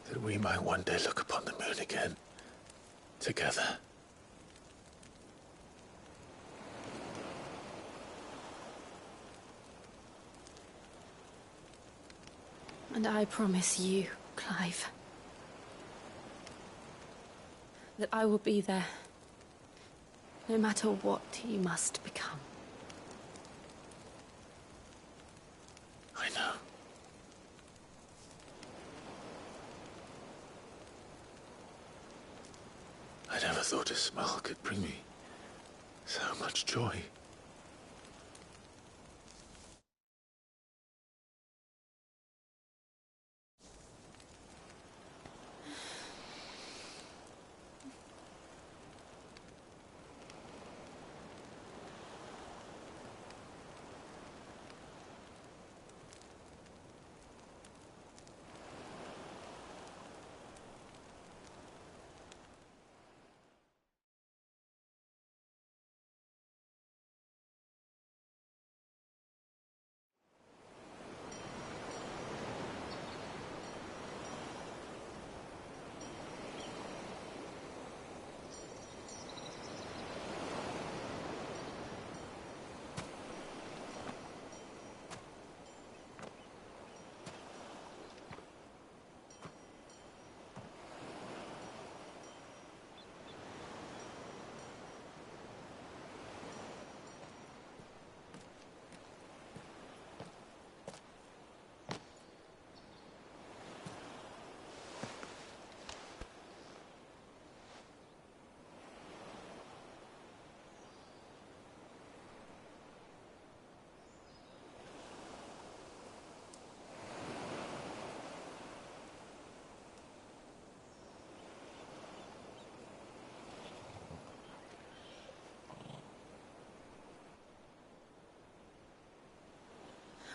Speaker 3: That we might one day look upon the moon again, together.
Speaker 13: And I promise you, Clive, that I will be there, no matter what you must become.
Speaker 3: I know. I never thought a smile could bring me so much joy.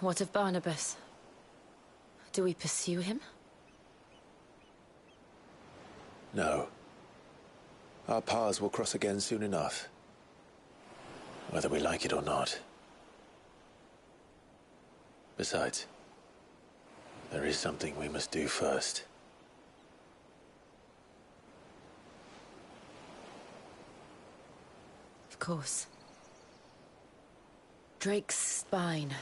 Speaker 13: What of Barnabas? Do we pursue him?
Speaker 3: No. Our paths will cross again soon enough. Whether we like it or not. Besides, there is something we must do first.
Speaker 13: Of course. Drake's spine.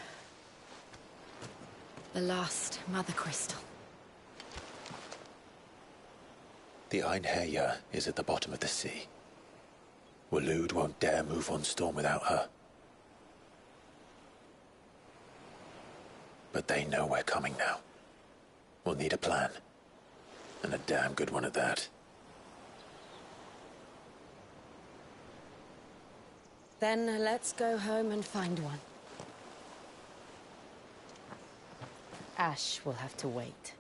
Speaker 13: The last Mother Crystal.
Speaker 3: The Einherjar is at the bottom of the sea. Waloed won't dare move on Storm without her. But they know we're coming now. We'll need a plan. And a damn good one at that.
Speaker 13: Then let's go home and find one. Ash will have to wait.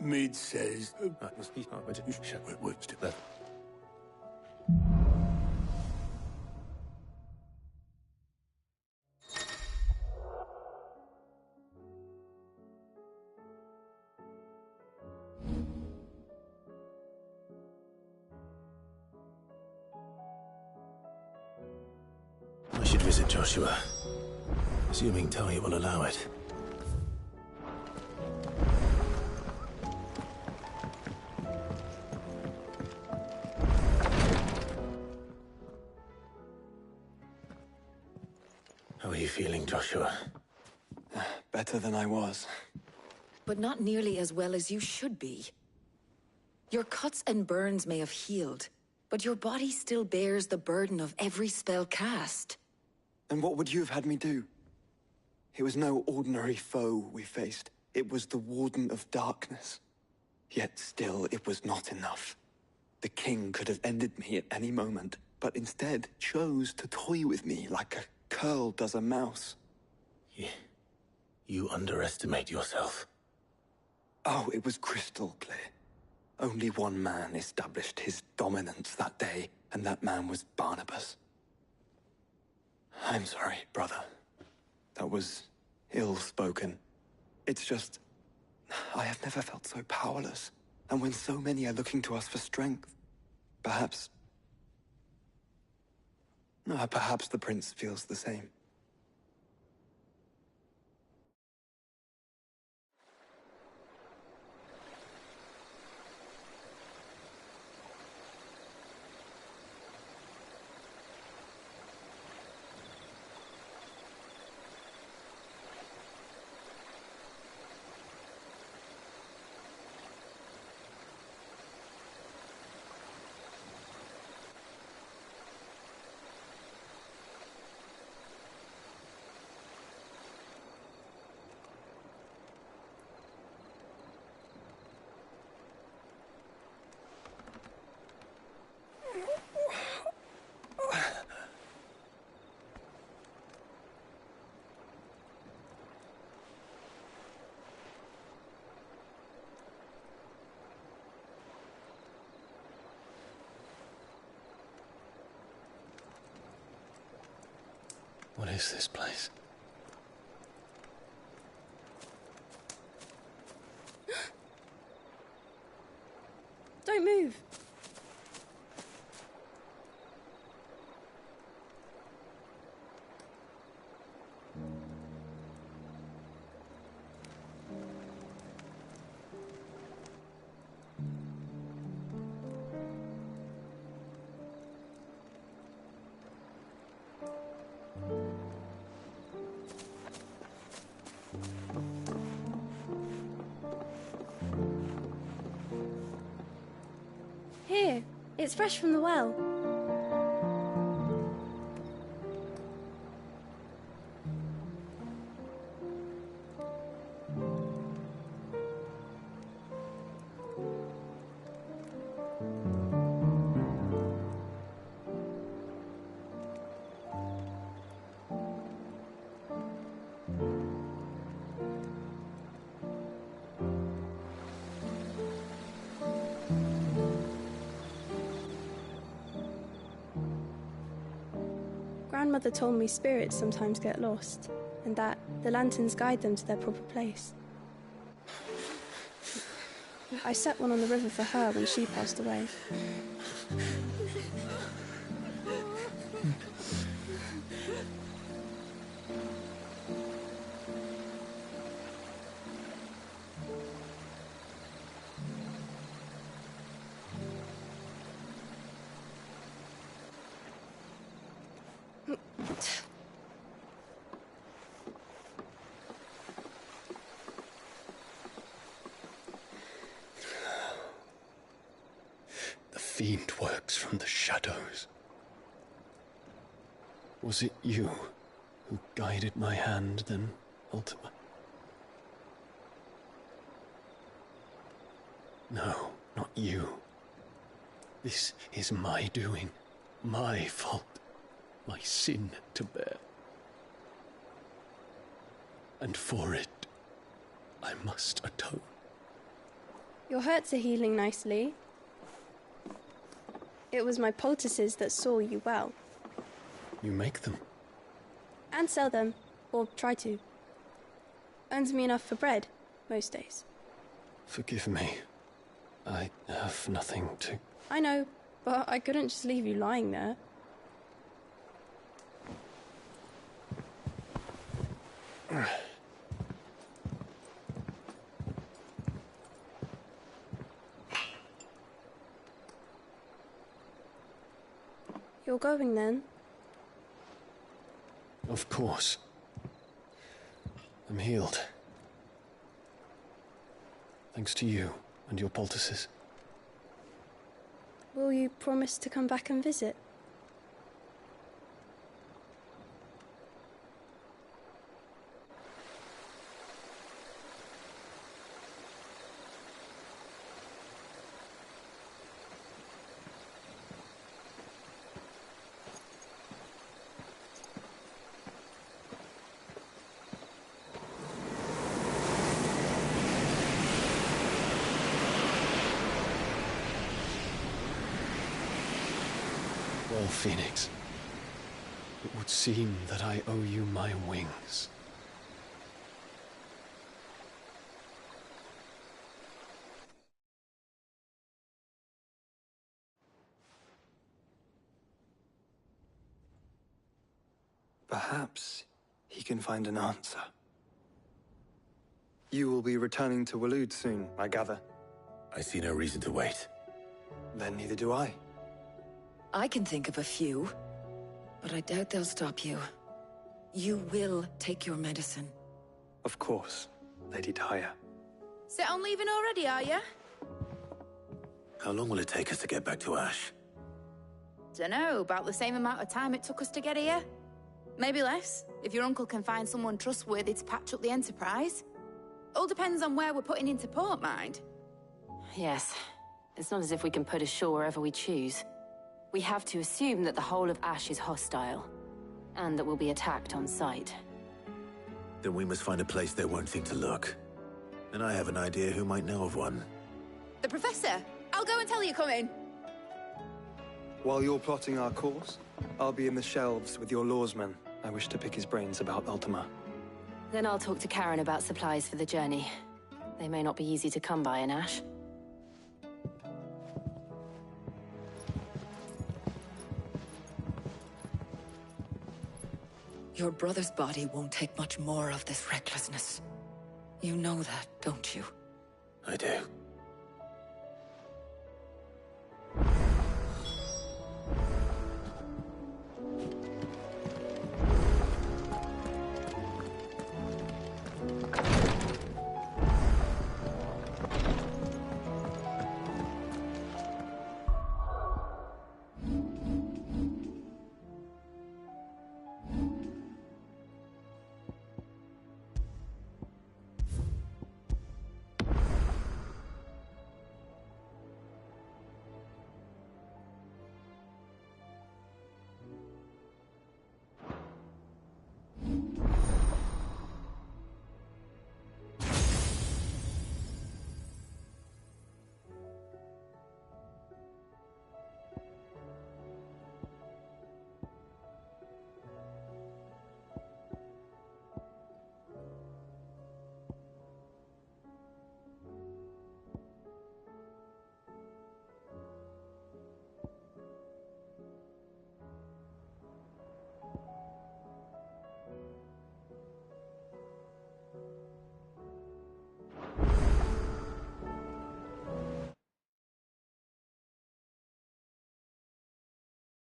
Speaker 12: Mid says...
Speaker 3: I should visit Joshua.
Speaker 21: Assuming Talia will allow it. How are you feeling, Joshua?
Speaker 20: Better than I was.
Speaker 5: But not nearly as well as you should be. Your cuts and burns may have healed, but your body still bears the burden of every spell cast.
Speaker 20: And what would you have had me do? It was no ordinary foe we faced. It was the Warden of Darkness. Yet still, it was not enough. The king could have ended me at any moment, but instead chose to toy with me like a curl does a mouse.
Speaker 21: You underestimate yourself.
Speaker 20: Oh, it was crystal clear. Only one man established his dominance that day, and that man was Barnabas. I'm sorry, brother. That was ill-spoken. It's just, I have never felt so powerless. And when so many are looking to us for strength, perhaps the prince feels the same.
Speaker 21: What is this place?
Speaker 13: Don't move. Here, it's fresh from the well. Grandmother told me spirits sometimes get lost, and that the lanterns guide them to their proper place. I set one on the river for her when she passed away.
Speaker 21: The fiend works from the shadows. Was it you who guided my hand, then, Ultima? No, not you. This is my doing, my fault, my sin to bear. And for it, I must atone.
Speaker 13: Your hurts are healing nicely. It was my poultices that saw you well.
Speaker 21: You make them?
Speaker 13: And sell them, or try to. Earns me enough for bread, most days.
Speaker 21: Forgive me. I have nothing to...
Speaker 13: I know, but I couldn't just leave you lying there. You're going then?
Speaker 21: Of course. I'm healed. Thanks to you and your poultices.
Speaker 13: Will you promise to come back and visit?
Speaker 21: Well, Phoenix, it would seem that I owe you my wings.
Speaker 20: Perhaps he can find an answer. You will be returning to Waloed soon, I gather.
Speaker 3: I see no reason to wait.
Speaker 20: Then neither do I.
Speaker 5: I can think of a few, but I doubt they'll stop you. You will take your medicine.
Speaker 20: Of course, Lady Daya.
Speaker 2: Set on leaving already, are you?
Speaker 3: How long will it take us to get back to Ash?
Speaker 2: Dunno, about the same amount of time it took us to get here. Maybe less, if your uncle can find someone trustworthy to patch up the Enterprise. All depends on where we're putting into port, mind.
Speaker 4: Yes. It's not as if we can put ashore wherever we choose. We have to assume that the whole of Ash is hostile, and that we'll be attacked on sight.
Speaker 3: Then we must find a place they won't think to look. And I have an idea who might know of one.
Speaker 2: The Professor! I'll go and tell you coming!
Speaker 20: While you're plotting our course, I'll be in the shelves with your lawsman. I wish to pick his brains about Ultima.
Speaker 4: Then I'll talk to Karen about supplies for the journey. They may not be easy to come by in Ash.
Speaker 5: Your brother's body won't take much more of this recklessness. You know that, don't you?
Speaker 3: I do.